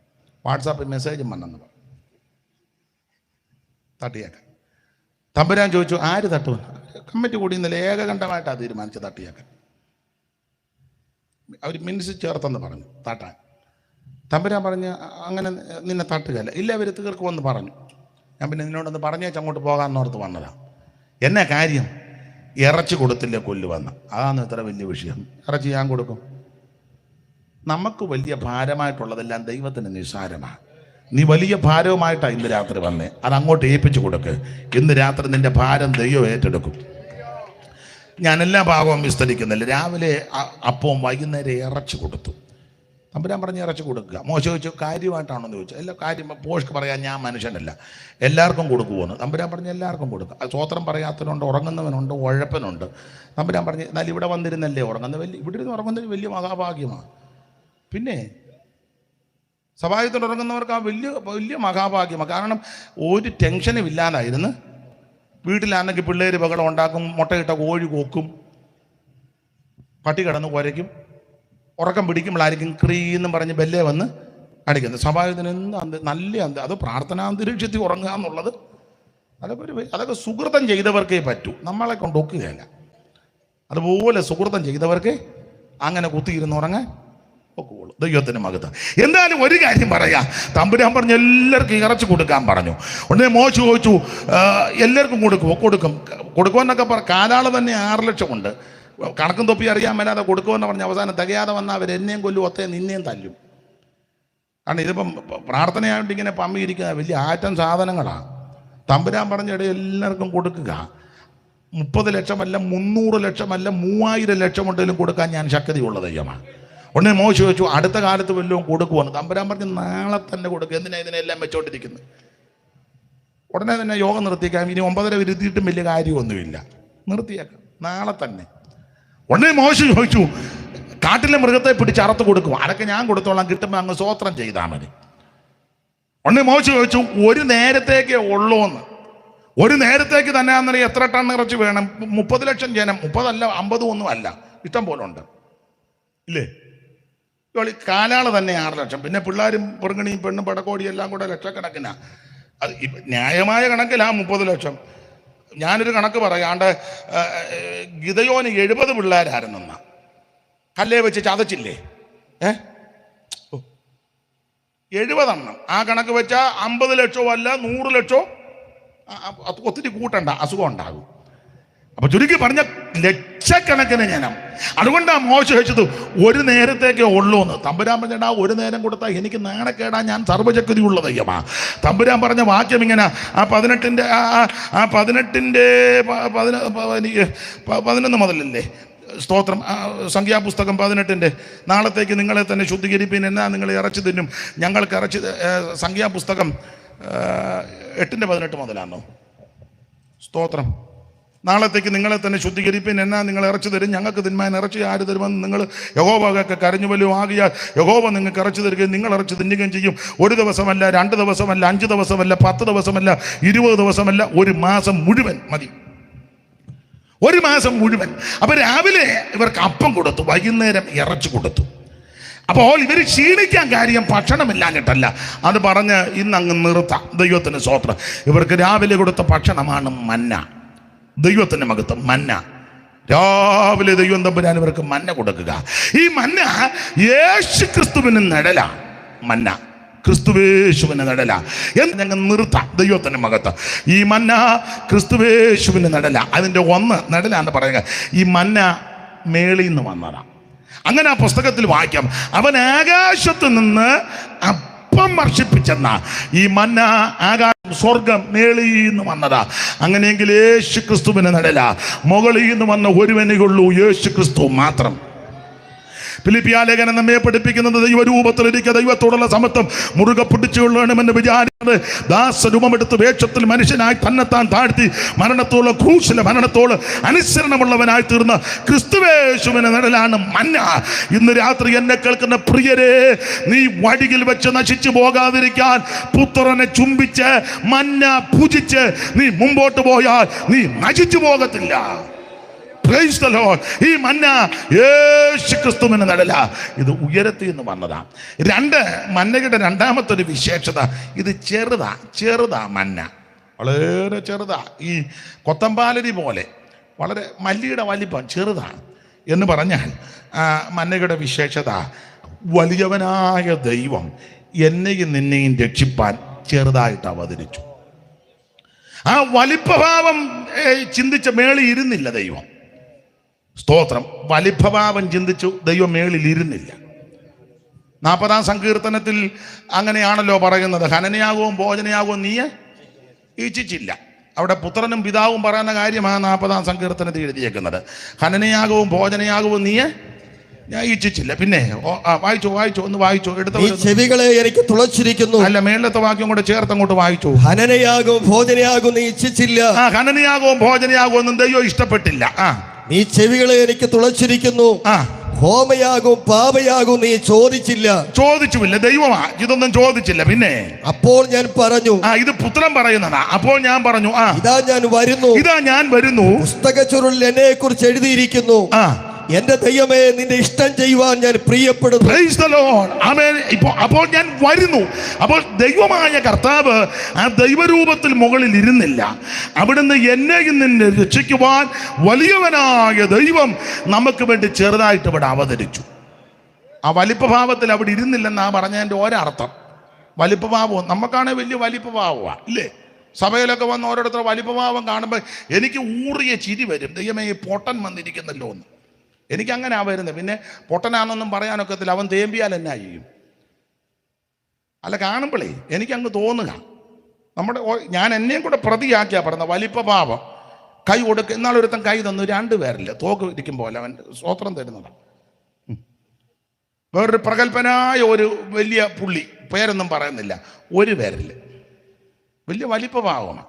വാട്സാപ്പിൽ മെസ്സേജും വന്നെന്ന് പറഞ്ഞു, തട്ടിയേക്കാൻ. തമ്പുരാൻ ചോദിച്ചു ആര് തട്ടുമെന്ന്? കമ്മിറ്റി കൂടി ഇന്നലെ ഏകകണ്ഠമായിട്ടാണ് തീരുമാനിച്ചത് തട്ടിയേക്കാൻ. അവർ മിനിസ് ചേർത്തെന്ന് പറഞ്ഞു തട്ടാൻ. തമ്പുരാൻ പറഞ്ഞ് അങ്ങനെ നിന്നെ തട്ടുകയല്ല, ഇല്ല അവർ തീർക്കുമെന്ന് പറഞ്ഞു. ഞാൻ പിന്നെ നിന്നോടൊന്ന് പറഞ്ഞേച്ച് അങ്ങോട്ട് പോകാമെന്നോർത്ത് വന്നതാണ്. എന്നാ കാര്യം? ഇറച്ചി കൊടുത്തില്ലേ കൊല്ലുവന്ന്. അതാണ് ഇത്ര വലിയ വിഷയം. ഇറച്ചി ഞാൻ കൊടുക്കും. നമുക്ക് വലിയ ഭാരമായിട്ടുള്ളതെല്ലാം ദൈവത്തിന് നിസ്സാരമാണ്. നീ വലിയ ഭാരവുമായിട്ടാണ് ഇന്ന് രാത്രി വന്നേ, അത് അങ്ങോട്ട് ഏൽപ്പിച്ചു കൊടുക്ക്. ഇന്ന് രാത്രി നിന്റെ ഭാരം ദൈവം ഏറ്റെടുക്കും. ഞാൻ എല്ലാ ഭാഗവും വിസ്തരിക്കുന്നില്ല. രാവിലെ അപ്പവും വൈകുന്നേരം ഇറച്ചി കൊടുത്തു. തമ്പുരാൻ പറഞ്ഞ് ഇറച്ചി കൊടുക്കുക. മോശം ചോദിച്ചു കാര്യമായിട്ടാണെന്ന് ചോദിച്ചു. എല്ലാ കാര്യം പോഷ്ക്ക് പറയാൻ ഞാൻ മനുഷ്യനല്ല, എല്ലാവർക്കും കൊടുക്കുമെന്ന്. തമ്പുരാൻ പറഞ്ഞ് എല്ലാവർക്കും കൊടുക്കുക. സ്വോത്രം പറയാത്തവനുണ്ട്, ഉറങ്ങുന്നവനുണ്ട്, ഉഴപ്പനുണ്ട്. തമ്പുരാൻ പറഞ്ഞ് എന്നാൽ ഇവിടെ വന്നിരുന്നല്ലേ ഉറങ്ങുന്നത്, ഇവിടെ ഇരുന്ന് ഉറങ്ങുന്നത് വലിയ മഹാഭാഗ്യമാണ്. പിന്നെ സഭായത്തിൽ ഉറങ്ങുന്നവർക്ക് ആ വലിയ വലിയ മഹാഭാഗ്യമാണ്. കാരണം ഒരു ടെൻഷനും ഇല്ലാതായിരുന്നു. വീട്ടിലാണെങ്കിൽ പിള്ളേർ ബഹളം ഉണ്ടാക്കും, മുട്ടയിട്ട കോഴി കൊക്കും, പട്ടി കിടന്ന് കുരയ്ക്കും, ഉറക്കം പിടിക്കുമ്പോഴായിരിക്കും ക്രീന്നും പറഞ്ഞ് ബെല്ലേ വന്ന് അടിക്കുന്നത്. സഭായത്തിന് നല്ല അത് പ്രാർത്ഥനാന്തരീക്ഷത്തിൽ ഉറങ്ങുക എന്നുള്ളത് അതൊക്കെ സുഹൃതം ചെയ്തവർക്കേ പറ്റൂ, നമ്മളെ കൊണ്ട് ഒക്കുകയല്ല. അതുപോലെ സുഹൃതം ചെയ്തവർക്ക് അങ്ങനെ കുത്തിയിരുന്ന് ഉറങ്ങാൻ ഒക്കുള്ളൂ. ദൈവത്തിന് മകത്ത്. എന്തായാലും ഒരു കാര്യം പറയാം, തമ്പുരാൻ പറഞ്ഞ് എല്ലാവർക്കും ഇറച്ചി കൊടുക്കാൻ പറഞ്ഞു. ഉടനെ മോശം ചോദിച്ചു എല്ലാവർക്കും കൊടുക്കുമെന്നൊക്കെ കാലാള് തന്നെ 6 ലക്ഷമുണ്ട്. കണക്കും തൊപ്പി അറിയാൻ മേലാതെ കൊടുക്കുമെന്ന് പറഞ്ഞ് അവസാനം തികയാതെ വന്നാൽ അവർ എന്നെയും കൊല്ലും, ഒത്തേ നിന്നെയും തല്ലും. കാരണം ഇതിപ്പം പ്രാർത്ഥനയായിട്ട് ഇങ്ങനെ പമ്മിയിരിക്കുന്ന വലിയ ആറ്റം സാധനങ്ങളാണ്. തമ്പുരാൻ പറഞ്ഞിടെ എല്ലാവർക്കും കൊടുക്കുക. 30 ലക്ഷമല്ല, 300 ലക്ഷമല്ല, 3000 ലക്ഷം ഉണ്ടെങ്കിലും കൊടുക്കാൻ ഞാൻ ശക്തിയുള്ള ദൈവമാണ്. ഉടനെ മോശം ചോദിച്ചു അടുത്ത കാലത്ത് വല്ലതും കൊടുക്കുമെന്ന്. തമ്പുരാൻ പറഞ്ഞ് നാളെ തന്നെ കൊടുക്കുക. എന്തിനാ ഇതിനെല്ലാം വെച്ചോണ്ടിരിക്കുന്നത്? ഉടനെ തന്നെ യോഗം നിർത്തിയേക്കാം. ഇനി 9:30 വരുത്തിയിട്ടും വലിയ കാര്യമൊന്നുമില്ല, നിർത്തിയേക്കാം നാളെ തന്നെ. ഉടനെ മോശം ചോദിച്ചു കാട്ടിലെ മൃഗത്തെ പിടിച്ച് അറുത്ത് കൊടുക്കും. അതൊക്കെ ഞാൻ കൊടുത്തോളാം, കിട്ടുമ്പോൾ അങ്ങ് സ്വോത്രം ചെയ്താൽ മതി. ഉടനെ മോശം ചോദിച്ചു ഒരു നേരത്തേക്കേ ഉള്ളൂന്ന്. ഒരു നേരത്തേക്ക് തന്നെ അന്നേരം എത്ര ടൺ ഇറച്ചി വേണം? 30 ലക്ഷം ജനം, 30 അല്ല 50 ഒന്നും അല്ല, ഇഷ്ടം പോലെ ഉണ്ട് ഇല്ലേ? കാലാള് തന്നെ 6 ലക്ഷം, പിന്നെ പിള്ളേരും പെറുങ്ങണിയും പെണ്ണും പടക്കോടിയും എല്ലാം കൂടെ ലക്ഷക്കണക്കിനാ. അത് ന്യായമായ കണക്കിലാ 30 ലക്ഷം. ഞാനൊരു കണക്ക് പറയാണ്ട് ഗിദയോന് 70 പിള്ളേരായിരുന്നെന്ന കല്ലേ വെച്ച് ചതച്ചില്ലേ 70 എണ്ണം. ആ കണക്ക് വെച്ചാൽ 50 ലക്ഷമോ അല്ല 100 ലക്ഷമോ ഒത്തിരി കൂട്ടണ്ട, അസുഖം ഉണ്ടാകും. അപ്പൊ ചുരുക്കി പറഞ്ഞ ലക്ഷക്കണക്കിന് ജനം. അതുകൊണ്ടാണ് മോശം ചോദിച്ചത് ഒരു നേരത്തേക്കേ ഉള്ളൂ എന്ന്. തമ്പുരാൻ പറഞ്ഞാ ഒരു നേരം കൊടുത്താൽ എനിക്ക് നാണക്കേടാ, ഞാൻ സർവ്വശക്തിയുള്ള ദൈവമാ. തമ്പുരാൻ പറഞ്ഞ വാക്യം ഇങ്ങനെ ആ 11 മുതലല്ലേ സ്തോത്രം, സംഖ്യാപുസ്തകം 18 നാളത്തേക്ക് നിങ്ങളെ തന്നെ ശുദ്ധീകരിപ്പിൻ, എന്നാ നിങ്ങൾ ഇറച്ചി തിന്നും, ഞങ്ങൾക്ക് ഇറച്ചി. സംഖ്യാപുസ്തകം 8:18 മുതലാണോ സ്തോത്രം. നാളത്തേക്ക് നിങ്ങളെ തന്നെ ശുദ്ധീകരിപ്പിൻ, എന്നാ നിങ്ങൾ ഇറച്ചി തരും, ഞങ്ങൾക്ക് തിന്മാൻ ഇറച്ചി ആര് തരുമെന്ന് നിങ്ങൾ യഹോവയൊക്കെ കരഞ്ഞു വല്ലോ. ആകിയാൽ യഹോവ നിങ്ങൾക്ക് ഇറച്ചി തരികയും നിങ്ങൾ ഇറച്ചി തിന്നുകയും ചെയ്യും. 1 ദിവസമല്ല, 2 ദിവസമല്ല, 5 ദിവസമല്ല, 10 ദിവസമല്ല, 20 ദിവസമല്ല, 1 മാസം മുഴുവൻ മതി. 1 മാസം മുഴുവൻ. അപ്പൊ രാവിലെ ഇവർക്ക് അപ്പം കൊടുത്തു, വൈകുന്നേരം ഇറച്ചി കൊടുത്തു. അപ്പോൾ ഇവർ ക്ഷീണിക്കാൻ കാര്യം ഭക്ഷണമില്ലാഞ്ഞിട്ടല്ല, അത് പറഞ്ഞ് ഇന്നങ്ങ് നിർത്താം. ദൈവത്തിന് സ്തോത്രം. ഇവർക്ക് രാവിലെ കൊടുത്ത ഭക്ഷണമാണ് മന്ന. ദൈവത്തിന്റെ മകത്വം, മന്ന. രാവിലെ ദൈവം തമ്പുരാൻ ഇവർക്ക് മന്ന കൊടുക്കുക. ഈ മന്ന യേശു ക്രിസ്തുവിന് നിഴല. മന്ന ക്രിസ്തുവേശുവിന് നിഴല എന്ന് ഞങ്ങൾ നിർത്താം. ദൈവത്തിന്റെ മകത്വം. ഈ മന്ന ക്രിസ്തുവേശുവിന് നിഴല. അതിൻ്റെ ഒന്ന് നിഴലാന്ന് പറയുക. ഈ മന്ന മേളിൽ നിന്ന് വന്നതാ. അങ്ങനെ ആ പുസ്തകത്തിൽ വായിക്കാം. അവൻ ആകാശത്ത് നിന്ന് അപ്പം വർഷിപ്പിച്ചെന്ന ഈ മന്ന ആകാശം സ്വർഗം മേളിൽ നിന്ന് വന്നതാ. അങ്ങനെയെങ്കിൽ യേശു ക്രിസ്തുവിന് നിഴല. മുകളിൽ നിന്ന് വന്ന ഒരുവനേ ഉള്ളൂ, യേശു ക്രിസ്തു മാത്രം. ഫിലിപ്പിയ ലേഖനം നമ്മെ പഠിപ്പിക്കുന്നത് ദൈവരൂപത്തിലിരിക്കുക, ദൈവത്തോടുള്ള സമത്വം മുറുകെ പിടിച്ചുകൊള്ളണമെന്ന് വിചാരിക്കുന്നത് ദാസരൂപമെടുത്ത് വേഷത്തിൽ മനുഷ്യനായി തന്നെത്താൻ താഴ്ത്തി മരണത്തോളം ക്രൂശിലെ മരണത്തോളം അനുസരണമുള്ളവനായി തീർന്ന ക്രിസ്തുവേശുവിന്റെ നിഴലാണ് മന്ന. ഇന്ന് രാത്രി എന്നെ കേൾക്കുന്ന പ്രിയരെ, നീ വഴിയിൽ വെച്ച് നശിച്ചു പോകാതിരിക്കാൻ പുത്രനെ ചുംബിച്ച് മന്ന ഭുജിച്ച് നീ മുമ്പോട്ട് പോയാൽ നീ നശിച്ചു പോകത്തില്ല. Praise the Lord. ഈ മന്ന യേശു ക്രിസ്തുവിന്റെ നിഴല. ഇത് ഉയരത്തിൽ നിന്ന് വന്നതാ. മന്നയുടെ രണ്ടാമത്തെ ഒരു വിശേഷത, ഇത് ചെറുതാ മന്ന, വളരെ ചെറുതാ. ഈ കൊത്തമ്പാലരി പോലെ വളരെ മല്ലിയുടെ വലിപ്പം ചെറുതാണ് എന്ന് പറഞ്ഞാൽ മന്നയുടെ വിശേഷത, വലിയവനായ ദൈവം എന്നെയും നിന്നെയും രക്ഷിപ്പാൻ ചെറുതായിട്ട് അവതരിച്ചു. ആ വലിപ്പഭാവം ചിന്തിച്ച മേളിൽ ഇരുന്നില്ല ദൈവം. സ്തോത്രം. വലിപ്പഭാവം ചിന്തിച്ചു ദൈവം മേളിൽ ഇരുന്നില്ല. 40-ാം സങ്കീർത്തനത്തിൽ അങ്ങനെയാണല്ലോ പറയുന്നത്, ഹനനയാകവും ഭോജനയാകവും നീ ഇച്ഛിച്ചില്ല. അവിടെ പുത്രനും പിതാവും പറയുന്ന കാര്യമാണ് 40-ാം സങ്കീർത്തനത്തിൽ എഴുതിയേക്കുന്നത്. ഹനനയാകവും ഭോജനയാകവും നീ ഞാൻ ഇച്ഛിച്ചില്ല. പിന്നെ വായിച്ചോ എടുത്ത ചെവികളെ എനിക്ക് തുളച്ചിരിക്കുന്നു. അല്ല, മേളത്തെ വാക്യം കൂടെ ചേർത്ത് അങ്ങോട്ട് വായിച്ചു. ഹനനയാകും ഭോജനയാകും നീ ഇച്ഛിച്ചില്ല. ഹനനയാകവും ഭോജനയാകും ഒന്നും ദൈവം ഇഷ്ടപ്പെട്ടില്ല. നീ ചെവികളെ എനിക്ക് തുളച്ചിരിക്കുന്നു. ഹോമയാകും പാപയാകും നീ ചോദിച്ചില്ല. ദൈവമാ ഇതൊന്നും ചോദിച്ചില്ല. പിന്നെ അപ്പോൾ ഞാൻ പറഞ്ഞു, ഇത് പുത്രൻ പറയുന്നതാ. അപ്പോൾ ഞാൻ പറഞ്ഞു, ഇതാ ഞാൻ വരുന്നു. പുസ്തക ചുരുളിൽ എന്നെ കുറിച്ച് എഴുതിയിരിക്കുന്നു, എന്റെ ദൈവമേ നിന്റെ ഇഷ്ടം ചെയ്യുവാൻ ഞാൻ പ്രിയപ്പെടുന്നു. Praise the Lord. ആമേൻ. അപ്പോൾ ഞാൻ വരുന്നു. അപ്പോൾ ദൈവമായ കർത്താവ് ആ ദൈവരൂപത്തിൽ മുകളിൽ ഇരുന്നില്ല. അവിടുന്ന് എന്നെയും നിന്നെ രക്ഷിക്കുവാൻ വലിയവനായ ദൈവം നമുക്ക് വേണ്ടി ചെറുതായിട്ട് ഇവിടെ അവതരിച്ചു. ആ വലിപ്പഭാവത്തിൽ അവിടെ ഇരുന്നില്ലെന്നാ പറഞ്ഞതിൻ്റെ ഒരർത്ഥം. വലിപ്പഭാവം നമുക്കാണെങ്കിൽ വലിയ വലിപ്പഭാവമാണ് ഇല്ലേ? സഭയിലൊക്കെ വന്ന് ഓരോരുത്തർ വലിപ്പഭാവം കാണുമ്പോൾ എനിക്ക് ഊറിയ ചിരി വരും. ദൈവമേ പൊട്ടൻ വന്നിരിക്കുന്നല്ലോ എന്ന്. എനിക്കങ്ങനെ വരുന്നത്. പിന്നെ പൊട്ടനാണെന്നൊന്നും പറയാനൊക്കത്തില്ല, അവൻ തേമ്പിയാൽ എന്നാ ചെയ്യും? അല്ല, കാണുമ്പോഴേ എനിക്കങ്ങ് തോന്നുക, ഞാൻ എന്നെയും കൂടെ പ്രതിയാക്കിയാ പറഞ്ഞ വലിപ്പഭാവം. കൈ കൊടുക്കുക, എന്നാളൊരുത്തൻ കൈ തന്നു, 2 പേരില്ല, തോക്ക് ഇരിക്കുമ്പോൾ അവൻ സ്വോത്രം തരുന്നതാണ്. വേറൊരു പ്രഗത്ഭനായ ഒരു വലിയ പുള്ളി, പേരൊന്നും പറയുന്നില്ല, 1 പേരില്ല, വലിയ വലിപ്പഭാവമാണ്.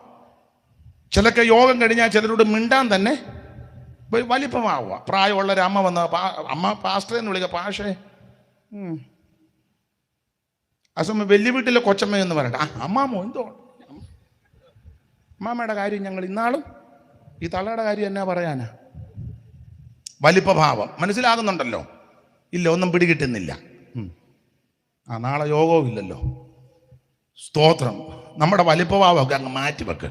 ചിലക്ക് യോഗം കഴിഞ്ഞാൽ ചിലരോട് മിണ്ടാൻ തന്നെ വലിപ്പമാവുക. പ്രായമുള്ളൊരു അമ്മ വന്ന അമ്മ പാസ്റ്ററെന്ന് വിളിക്കുക, പാഷേ ആ സമയം വലിയ വീട്ടിലെ കൊച്ചമ്മയെന്ന് പറയട്ടെ, അമ്മാമോ എന്തോ അമ്മാമ്മയുടെ കാര്യം ഞങ്ങൾ ഇന്നാളും ഈ തള്ളയുടെ കാര്യം എന്നാ പറയാനാ? വലിപ്പഭാവം മനസ്സിലാകുന്നുണ്ടല്ലോ? ഇല്ല, ഒന്നും പിടികിട്ടുന്നില്ല. നാളെ യോഗവും ഇല്ലല്ലോ. സ്തോത്രം. നമ്മുടെ വലിപ്പഭാവമൊക്കെ അങ്ങ് മാറ്റിവെക്ക്.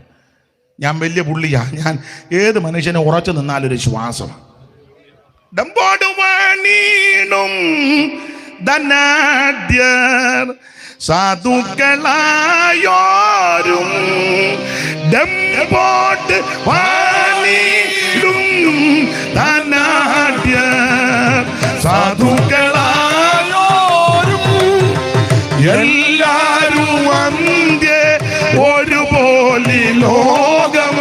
ഞാൻ വലിയ പുള്ളിയാ, ഞാൻ ഏത് മനുഷ്യനെ ഉറച്ചു നിന്നാലൊരു ശ്വാസം. സാധുക്കളായോരും സാധുക്കളായോരും എല്ലാരും അന്ത്യ ഒരുപോലെ ലോകം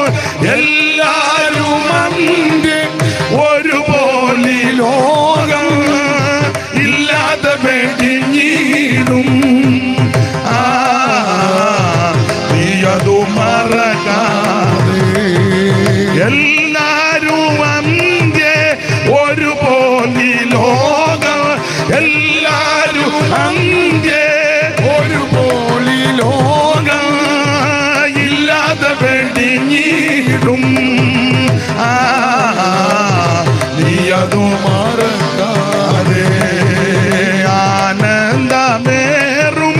എല്ലാരും അന്ത്യ ഒരുപോലെ ലോകം ഇല്ലാതെ വെടിഞ്ഞിടും. നീയതു മറക്കാതെ എല്ലാരും അന്ത്യ ഒരുപോലെ ലോകം എല്ലാരും അന്ത്യ ഒരുപോലെ ലോകം ഇല്ലാതെ വെടിഞ്ഞിടും. നീയതു മറക്കാതെ ആനന്ദമേറും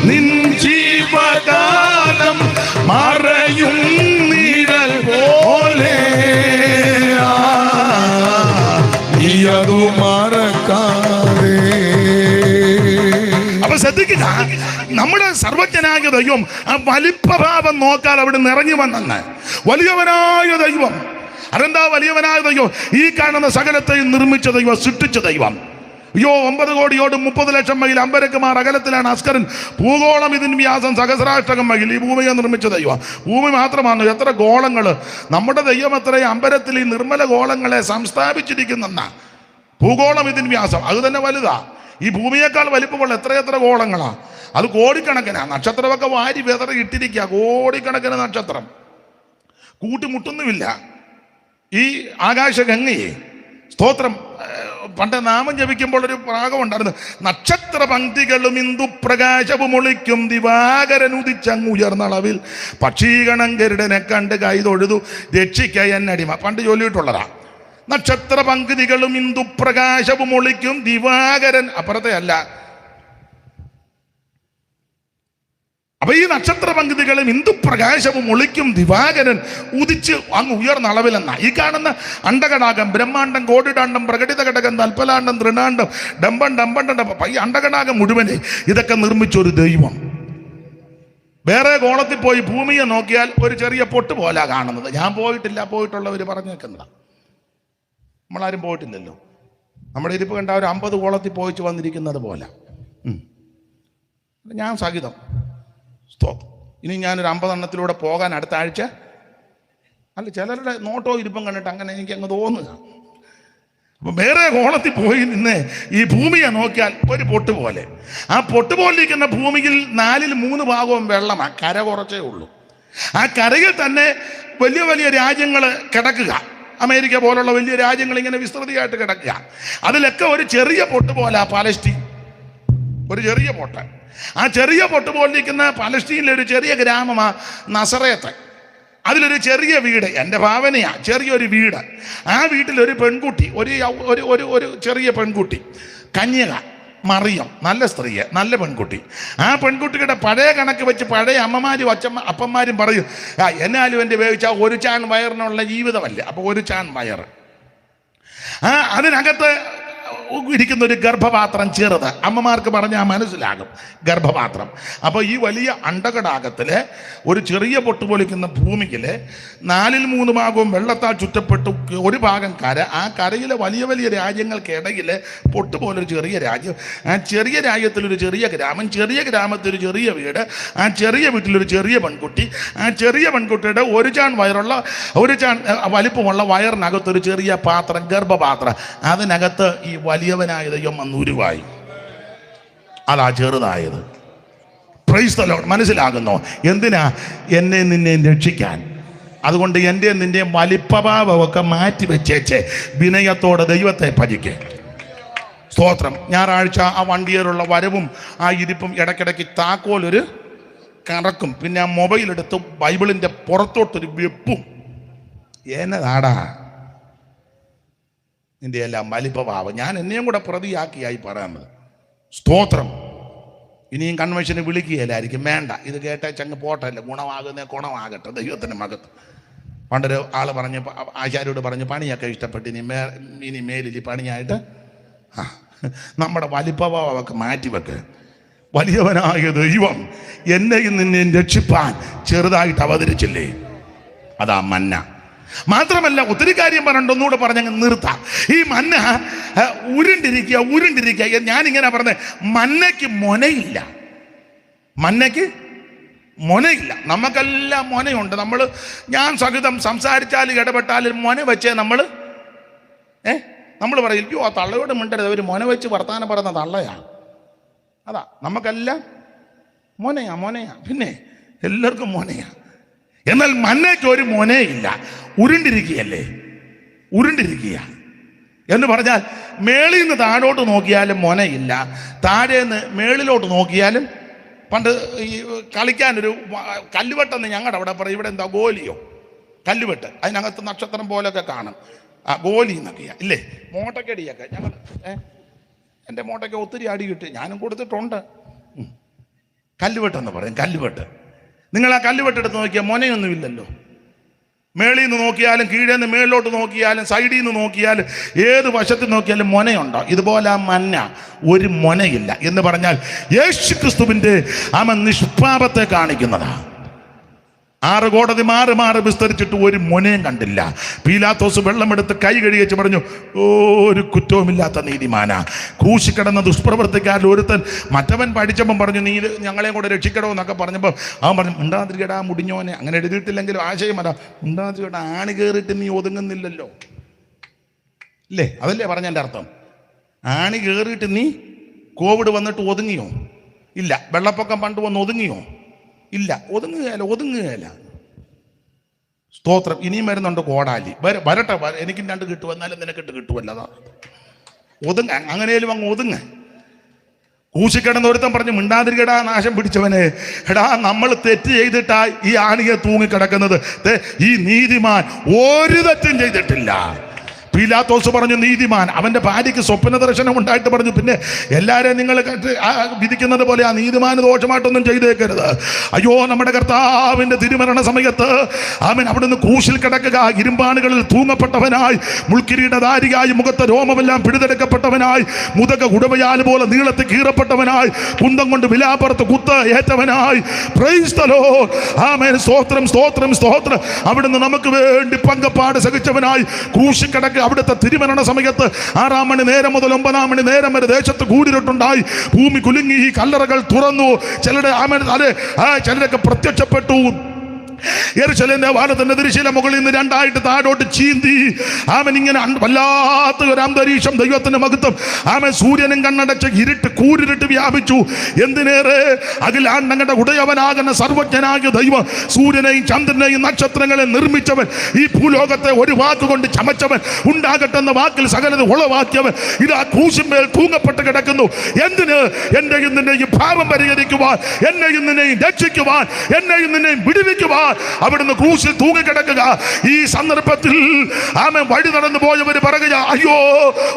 നിൻ ജീവകാലം മറയും നിഴൽ പോലെ. നീയതു മറക്കാതെ. അപ്പൊ ശ്രദ്ധിക്കുക, നമ്മുടെ സർവജ്ഞനായ ദൈവം ആ വലിപ്പഭാവം നോക്കാൻ അവിടെ ഇറങ്ങി വന്നെന്ന്. വലിയവനായ ദൈവം. അതെന്താ വലിയവനായ ദൈവം? ഈ കാണുന്ന സകലത്തെയും നിർമ്മിച്ച ദൈവം, സൃഷ്ടിച്ച ദൈവം. 9 കോടിയോട് 30 ലക്ഷം മൈൽ അമ്പരക്കുമാർ അകലത്തിലാണ് അസ്കരൻ. ഭൂഗോളം ഇതിന് വ്യാസം സഹസ്രാഷ്ടകം മൈൽ. ഈ ഭൂമിയെ നിർമ്മിച്ച ദൈവം. ഭൂമി മാത്രമാണ്, എത്ര ഗോളങ്ങൾ. നമ്മുടെ ദൈവം എത്രയും അമ്പരത്തിൽ ഈ നിർമ്മല ഗോളങ്ങളെ സംസ്ഥാപിച്ചിരിക്കുന്നെന്നാ. ഭൂഗോളം ഇതിന് വ്യാസം അത് തന്നെ വലുതാ. ഈ ഭൂമിയേക്കാൾ വലിപ്പമുള്ള എത്രയെത്ര ഗോളങ്ങളാ, അത് കോടിക്കണക്കിനാ. നക്ഷത്രമൊക്കെ വാരി വെതറി ഇട്ടിരിക്കുക, കോടിക്കണക്കിന് നക്ഷത്രം, കൂട്ടിമുട്ടുന്നുമില്ല. ഈ ആകാശഗംഗയെ സ്തോത്രം. പണ്ട് നാമം ജപിക്കുമ്പോൾ ഒരു പ്രാഗമുണ്ടായിരുന്നു. നക്ഷത്ര പങ്ക്തികളും ഇന്ദുപ്രകാശവും ഒളിക്കും ദിവാകരൻ ഉദിച്ചങ്ങ് ഉയർന്നളവിൽ പക്ഷീഗണം ഗരുഡനെ കണ്ട് കൈതൊഴുതു രക്ഷിക്ക എന്നടിമ. പണ്ട് ചൊല്ലിയിട്ടുള്ളതാ. നക്ഷത്ര പങ്ക്തികളും ഇന്ദുപ്രകാശവും ഒളിക്കും ദിവാകരൻ, അപ്പുറത്തെ അല്ല. അപ്പൊ ഈ നക്ഷത്ര പങ്ക്തികളും ഇന്ദുപ്രകാശവും ഒളിക്കും ദിവാകരൻ ഉദിച്ച് അങ്ങ് ഉയർന്ന അളവിലെന്ന. ഈ കാണുന്ന അണ്ടകടാകം, ബ്രഹ്മാണ്ടം, കോടിടാണ്ടം, പ്രകടിത ഘടകം, തൽപ്പലാണ്ടം, തൃണാണ്ടം, ഡമ്പം ഡമ്പണ്ടം, ഈ അണ്ടകടാകം മുഴുവനെ ഇതൊക്കെ നിർമ്മിച്ചൊരു ദൈവം. വേറെ കോണത്തിൽ പോയി ഭൂമിയെ നോക്കിയാൽ ഒരു ചെറിയ പൊട്ട് പോലാ കാണുന്നത്. ഞാൻ പോയിട്ടില്ല, പോയിട്ടുള്ളവർ പറഞ്ഞേക്കുന്നതാ. നമ്മളാരും പോയിട്ടില്ലല്ലോ. നമ്മുടെ ഇരിപ്പ് കണ്ട ഒരു 50 കോളത്തിൽ പോയിച്ച് വന്നിരിക്കുന്നത് പോലെ ഞാൻ സഹിതം. ഇനി ഞാനൊരു 50 എണ്ണത്തിലൂടെ പോകാൻ അടുത്ത ആഴ്ച. അല്ല, ചിലരുടെ നോട്ടോ ഇരിപ്പം കണ്ടിട്ട് അങ്ങനെ എനിക്ക് അങ്ങ് തോന്നുക. അപ്പം വേറെ കോളത്തിൽ പോയി നിന്ന് ഈ ഭൂമിയെ നോക്കിയാൽ ഒരു പൊട്ട് പോലെ. ആ പൊട്ട് പോലിരിക്കുന്ന ഭൂമിയിൽ 4/3 ഭാഗവും വെള്ളമാണ്, കര കുറച്ചേ ഉള്ളൂ. ആ കരയിൽ തന്നെ വലിയ വലിയ രാജ്യങ്ങൾ കിടക്കുക. അമേരിക്ക പോലുള്ള വലിയ രാജ്യങ്ങൾ ഇങ്ങനെ വിസ്തൃതിയായിട്ട് കിടക്കുക. അതിലൊക്കെ ഒരു ചെറിയ പൊട്ട് പോലെ പാലസ്തീൻ, ഒരു ചെറിയ പൊട്ട്. ആ ചെറിയ പൊട്ട് പോലിരിക്കുന്ന പലസ്തീനിലെ ഒരു ചെറിയ ഗ്രാമമാണ് നസറേത്ത്. അതിലൊരു ചെറിയ വീട്, എൻ്റെ ഭാവനയാ, ചെറിയൊരു വീട്. ആ വീട്ടിലൊരു പെൺകുട്ടി, ഒരു ചെറിയ പെൺകുട്ടി, കന്യക മറിയം, നല്ല സ്ത്രീയെ, നല്ല പെൺകുട്ടി. ആ പെൺകുട്ടിയുടെ പഴയ കണക്ക് വെച്ച് പഴയ അമ്മമാരും അപ്പന്മാരും പറയും, എന്നാലും എൻ്റെ വേവിച്ചാൽ ഒരു ചാൺ വയറിനുള്ള ജീവിതമല്ല. അപ്പോൾ ഒരു ചാൺ വയറ്. അതിനകത്ത് ഇരിക്കുന്ന ഒരു ഗർഭപാത്രം ചെറുത്, അമ്മമാർക്ക് പറഞ്ഞാൽ മനസ്സിലാകും, ഗർഭപാത്രം. അപ്പോൾ ഈ വലിയ അണ്ടകടാകത്തില് ഒരു ചെറിയ പൊട്ട് പൊലിക്കുന്ന ഭൂമിയിൽ 4/3 ഭാഗവും വെള്ളത്താൽ ചുറ്റപ്പെട്ടു, ഒരു ഭാഗം കര. ആ കരയിലെ വലിയ വലിയ രാജ്യങ്ങൾക്കിടയിൽ പൊട്ട് പോലൊരു ചെറിയ രാജ്യം. ആ ചെറിയ രാജ്യത്തിലൊരു ചെറിയ ഗ്രാമം, ചെറിയ ഗ്രാമത്തിൽ ഒരു ചെറിയ വീട്, ആ ചെറിയ വീട്ടിലൊരു ചെറിയ പെൺകുട്ടി. ആ ചെറിയ പെൺകുട്ടിയുടെ ഒരു ചാൺ വലിപ്പമുള്ള വയറിനകത്തൊരു ചെറിയ പാത്രം, ഗർഭപാത്രം. അതിനകത്ത് ഈ വലിയവനായ ദൈവം വന്ന് ഉരുവായി. അതാ ചെറുതായത്. Praise the Lord. മനസ്സിലാകുന്നോ? എന്തിനാ? എന്നെ നിന്നെ രക്ഷിക്കാൻ. അതുകൊണ്ട് എൻ്റെ നിന്റെ വലിപ്പഭാവമൊക്കെ മാറ്റി വെച്ചേച്ച് വിനയത്തോടെ ദൈവത്തെ ഭജിക്കേ. സ്തോത്രം. ഞായറാഴ്ച ആ വണ്ടിയേറുള്ള വരവും ആ ഇരിപ്പും ഇടയ്ക്കിടയ്ക്ക് താക്കോലൊരു കറക്കും. പിന്നെ ആ മൊബൈലെടുത്ത് ബൈബിളിൻ്റെ പുറത്തോട്ടൊരു വെപ്പും. എന്നതാടാ നിന്റെ എല്ലാം വലിപ്പഭാവം? ഞാൻ എന്നെയും കൂടെ പ്രതിയാക്കിയായി പറയുന്നത്. സ്തോത്രം. ഇനിയും കൺവെൻഷന് വിളിക്കുകയില്ലായിരിക്കും, വേണ്ട, ഇത് കേട്ടങ്ങ് പോട്ടല്ല, ഗുണമാകട്ടെ ദൈവത്തിൻ്റെ മകത്ത്. പണ്ടൊരു ആൾ പറഞ്ഞ്, ആചാര്യോട് പറഞ്ഞു, പണിയൊക്കെ ഇഷ്ടപ്പെട്ട് ഇനി മേലിൽ പണിയായിട്ട് നമ്മുടെ വലിപ്പഭാവമൊക്കെ മാറ്റിവെക്ക്. വലിയവനായ ദൈവം എന്നെയും നിന്നെയും രക്ഷിപ്പാൻ ചെറുതായിട്ട് അവതരിച്ചില്ലേ, അതാ മന്ന. മാത്രമല്ല, ഒത്തിരി കാര്യം പറഞ്ഞൊന്നുകൂടെ പറഞ്ഞങ്ങ് നിർത്താം. ഈ മന്ന ഉരുണ്ടിരിക്കുക. ഞാനിങ്ങനെ പറഞ്ഞത്, മന്നയ്ക്ക് മൊനയില്ല. നമുക്കെല്ലാം മൊനയുണ്ട്. ഞാൻ സഹിതം സംസാരിച്ചാലും ഇടപെട്ടാലും മൊന വെച്ചേ നമ്മൾ പറയും, ആ തള്ളയോട് മിണ്ടരുത്, അവർ മൊന വെച്ച് വർത്താനം പറയുന്ന തള്ളയാ. അതാ നമുക്കെല്ലാം മൊനയാ. പിന്നെ എല്ലാവർക്കും മൊനയാ. എന്നാൽ മന്നയ്ക്ക് ഒരു മൊനയില്ല. ഉരുണ്ടിരിക്കുക എന്ന് പറഞ്ഞാൽ മേളിൽ നിന്ന് താഴോട്ട് നോക്കിയാലും മൊനയില്ല, താഴേന്ന് മേളിലോട്ട് നോക്കിയാലും. പണ്ട് ഈ കളിക്കാനൊരു കല്ലുവെട്ടെന്ന് ഞങ്ങളുടെ അവിടെ പറയും, ഇവിടെ എന്താ ഗോലിയോ, കല്ലുവെട്ട്. അതിനകത്ത് നക്ഷത്രം പോലൊക്കെ കാണും. ഗോലി എന്നൊക്കെയാ ഇല്ലേ, മോട്ടക്കടിയൊക്കെ. ഞങ്ങൾ എൻ്റെ മോട്ടയ്ക്ക് ഒത്തിരി അടി കിട്ടി, ഞാനും കൊടുത്തിട്ടുണ്ട്. കല്ലുവെട്ടെന്ന് പറയും, കല്ലുവെട്ട്. നിങ്ങൾ ആ കല്ലുവെട്ടെടുത്ത് നോക്കിയാൽ മൊനയൊന്നുമില്ലല്ലോ. മേളിൽ നിന്ന് നോക്കിയാലും കീഴേ നിന്ന് മേളിലോട്ട് നോക്കിയാലും സൈഡിൽ നിന്ന് നോക്കിയാലും ഏത് വശത്ത് നോക്കിയാലും മൊനയുണ്ടോ? ഇതുപോലെ ആ മന്ന ഒരു മൊനയില്ല എന്ന് പറഞ്ഞാൽ യേശു ക്രിസ്തുവിൻ്റെ നിഷ്പാപത്തെ കാണിക്കുന്നതാ. 6 കോടതി മാറി വിസ്തരിച്ചിട്ട് ഒരു മൊനയും കണ്ടില്ല. പീലാത്തോസ് വെള്ളമെടുത്ത് കൈ കഴുകിച്ച് പറഞ്ഞു, ഒരു കുറ്റവുമില്ലാത്ത നീതിമാനാ. ക്രൂശി കിടന്ന ദുഷ്പ്രവർത്തിക്കാരിൽ ഒരുത്തൻ മറ്റവൻ പഠിച്ചപ്പം പറഞ്ഞു, നീ ഞങ്ങളെ കൂടെ രക്ഷിക്കണോ എന്നൊക്കെ പറഞ്ഞപ്പോൾ അവൻ പറഞ്ഞു, ഉണ്ടാതിരിക്കടാ മുടിഞ്ഞോനെ. അങ്ങനെ എഴുതിയിട്ടില്ലെങ്കിലും ആശയം അതാ, ഉണ്ടാതിരിക്കട, ആണി കയറിയിട്ട് നീ ഒതുങ്ങുന്നില്ലല്ലോ, ഇല്ലേ? അതല്ലേ പറഞ്ഞ എൻ്റെ അർത്ഥം. ആണി കയറിയിട്ട് നീ കോവിഡ് വന്നിട്ട് ഒതുങ്ങിയോ? ഇല്ല. വെള്ളപ്പൊക്കം പണ്ട് വന്ന് ഒതുങ്ങിയോ? ഇല്ല. ഒതുങ്ങുകയല്ല. സ്തോത്രം. ഇനിയും വരുന്നുണ്ട് കോടാലി. വരട്ടെ, എനിക്കും 2 കിട്ടും, എന്നാലും നിനക്കിട്ട് കിട്ടുമല്ലതാ. അങ്ങനെയും അങ്ങ് ഒതുങ്ങ. കൂശിക്കിടന്ന് ഒരുത്തൻ പറഞ്ഞു, മിണ്ടാതിരിക്കടാ നാശം പിടിച്ചവനെ, എടാ നമ്മൾ തെറ്റ് ചെയ്തിട്ടാ ഈ ആണിയെ തൂങ്ങിക്കിടക്കുന്നത്. ഈ നീതിമാൻ ഒരു തെറ്റും ചെയ്തിട്ടില്ല. പീലാത്തോസ് പറഞ്ഞു നീതിമാൻ. അവന്റെ ഭാര്യയ്ക്ക് സ്വപ്ന ദർശനം ഉണ്ടായിട്ട് പറഞ്ഞു, പിന്നെ എല്ലാവരെയും നിങ്ങൾ വിധിക്കുന്നത് പോലെ ആ നീതിമാന് ദോഷമായിട്ടൊന്നും ചെയ്തേക്കരുത്. അയ്യോ, നമ്മുടെ കർത്താവിന്റെ തിരുമരണ സമയത്ത് അവൻ അവിടുന്ന് ക്രൂശിൽ കിടക്കുക, ഇരുമ്പാണുകളിൽ തൂങ്ങപ്പെട്ടവനായി, മുൾക്കിരീടധാരിയായി, മുഖത്തെ രോമമെല്ലാം പിടിതെടുക്കപ്പെട്ടവനായി, മുതക ഉടവയാൽ പോലെ നീളത്തിൽ കീറപ്പെട്ടവനായി, കുന്തം കൊണ്ട് വിലാപ്പുറത്ത് കുത്ത് ഏറ്റവനായി. Praise the Lord. ആമേൻ. സ്തോത്രം, സ്തോത്രം, സ്തോത്രം. അവിടുന്ന് നമുക്ക് വേണ്ടി പങ്കപ്പാട് സഹിച്ചവനായി ക്രൂശിൽ കിടക്കുക. അവിടുത്തെ തിരുമരണ സമയത്ത് 6 മണി നേരം മുതൽ 9 മണി നേരം വരെ ദേശത്ത് കൂരിരുട്ടുണ്ടായി. ഭൂമി കുലുങ്ങി, കല്ലറകൾ തുറന്നു. ചിലരൊക്കെ പ്രത്യക്ഷപ്പെട്ടു. യെരൂശലേം ദേവാലയത്തിന്റെ തിരശ്ശീല മുകളിൽ നിന്ന് 2ആയിട്ട് താഴോട്ട് ചീന്തി. ആമൻ ഇങ്ങനെ വല്ലാത്ത ഒരു അന്തരീക്ഷം, ദൈവത്തിന്റെ മഹത്വം. ആമൻ സൂര്യനും കണ്ണടച്ച് ഇരുട്ട്, കൂരിരുട്ട് വ്യാപിച്ചു. എന്തിനേറെ അഖിലാണ്ടങ്ങളുടെ ഉടയവനാകുന്ന സർവജ്ഞനാകിയ ദൈവം, സൂര്യനെയും ചന്ദ്രനെയും നക്ഷത്രങ്ങളെ നിർമ്മിച്ചവൻ, ഈ ഭൂലോകത്തെ ഒരു വാക്കുകൊണ്ട് ചമച്ചവൻ, ഉണ്ടാകട്ടെ എന്ന വാക്കിൽ സകലത ഉളവാക്കിയവൻ, ഇതാ ക്രൂശിന്മേൽ തൂങ്ങപ്പെട്ട് കിടക്കുന്നു. എന്തിന്? എന്നെയും നിന്നെയും പാപം പരിഹരിക്കുവാൻ, എന്നെയും നിന്നെയും രക്ഷിക്കുവാൻ, എന്നെയും നിന്നെയും വിടുവിക്കുവാൻ അവിടുന്ന് ക്രൂശിൽ തൂങ്ങിക്കിടക്കുക. ഈ സന്ദർഭത്തിൽ ആമേൻ വഴി നടന്നു പോയവർ പറയുക, അയ്യോ,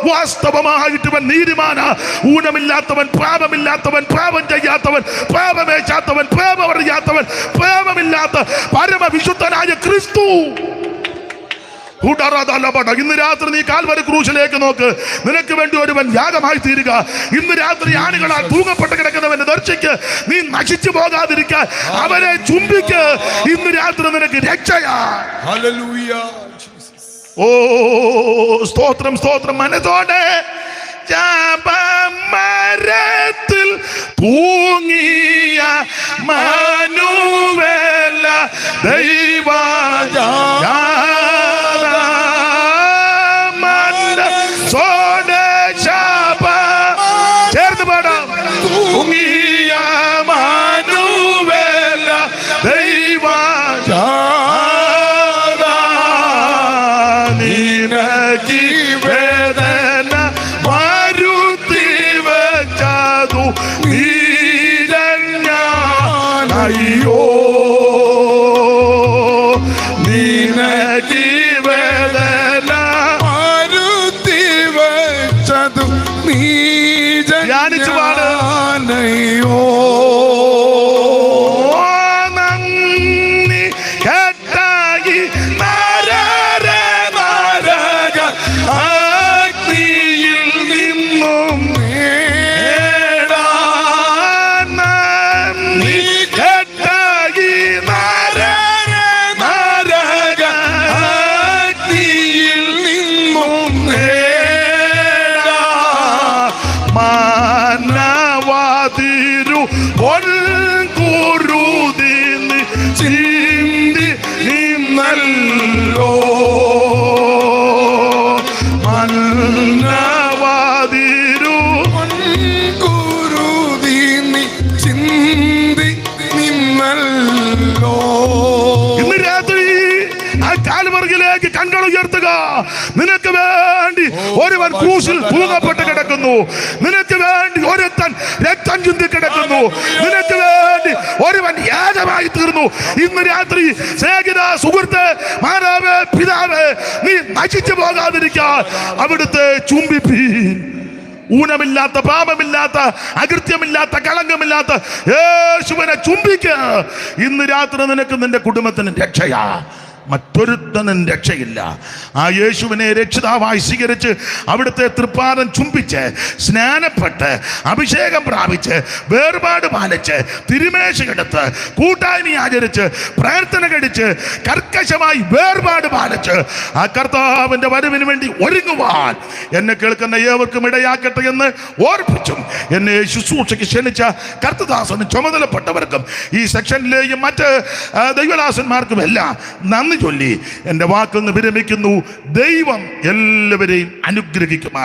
വാസ്തവമായിട്ട് ഇവൻ നീതിമാനാ, ഊനമില്ലാത്തവൻ, പാപമില്ലാത്തവൻ, പാപം ചെയ്യാത്തവൻ, പാപമേച്ചാത്തവൻ, പാപമറിയാത്തവൻ, പാപമില്ലാത്ത പരമവിശുദ്ധനായ ക്രിസ്തു. ഇന്ന് രാത്രി നീ കാൽവരി ക്രൂശിലേക്ക് നോക്ക്. നിനക്ക് വേണ്ടി ഒരുവൻ യാഗമായി തീരുക. ഇന്ന് രാത്രി ആണികളാൽ തൂങ്ങപ്പെട്ട് കിടക്കുന്നവനെ ദർശിക്ക്. നീ നശിച്ചു പോകാതിരിക്കാൻ അവനെ ചുംബിക്ക്. ഇന്ന് രാത്രി നിനക്ക് രക്ഷയാ. ഓ സ്തോത്രം, സ്തോത്രം. മനത്തോടെ മരത്തിൽ തൂങ്ങിയ മനുവേല ദൈവജാ നിനക്ക് വേണ്ടി ഒരുവൻ ക്രൂശിൽ തൂങ്ങപ്പെട്ട് കിടക്കുന്നു. നിനക്ക് വേണ്ടി ഒരുത്തൻ രക്തം ചിന്തി കിടക്കുന്നു. നിനക്ക് വേണ്ടി ഒരുവൻ യാഗമായി തീർന്നു. ഇന്ന് രാത്രി സ്നേഹിത, സുഹൃത്ത്, മാതാവ്, പിതാവ്, നീ നശിച്ചു പോകാതിരിക്കാൻ അവിടുത്തെ ചുംബിപ്പീൻ. ഊനമില്ലാത്ത, പാപമില്ലാത്ത, അകൃത്യമില്ലാത്ത, കളങ്കമില്ലാത്ത യേശുവിനെ ചുംബിക്ക. ഇന്ന് രാത്രി നിനക്ക് നിന്റെ കുടുംബത്തിന് രക്ഷയാ. മറ്റൊരുത്തനും രക്ഷയില്ല. ആ യേശുവിനെ രക്ഷിതാവായി സ്വീകരിച്ച് അവിടുത്തെ തൃപ്പാദം ചുംബിച്ച് സ്നാനപ്പെട്ട് അഭിഷേകം പ്രാപിച്ച് വേർപാട് പാലിച്ച് തിരുമേശയെടുത്ത് കൂട്ടായ്മ ആചരിച്ച് പ്രാർത്ഥന കഴിച്ച് കർക്കശമായി വേർപാട് പാലിച്ച് ആ കർത്താവിന്റെ വരവിന് വേണ്ടി ഒരുങ്ങുവാൻ എന്നെ കേൾക്കുന്ന ഏവർക്കും ഇടയാക്കട്ടെ എന്ന് ഓർപ്പിച്ചും എന്നെ ശുശ്രൂഷയ്ക്ക് ക്ഷണിച്ച കർത്തദാസനും ചുമതലപ്പെട്ടവർക്കും ഈ സെക്ഷനിലെയും മറ്റ് ദൈവദാസന്മാർക്കും എല്ലാം നന്ദി ചൊല്ലി എൻ്റെ വാക്കിൽ നിന്ന് വിരമിക്കുന്നു. ദൈവം എല്ലാവരെയും അനുഗ്രഹിക്കുമാർ.